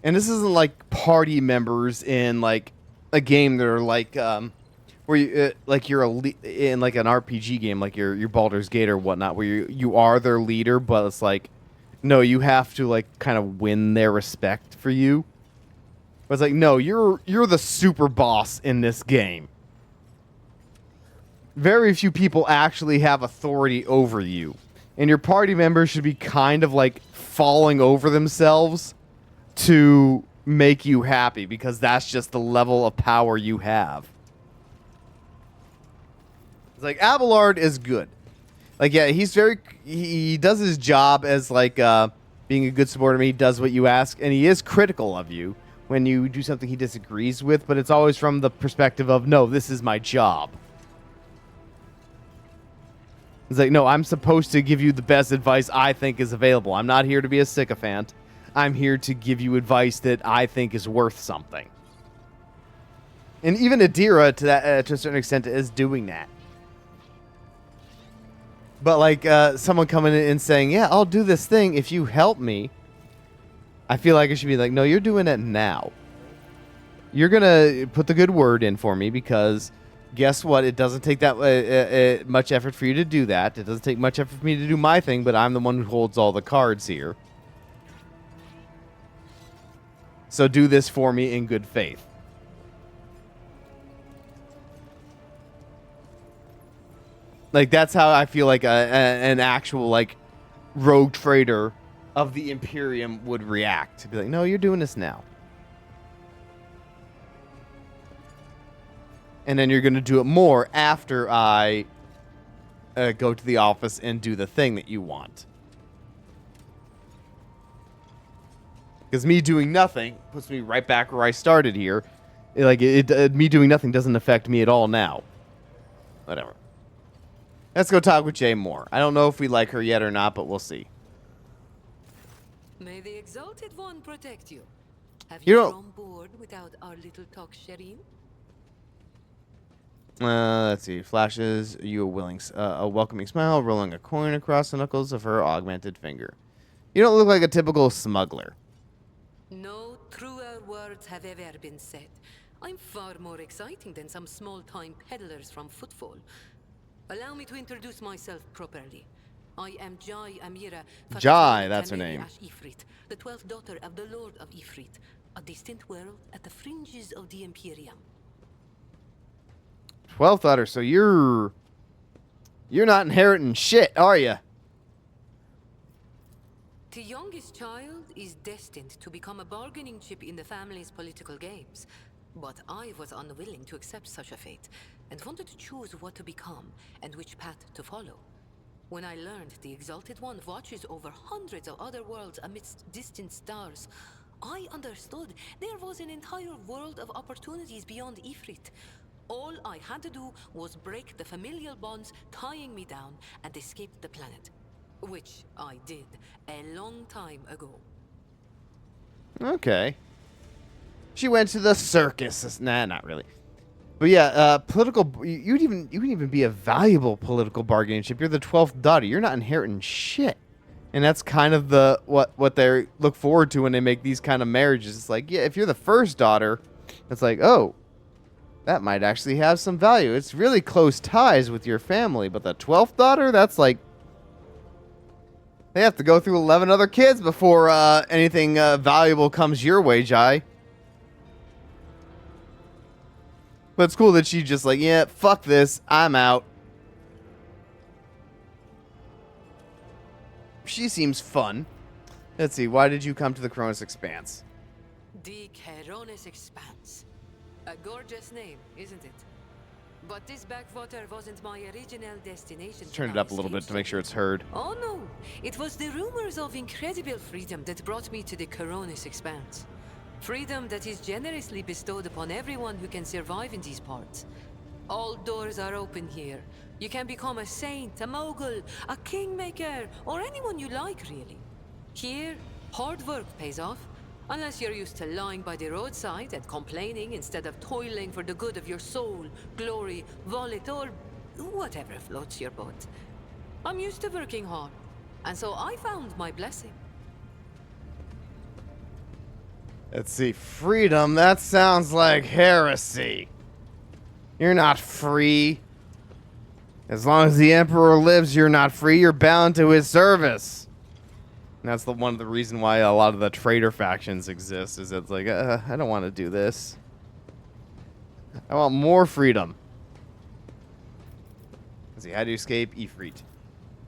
And this isn't like party members in like a game that are like where you like you're in like an RPG game, like your Baldur's Gate or whatnot, where you are their leader, but it's like no, you have to like kind of win their respect for you. But it's like no, you're the super boss in this game. Very few people actually have authority over you, and your party members should be kind of like falling over themselves to make you happy, because that's just the level of power you have. It's like Abelard is good. Like, yeah, he does his job as like being a good subordinate. He does what you ask, and he is critical of you, when you do something he disagrees with, but it's always from the perspective of, no, this is my job. It's like, no, I'm supposed to give you the best advice I think is available. I'm not here to be a sycophant. I'm here to give you advice that I think is worth something. And even Adira, to that to a certain extent, is doing that. But like someone coming in and saying, yeah, I'll do this thing if you help me. I feel like it should be like, no, you're doing it now. You're going to put the good word in for me because guess what? It doesn't take that much effort for you to do that. It doesn't take much effort for me to do my thing, but I'm the one who holds all the cards here. So do this for me in good faith. Like, that's how I feel like an actual, like, rogue trader of the Imperium would react. To be like, no, you're doing this now. And then you're going to do it more after I go to the office and do the thing that you want. Because me doing nothing puts me right back where I started here. Like, me doing nothing doesn't affect me at all now. Whatever. Let's go talk with Jay more. I don't know if we like her yet or not, but we'll see. May the Exalted One protect you. Have You you don't- on board without our little talk, Shireen? Let's see. Flashes you a welcoming smile, rolling a coin across the knuckles of her augmented finger. You don't look like a typical smuggler. No truer words have ever been said. I'm far more exciting than some small-time peddlers from Footfall. Allow me to introduce myself properly. I am Jai Amira. Jai, that's her name. Ash Ifrit, the 12th daughter of the Lord of Ifrit, a distant world at the fringes of the Imperium. 12th daughter, so you're not inheriting shit, are you? The youngest child is destined to become a bargaining chip in the family's political games. But I was unwilling to accept such a fate, and wanted to choose what to become and which path to follow. When I learned the Exalted One watches over hundreds of other worlds amidst distant stars, I understood there was an entire world of opportunities beyond Ifrit. All I had to do was break the familial bonds tying me down and escape the planet. Which I did a long time ago. Okay. She went to the circus. Nah, not really. But yeah, political. You can even be a valuable political bargaining chip. You're the 12th daughter. You're not inheriting shit. And that's kind of the what they look forward to when they make these kind of marriages. It's like, yeah, if you're the first daughter, it's like, oh, that might actually have some value. It's really close ties with your family. But the 12th daughter, that's like, they have to go through 11 other kids before anything valuable comes your way, Jai. But it's cool that she just like, yeah, fuck this, I'm out. She seems fun. Let's see, why did you come to the Cronus Expanse? The Cronus Expanse. A gorgeous name, isn't it? But this backwater wasn't my original destination. Turn it up a little bit to make sure it's heard. Oh no, it was the rumors of incredible freedom that brought me to the Cronus Expanse. Freedom that is generously bestowed upon everyone who can survive in these parts. All doors are open here. You can become a saint, a mogul, a kingmaker, or anyone you like, really. Here, hard work pays off. Unless you're used to lying by the roadside and complaining instead of toiling for the good of your soul, glory, wallet, or whatever floats your boat. I'm used to working hard, and so I found my blessing. Let's see, freedom, that sounds like heresy. You're not free. As long as the Emperor lives, you're not free. You're bound to his service. And that's one of the reasons why a lot of the traitor factions exist, is it's like, I don't want to do this. I want more freedom. Let's see, how do you escape Ifrit?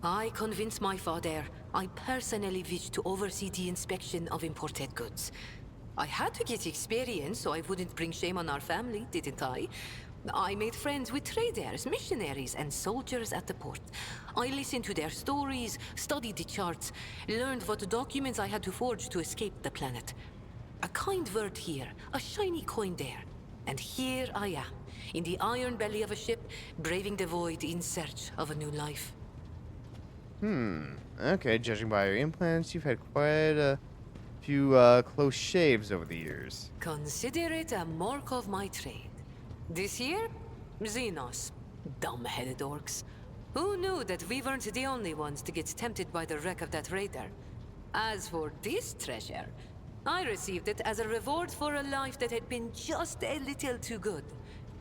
I convinced my father I personally wished to oversee the inspection of imported goods. I had to get experience so I wouldn't bring shame on our family, didn't I? I made friends with traders, missionaries, and soldiers at the port. I listened to their stories, studied the charts, learned what documents I had to forge to escape the planet. A kind word here, a shiny coin there. And here I am, in the iron belly of a ship, braving the void in search of a new life. Okay, judging by your implants, you've had quite a few close shaves over the years. Consider it a mark of my trade. This year, Xenos. Dumb-headed orcs. Who knew that we weren't the only ones to get tempted by the wreck of that raider? As for this treasure, I received it as a reward for a life that had been just a little too good.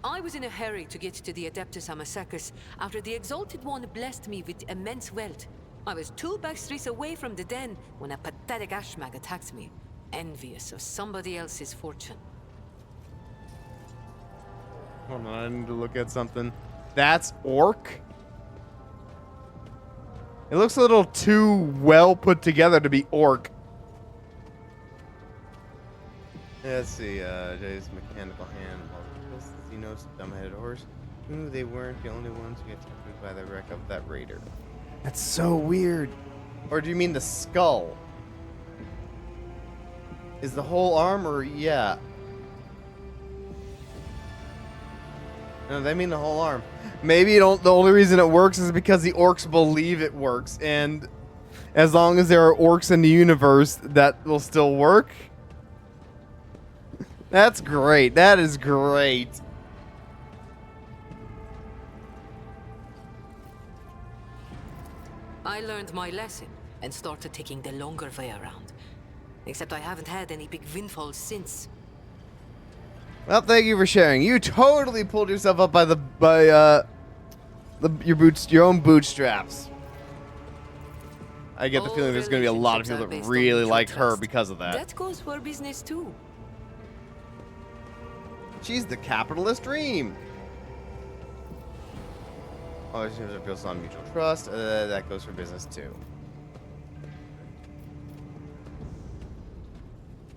I was in a hurry to get to the Adeptus Amasacus after the Exalted One blessed me with immense wealth. I was 2 backstreets away from the den when a pathetic ashmag attacked me, envious of somebody else's fortune. Hold on, I need to look at something. That's orc? It looks a little too well put together to be orc. Let's see, Jay's mechanical hand. Xenos, dumb-headed horse. Ooh, they weren't the only ones who get tempted by the wreck of that raider. That's so weird. Or do you mean the skull? Is the whole armor? Yeah. No, they mean the whole arm. Maybe the only reason it works is because the orcs believe it works, and as long as there are orcs in the universe, that will still work. That's great. That is great. I learned my lesson and started taking the longer way around. Except I haven't had any big windfalls since. Well, thank you for sharing. You totally pulled yourself up by your own bootstraps. I get the feeling there's going to be a lot of people that really like her because of that. That goes for business too. She's the capitalist dream. Oh, she builds on mutual trust. That goes for business too.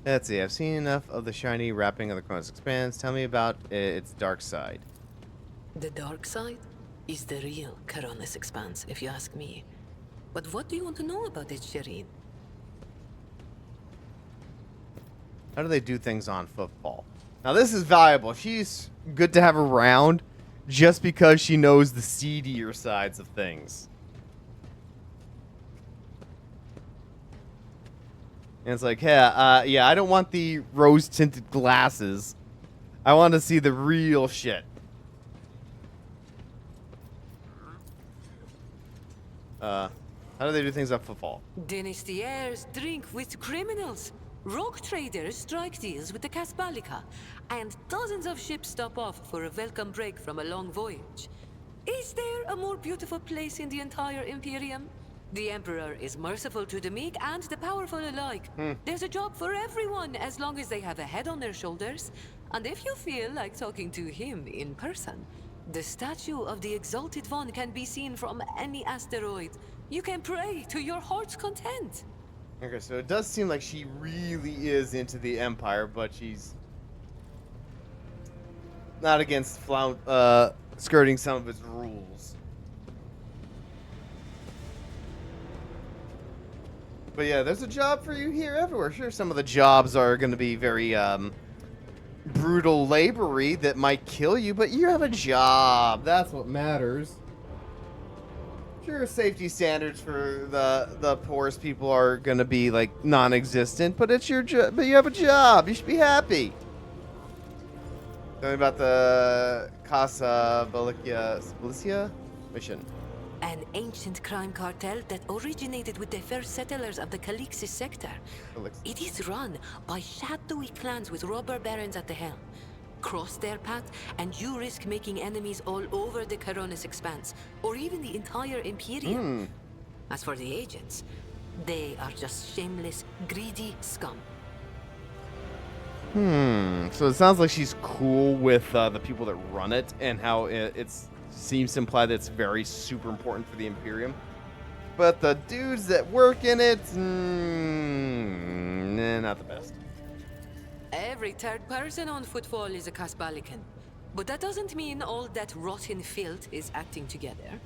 Let's see. I've seen enough of the shiny wrapping of the Cronus Expanse. Tell me about its dark side. The dark side is the real Cronus Expanse, if you ask me. But what do you want to know about it, Shireen? How do they do things on football? Now, this is valuable. She's good to have around just because she knows the seedier sides of things. And it's like, yeah, I don't want the rose-tinted glasses. I want to see the real shit. How do they do things on football? Dynasties drink with criminals. Rogue traders strike deals with the Casbalica. And dozens of ships stop off for a welcome break from a long voyage. Is there a more beautiful place in the entire Imperium? The Emperor is merciful to the meek and the powerful alike. There's a job for everyone as long as they have a head on their shoulders. And if you feel like talking to him in person, the statue of the Exalted One can be seen from any asteroid. You can pray to your heart's content. Okay, so it does seem like she really is into the Empire, but she's not against skirting some of its rules. But yeah, there's a job for you here everywhere. Sure, some of the jobs are going to be very brutal labory that might kill you, but you have a job. That's what matters. Sure, safety standards for the poorest people are going to be like non-existent, but it's your job. But you have a job. You should be happy. Tell me about the Casa Bellicia mission. An ancient crime cartel that originated with the first settlers of the Calixis sector. It is run by shadowy clans with robber barons at the helm. Cross their path, and you risk making enemies all over the Cronus Expanse, or even the entire Imperium. As for the agents, they are just shameless, greedy scum. So it sounds like she's cool with the people that run it, and how it seems to imply that it's very super important for the Imperium. But the dudes that work in it, not the best. Every third person on footfall is a Casbalican. But that doesn't mean all that rotten filth is acting together.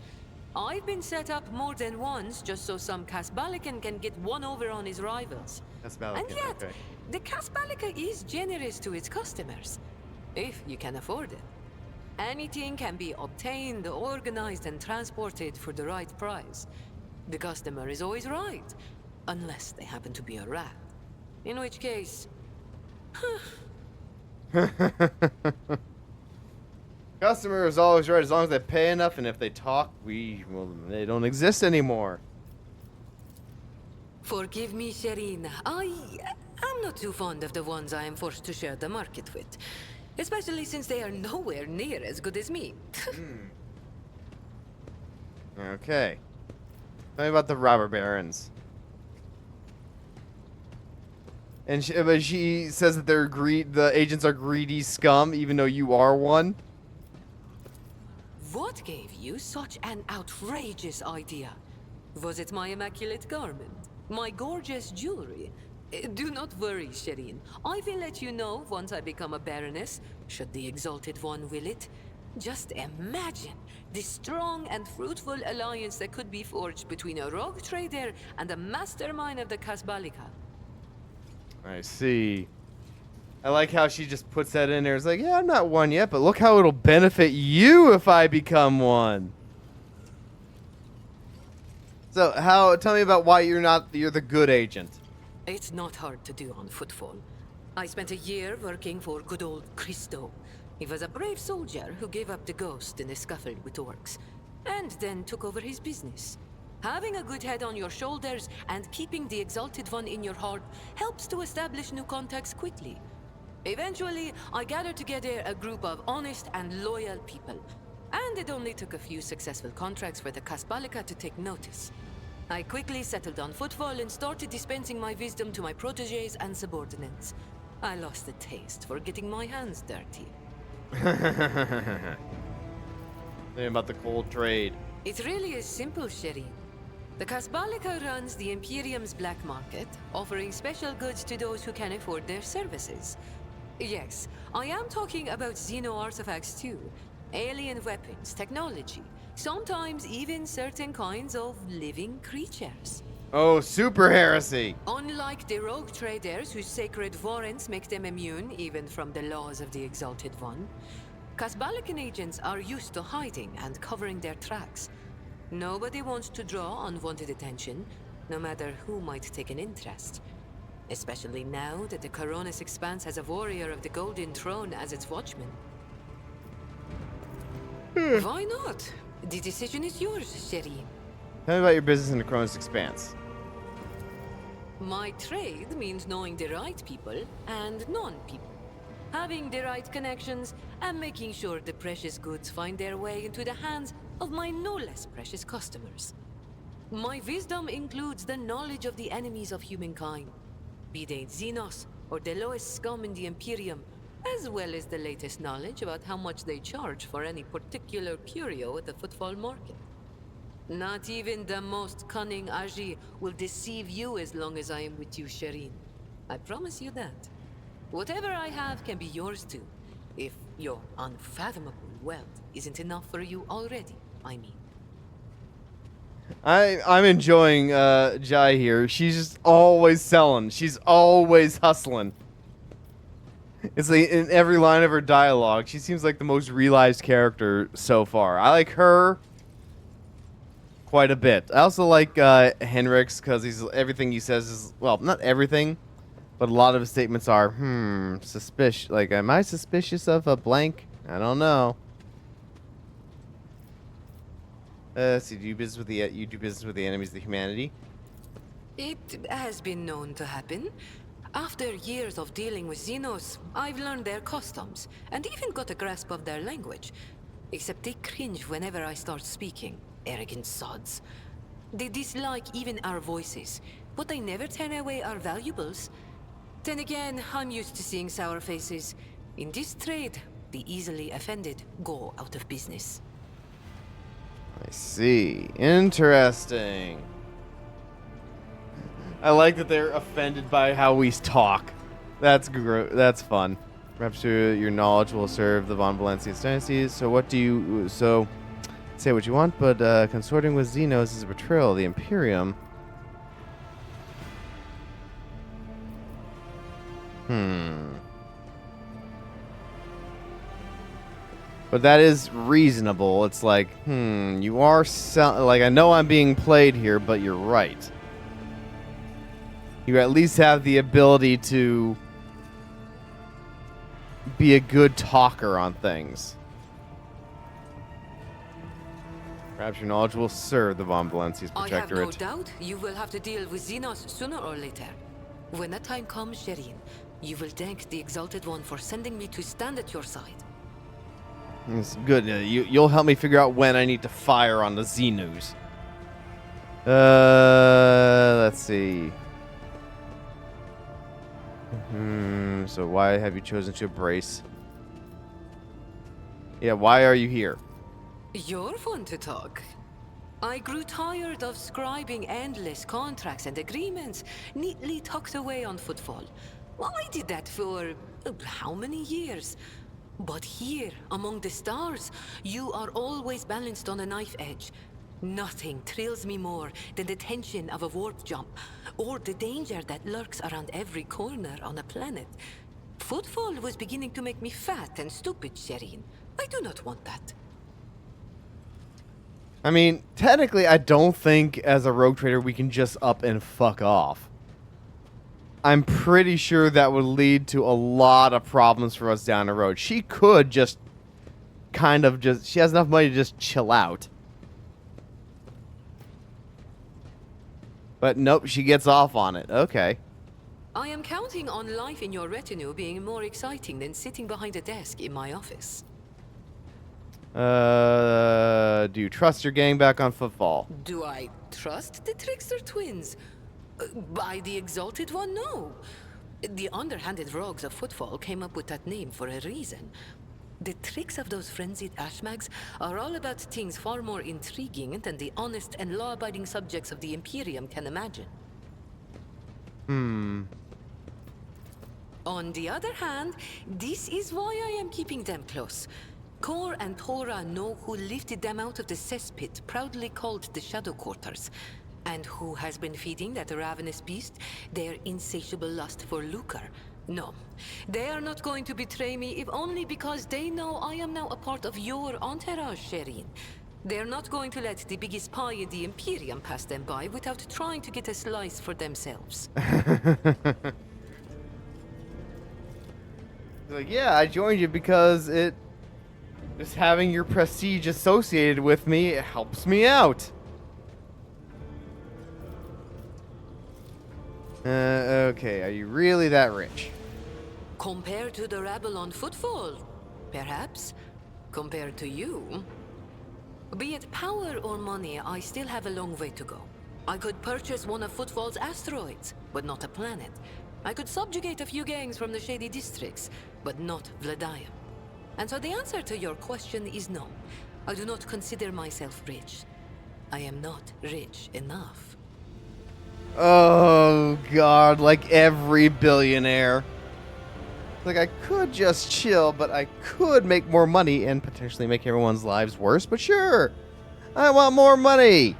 I've been set up more than once just so some Casbalican can get one over on his rivals. That's And Malakin. yet, Okay. the Casbalica is generous to its customers, if you can afford it. Anything can be obtained, organized, and transported for the right price. The customer is always right, unless they happen to be a rat. In which case, Customer is always right as long as they pay enough, and if they talk, they don't exist anymore. forgive me, Shireen. I'm not too fond of the ones I am forced to share the market with. Especially since they are nowhere near as good as me. Okay. Tell me about the robber barons. And but she says that the agents are greedy scum, even though you are one. What gave you such an outrageous idea? Was it my immaculate garment? My gorgeous jewelry? Do not worry, Shireen. I will let you know once I become a baroness, should the Exalted One will it. Just imagine the strong and fruitful alliance that could be forged between a rogue trader and the mastermind of the Casbalica. I see. I like how she just puts that in there. It's like, yeah, I'm not one yet, but look how it'll benefit you if I become one. So, tell me about why you're the good agent. It's not hard to do on footfall. I spent a year working for good old Christo. He was a brave soldier who gave up the ghost in a scuffle with orcs, and then took over his business. Having a good head on your shoulders and keeping the Exalted One in your heart helps to establish new contacts quickly. Eventually, I gathered together a group of honest and loyal people, and it only took a few successful contracts for the Casbalica to take notice. I quickly settled on footfall and started dispensing my wisdom to my protégés and subordinates. I lost the taste for getting my hands dirty. Tell me about the cold trade. It really is simple, Sherry. The Casbalica runs the Imperium's black market, offering special goods to those who can afford their services. Yes, I am talking about Xeno artifacts too. Alien weapons, technology, sometimes even certain kinds of living creatures. Oh, super heresy. Unlike the rogue traders whose sacred warrants make them immune even from the laws of the Exalted One, Casbalican agents are used to hiding and covering their tracks. Nobody wants to draw unwanted attention, no matter who might take an interest. Especially now that the Coronis Expanse has a warrior of the Golden Throne as its watchman. Why not? The decision is yours, Sherry. Tell me about your business in the Cronus Expanse. My trade means knowing the right people and non-people. Having the right connections and making sure the precious goods find their way into the hands of my no less precious customers. My wisdom includes the knowledge of the enemies of humankind, be they Xenos or the lowest scum in the Imperium, as well as the latest knowledge about how much they charge for any particular curio at the footfall market. Not even the most cunning Aji will deceive you as long as I am with you, Shireen. I promise you that. Whatever I have can be yours too, if your unfathomable wealth isn't enough for you already, I mean. I'm enjoying Jai here. She's just always selling. She's always hustling. It's like in every line of her dialogue, she seems like the most realized character so far. I like her quite a bit. I also like Henrik's because everything he says is, well, not everything, but a lot of his statements are, suspicious. Like, am I suspicious of a blank? I don't know. So you do business with the enemies of the humanity? It has been known to happen. After years of dealing with Xenos, I've learned their customs, and even got a grasp of their language. Except they cringe whenever I start speaking. Arrogant sods. They dislike even our voices, but they never turn away our valuables. Then again, I'm used to seeing sour faces. In this trade, the easily offended go out of business. I see. Interesting. I like that they're offended by how we talk. That's fun. Perhaps your knowledge will serve the Von Valencia's dynasty. So Say what you want, but consorting with Xenos is a betrayal of the Imperium. But that is reasonable. It's like, you are like, I know I'm being played here, but you're right. You at least have the ability to be a good talker on things. Perhaps your knowledge will serve the Von Valencia's Protectorate. I have no doubt you will have to deal with Xenos sooner or later. When that time comes, Shireen, you will thank the Exalted One for sending me to stand at your side. It's good. You'll help me figure out when I need to fire on the Xenus. Let's see. So why have you chosen to embrace? Yeah, why are you here? You're fun to talk. I grew tired of scribing endless contracts and agreements neatly tucked away on Footfall. Well, I did that for how many years? But here, among the stars, you are always balanced on a knife edge. Nothing thrills me more than the tension of a warp jump, or the danger that lurks around every corner on a planet. Footfall was beginning to make me fat and stupid, Shireen. I do not want that. I mean, technically, I don't think as a rogue trader we can just up and fuck off. I'm pretty sure that would lead to a lot of problems for us down the road. She could just she has enough money to just chill out. But nope, she gets off on it. Okay. I am counting on life in your retinue being more exciting than sitting behind a desk in my office. Do you trust your gang back on Footfall? Do I trust the Trickster twins? By the Exalted One, no. The underhanded rogues of Footfall came up with that name for a reason. The tricks of those frenzied ashmags are all about things far more intriguing than the honest and law-abiding subjects of the Imperium can imagine. On the other hand, this is why I am keeping them close. Kor and Tora know who lifted them out of the cesspit proudly called the Shadow Quarters, and who has been feeding that ravenous beast their insatiable lust for lucre. No, they are not going to betray me if only because they know I am now a part of your entourage, Shireen. They're not going to let the biggest pie in the Imperium pass them by without trying to get a slice for themselves. Like, yeah, I joined you because just having your prestige associated with me, it helps me out. Okay, are you really that rich? Compared to the rabble on Footfall, perhaps. Compared to you. Be it power or money, I still have a long way to go. I could purchase one of Footfall's asteroids, but not a planet. I could subjugate a few gangs from the shady districts, but not Vladium. And so the answer to your question is no. I do not consider myself rich. I am not rich enough. Oh, God, like every billionaire. Like, I could just chill, but I could make more money and potentially make everyone's lives worse, but sure. I want more money.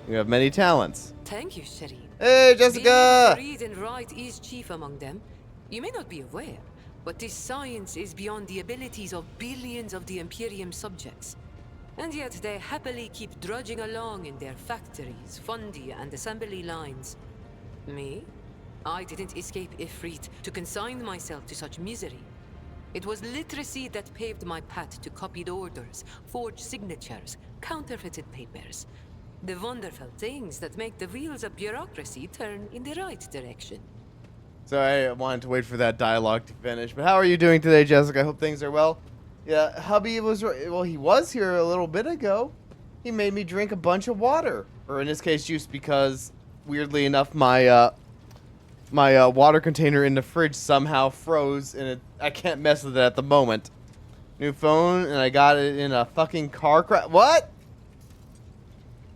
You have many talents. Thank you, Shireen. Hey, Jessica! Being able to read and write is chief among them. You may not be aware, but this science is beyond the abilities of billions of the Imperium subjects. And yet they happily keep drudging along in their factories, fundy, and assembly lines. Me? I didn't escape Ifrit to consign myself to such misery. It was literacy that paved my path to copied orders, forged signatures, counterfeited papers. The wonderful things that make the wheels of bureaucracy turn in the right direction. So I wanted to wait for that dialogue to finish. But how are you doing today, Jessica? I hope things are well. Yeah, hubby he was here a little bit ago. He made me drink a bunch of water. Or in this case, juice, because weirdly enough, my water container in the fridge somehow froze, and I can't mess with it at the moment. New phone, and I got it in a fucking car crash. What?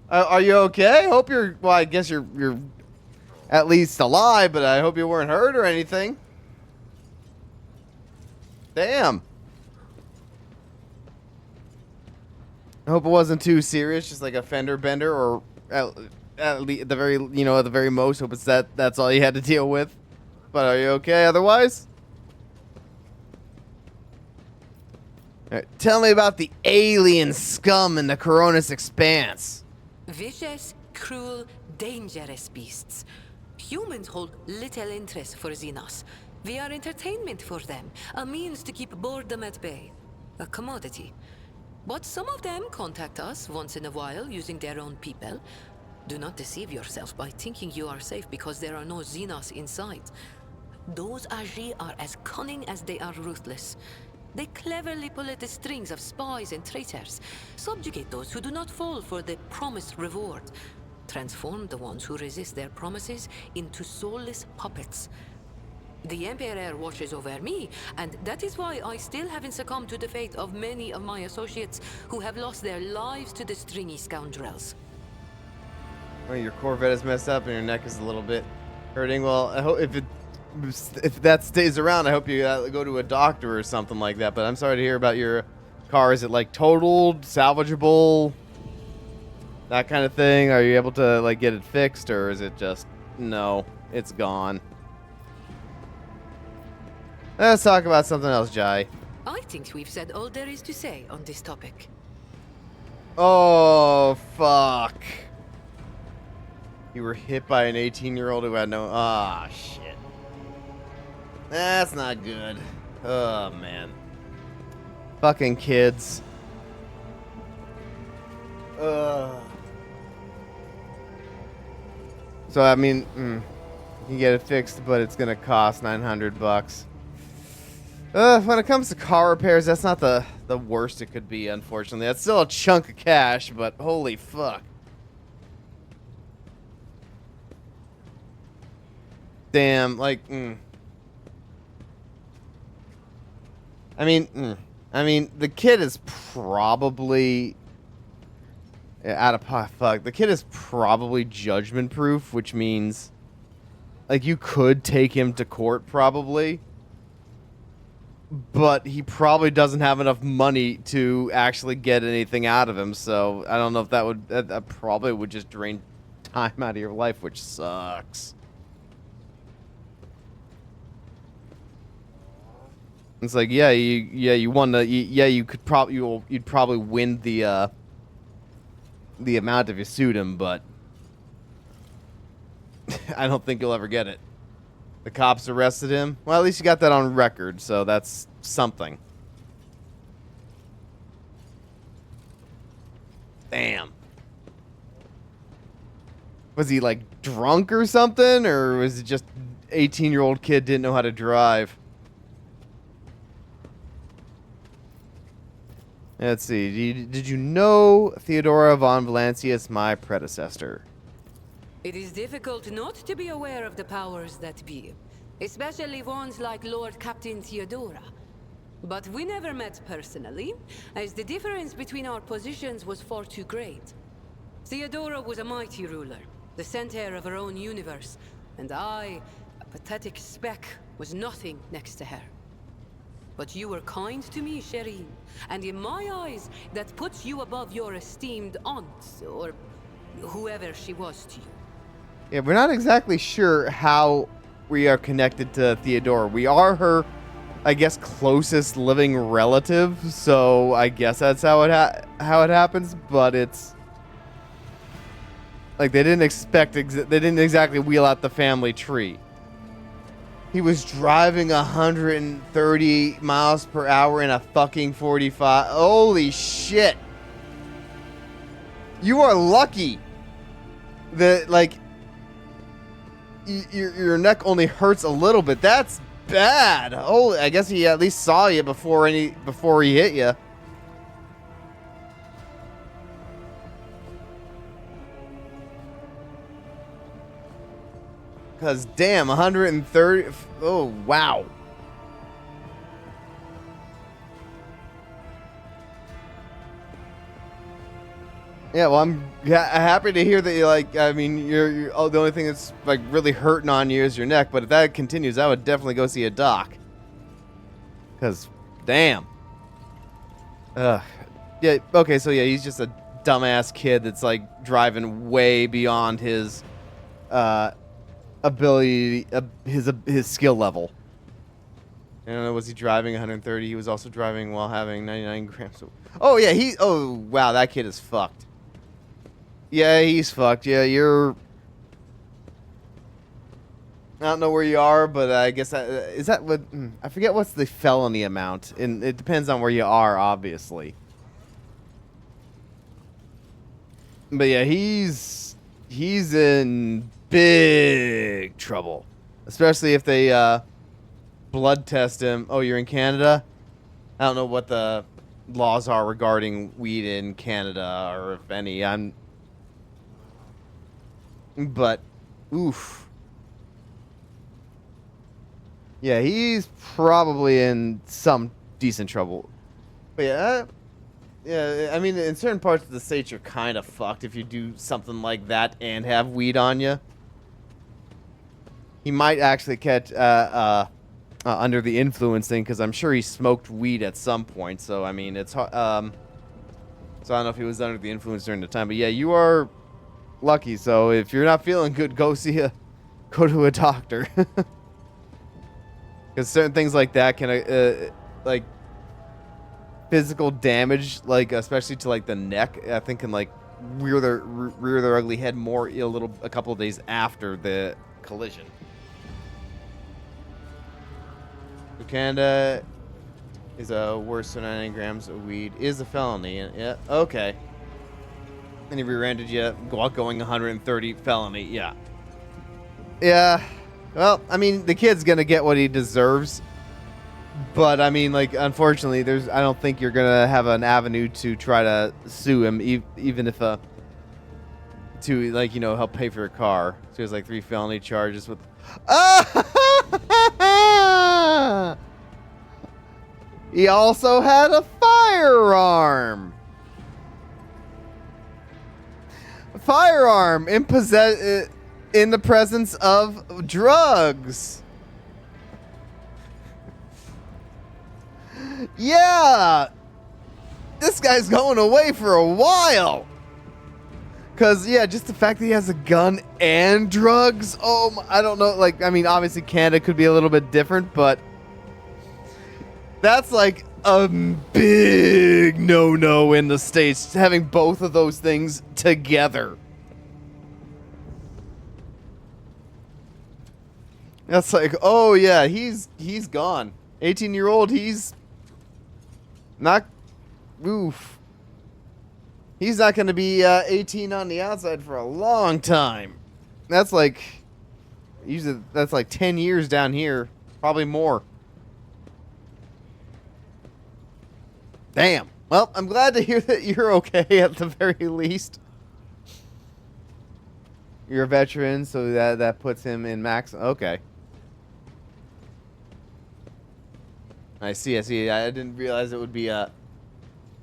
Are you okay? I hope you're, well, I guess you're at least alive, but I hope you weren't hurt or anything. Damn. I hope it wasn't too serious, just like a fender bender, or at the very, at the very most, hope it's that's all you had to deal with. But are you okay otherwise? All right, tell me about the alien scum in the Coronis Expanse. Vicious, cruel, dangerous beasts. Humans hold little interest for Xenos. We are entertainment for them, a means to keep boredom at bay. A commodity. But some of them contact us once in a while using their own people. Do not deceive yourself by thinking you are safe because there are no Xenos inside. Those Agi are as cunning as they are ruthless. They cleverly pull at the strings of spies and traitors, subjugate those who do not fall for the promised reward, transform the ones who resist their promises into soulless puppets. The Emperor watches over me, and that is why I still haven't succumbed to the fate of many of my associates who have lost their lives to the stringy scoundrels. Well, your Corvette is messed up and your neck is a little bit hurting. Well, I hope if that stays around, I hope you go to a doctor or something like that. But I'm sorry to hear about your car. Is it like totaled, salvageable, that kind of thing? Are you able to like get it fixed, or is it just no, it's gone? Let's talk about something else, Jai. I think we've said all there is to say on this topic. Oh, fuck. You were hit by an 18-year-old who had no... Ah, shit. That's not good. Oh, man. Fucking kids. Ugh. So, I mean, you can get it fixed, but it's gonna cost $900. When it comes to car repairs, that's not the worst it could be, unfortunately. That's still a chunk of cash, but holy fuck. Damn, like, I mean, the kid is probably the kid is probably judgment proof, which means like you could take him to court probably, but he probably doesn't have enough money to actually get anything out of him. So I don't know if that probably would just drain time out of your life, which sucks. It's like, you won the, you'd probably win the amount if you sued him, but I don't think you'll ever get it. The cops arrested him. Well, at least you got that on record, so that's something. Damn. Was he like drunk or something, or was it just 18-year-old kid didn't know how to drive? Let's see. Did you know Theodora von Valancius, my predecessor? It is difficult not to be aware of the powers that be, especially ones like Lord Captain Theodora. But we never met personally, as the difference between our positions was far too great. Theodora was a mighty ruler, the center of her own universe, and I, a pathetic speck, was nothing next to her. But you were kind to me, Shireen, and in my eyes, that puts you above your esteemed aunt, or whoever she was to you. Yeah, we're not exactly sure how we are connected to Theodora. We are her, I guess, closest living relative, so I guess that's how it happens. But it's like they didn't exactly wheel out the family tree. He was driving 130 miles per hour in a fucking 45. Holy shit! You are lucky that like your neck only hurts a little bit. That's bad. Oh, I guess he at least saw you before he hit you. Cause damn, 130. Oh wow. Yeah, well, I'm happy to hear that you like. I mean, you're oh, the only thing that's like really hurting on you is your neck. But if that continues, I would definitely go see a doc. Cause, damn. Ugh. Yeah, okay, so yeah, he's just a dumbass kid that's like driving way beyond his ability, his skill level. I don't know, was he driving 130? He was also driving while having 99 grams of... Oh, yeah, oh, wow, that kid is fucked. Yeah, he's fucked. Yeah, you're... I don't know where you are, but I guess that... is that what... I forget what's the felony amount. And it depends on where you are, obviously. But yeah, he's in big trouble. Especially if they, blood test him. Oh, you're in Canada? I don't know what the laws are regarding weed in Canada, or if any. But, oof. Yeah, he's probably in some decent trouble. But yeah, I mean, in certain parts of the States, you're kind of fucked if you do something like that and have weed on you. He might actually catch, under the influence thing, because I'm sure he smoked weed at some point. So I mean, it's so I don't know if he was under the influence during the time, but yeah, you are lucky. So if you're not feeling good, go to a doctor, because certain things like that can like physical damage, like especially to like the neck, I think can like rear their ugly head more a couple of days after the collision. Canada is worse than 99 grams of weed is a felony. Yeah, okay. And he rear-ended you while going 130 felony. Yeah. Yeah. Well, I mean, the kid's gonna get what he deserves. But I mean, like, unfortunately, I don't think you're gonna have an avenue to try to sue him, even if to like help pay for your car. So he has like 3 felony charges with. He also had a firearm. Firearm in the presence of drugs. Yeah, this guy's going away for a while. Cause yeah, just the fact that he has a gun and drugs. Oh, I don't know. Like, I mean, obviously Canada could be a little bit different, but that's like a big no-no in the States, having both of those things together. That's like, oh yeah, he's gone. 18-year-old, he's not. Oof. He's not going to be 18 on the outside for a long time. That's like, usually that's like 10 years down here, probably more. Damn. Well, I'm glad to hear that you're okay at the very least. You're a veteran, so that puts him in max. Okay. I see. I didn't realize it would be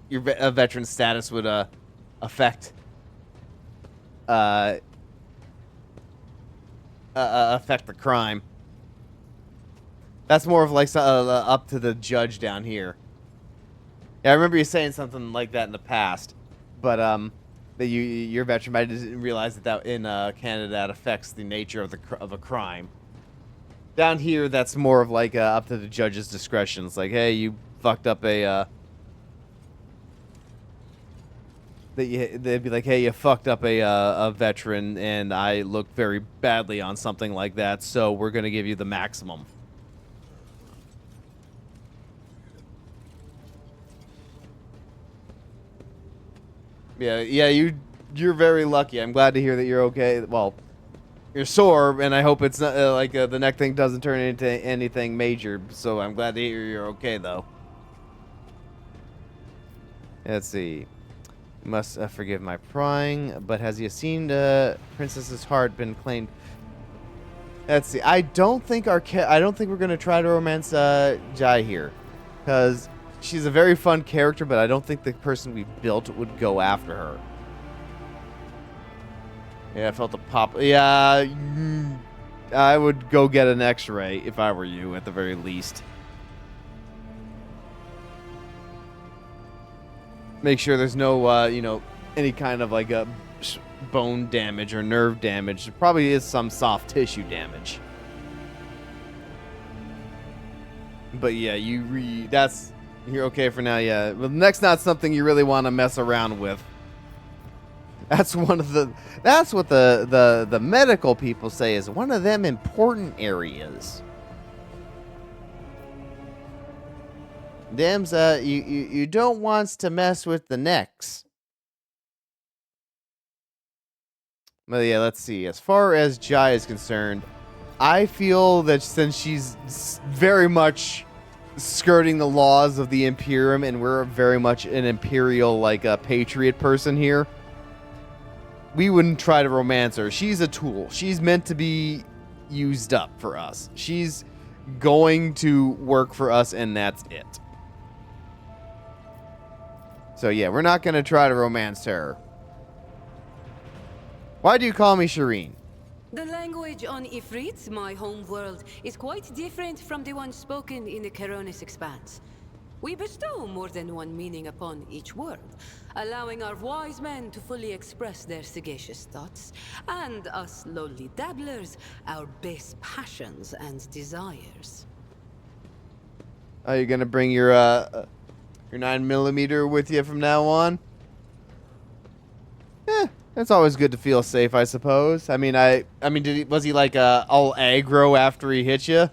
your veteran status would affect affect the crime. That's more of like up to the judge down here. Yeah, I remember you saying something like that in the past, but that your veteran might didn't realize that in Canada that affects the nature of a crime. Down here, that's more of like up to the judge's discretion. It's like, hey, you fucked up they'd be like, hey, you fucked up a veteran, and I look very badly on something like that, so we're gonna give you the maximum. Yeah, you're very lucky. I'm glad to hear that you're okay. Well, you're sore, and I hope it's not like the neck thing doesn't turn into anything major. So I'm glad to hear you're okay, though. Let's see. Must forgive my prying, but has you seen Princess's heart been claimed? Let's see. I don't think we're gonna try to romance Jai here, because she's a very fun character, but I don't think the person we built would go after her. Yeah, I felt a pop. Yeah, I would go get an X-ray if I were you, at the very least. make sure there's no, you know, any kind of like a bone damage or nerve damage. There probably is some soft tissue damage. But yeah, you're okay for now. Yeah, well, next not something you really want to mess around with. That's what the medical people say is one of them important areas. Damns, you don't want to mess with the necks. Well, yeah, let's see. As far as Jai is concerned, I feel that since she's very much skirting the laws of the Imperium, and we're very much an Imperial, like, a patriot person here, we wouldn't try to romance her. She's a tool. She's meant to be used up for us. She's going to work for us, and that's it. So, yeah, we're not going to try to romance her. Why do you call me Shireen? The language on Ifrit, my home world, is quite different from the one spoken in the Keronis Expanse. We bestow more than one meaning upon each word, allowing our wise men to fully express their sagacious thoughts, and us lowly dabblers, our base passions and desires. Are you gonna bring your 9mm with you from now on? It's always good to feel safe, I suppose. I mean, was he like all aggro after he hit you?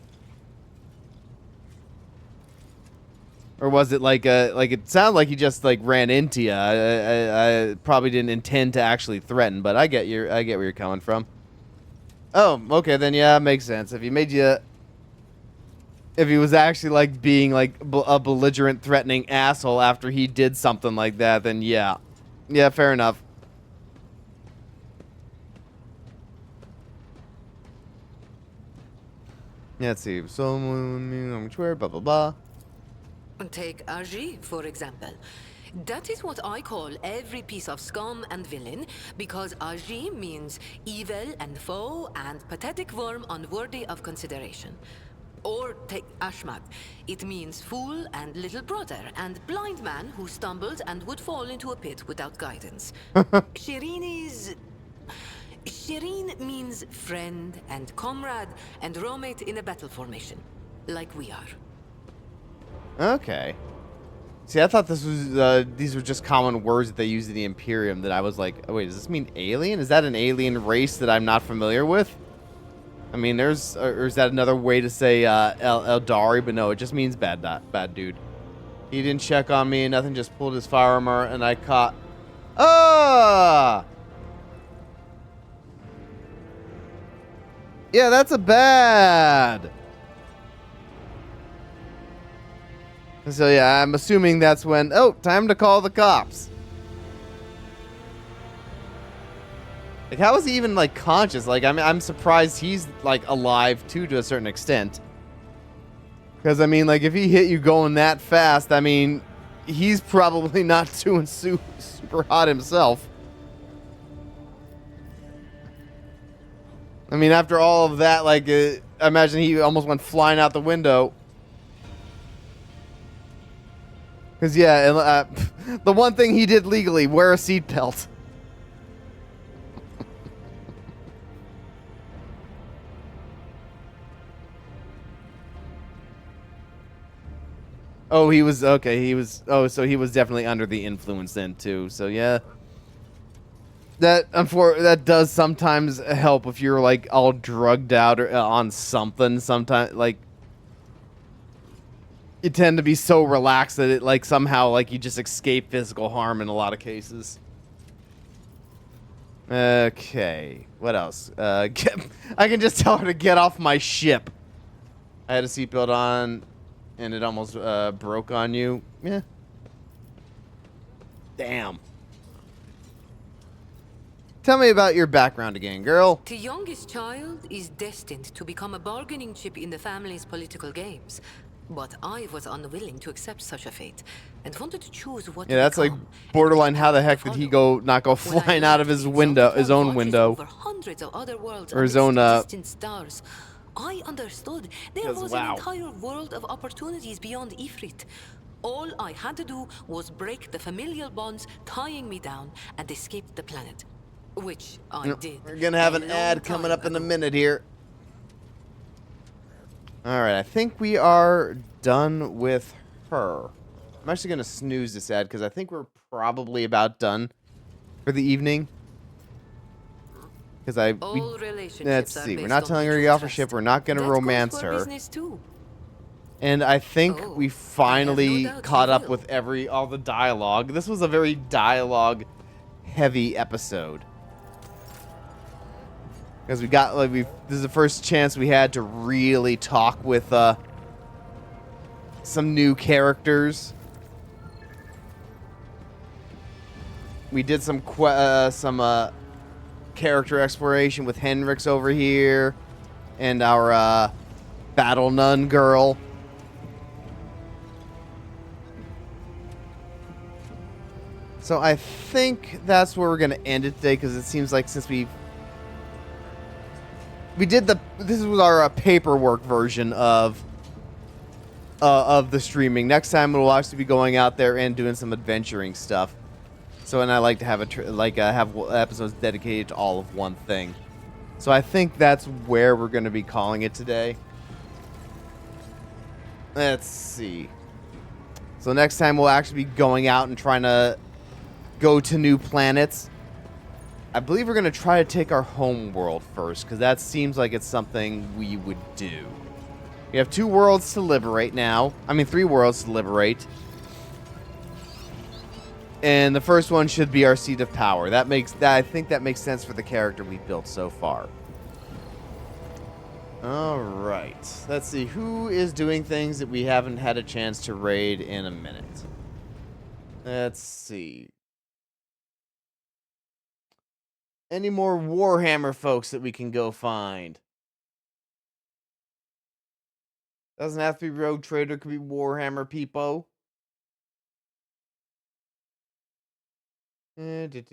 Or was it like it sounded like he just like ran into you? I probably didn't intend to actually threaten, but I get where you're coming from. Oh, okay, then yeah, makes sense. If he was actually like being like a belligerent, threatening asshole after he did something like that, then yeah, fair enough. Let's see. So, blah, blah, blah. Take Aji, for example. That is what I call every piece of scum and villain, because Aji means evil and foe and pathetic worm unworthy of consideration. Or take Ashmag. It means fool and little brother and blind man who stumbled and would fall into a pit without guidance. Shireen means friend and comrade and roommate in a battle formation, like we are. Okay. See, I thought this was these were just common words that they use in the Imperium. That I was like, oh, wait, does this mean alien? Is that an alien race that I'm not familiar with? I mean, or is that another way to say Eldari? But no, it just means bad dude. He didn't check on me, nothing. Just pulled his firearm, and I caught. Ah. Yeah, that's a bad. So yeah, I'm assuming that's when, oh, time to call the cops. Like, how is he even, like, conscious? Like, I mean, I'm surprised he's, like, alive, too, to a certain extent. Because, I mean, like, if he hit you going that fast, I mean, he's probably not doing super hot himself. I mean, after all of that, like, I imagine he almost went flying out the window. Because, yeah, the one thing he did legally, wear a seatbelt. Oh, he was, okay, so he was definitely under the influence then, too. So, yeah. That does sometimes help if you're, like, all drugged out or on something. Sometimes, like, you tend to be so relaxed that it, like, somehow, like, you just escape physical harm in a lot of cases. Okay. What else? I can just tell her to get off my ship. I had a seatbelt on, and it almost broke on you. Yeah. Damn. Tell me about your background again, girl. The youngest child is destined to become a bargaining chip in the family's political games. But I was unwilling to accept such a fate, and wanted to choose what to that's like become, borderline. How the heck did he not go flying out of his window, his own window, over hundreds of other worlds or his own distant stars? I understood there was wow. an entire world of opportunities beyond Ifrit. All I had to do was break the familial bonds tying me down and escape the planet. Which I did. We're gonna have a an long ad coming time up in a ago. minute here. Alright, I think we are done with her. I'm actually gonna snooze this ad because I think we're probably about done for the evening. Because All relationships let's are see, we're based not on telling her to mutual get off her trust. ship. We're not gonna That goes romance for her. business too. And I think Oh, we I have finally no doubt caught you up will. with all the dialogue. This was a very dialogue heavy episode. Because we got this is the first chance we had to really talk with some new characters. We did some character exploration with Henrix over here and our battle nun girl. So I think that's where we're going to end it today, because it seems like since we did this was our paperwork version of the streaming. Next time we'll actually be going out there and doing some adventuring stuff. So, and I like to have have episodes dedicated to all of one thing. So I think that's where we're going to be calling it today. Let's see. So next time we'll actually be going out and trying to go to new planets. I believe we're going to try to take our home world first, because that seems like it's something we would do. We have 2 worlds to liberate now. I mean, 3 worlds to liberate. And the first one should be our seat of power. I think that makes sense for the character we've built so far. Alright. Let's see. Who is doing things that we haven't had a chance to raid in a minute? Let's see. Any more Warhammer folks that we can go find? Doesn't have to be Rogue Trader. Could be Warhammer people. Let's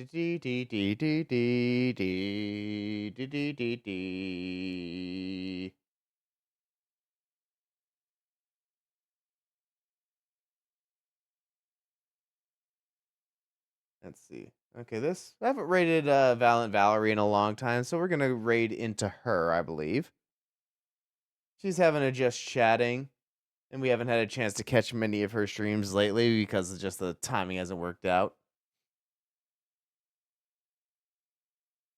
see. Okay, I haven't raided Valiant Valerie in a long time, so we're gonna raid into her, I believe. She's having a just chatting, and we haven't had a chance to catch many of her streams lately because of just the timing hasn't worked out.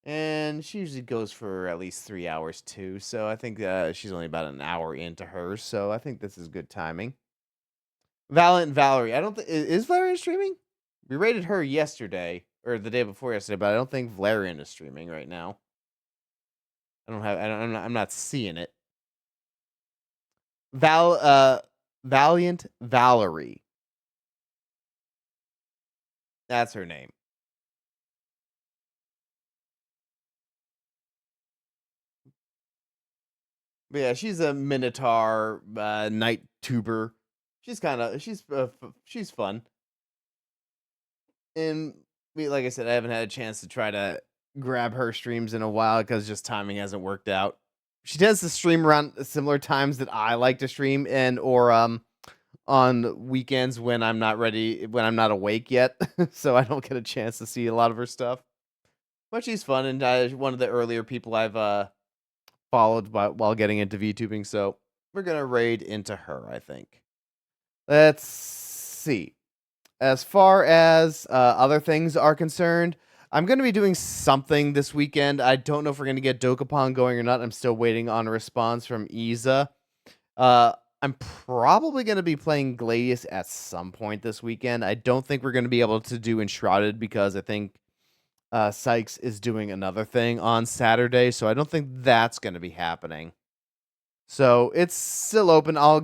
And she usually goes for at least 3 hours too, so I think she's only about an hour into hers, so I think this is good timing. Valiant Valerie, I don't think is Valerian streaming? We rated her yesterday or the day before yesterday, but I don't think Valerian is streaming right now. I'm not seeing it. Valiant Valerie. That's her name. But yeah, she's a Minotaur night tuber. She's fun. And like I said, I haven't had a chance to try to grab her streams in a while because just timing hasn't worked out. She tends to stream around similar times that I like to stream, or on weekends when I'm not not awake yet, so I don't get a chance to see a lot of her stuff. But she's fun, and one of the earlier people I've followed while getting into VTubing, so we're gonna raid into her, I think. Let's see. As far as other things are concerned, I'm going to be doing something this weekend. I don't know if we're going to get Dokapon going or not. I'm still waiting on a response from Iza. I'm probably going to be playing Gladius at some point this weekend. I don't think we're going to be able to do Enshrouded because I think Sykes is doing another thing on Saturday, so I don't think that's going to be happening. So it's still open. I'll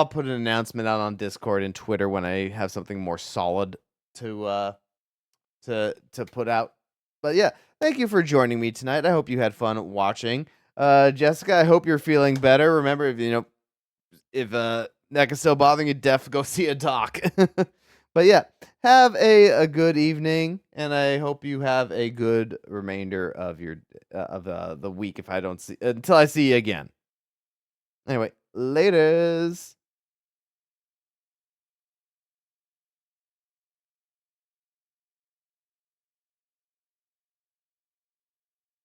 put an announcement out on Discord and Twitter when I have something more solid to put out. But yeah, thank you for joining me tonight. I hope you had fun watching. Jessica, I hope you're feeling better. Remember, if neck is still bothering you, go see a doc. But yeah, have a good evening, and I hope you have a good remainder of your the week. If I don't see until I see you again. Anyway, laters.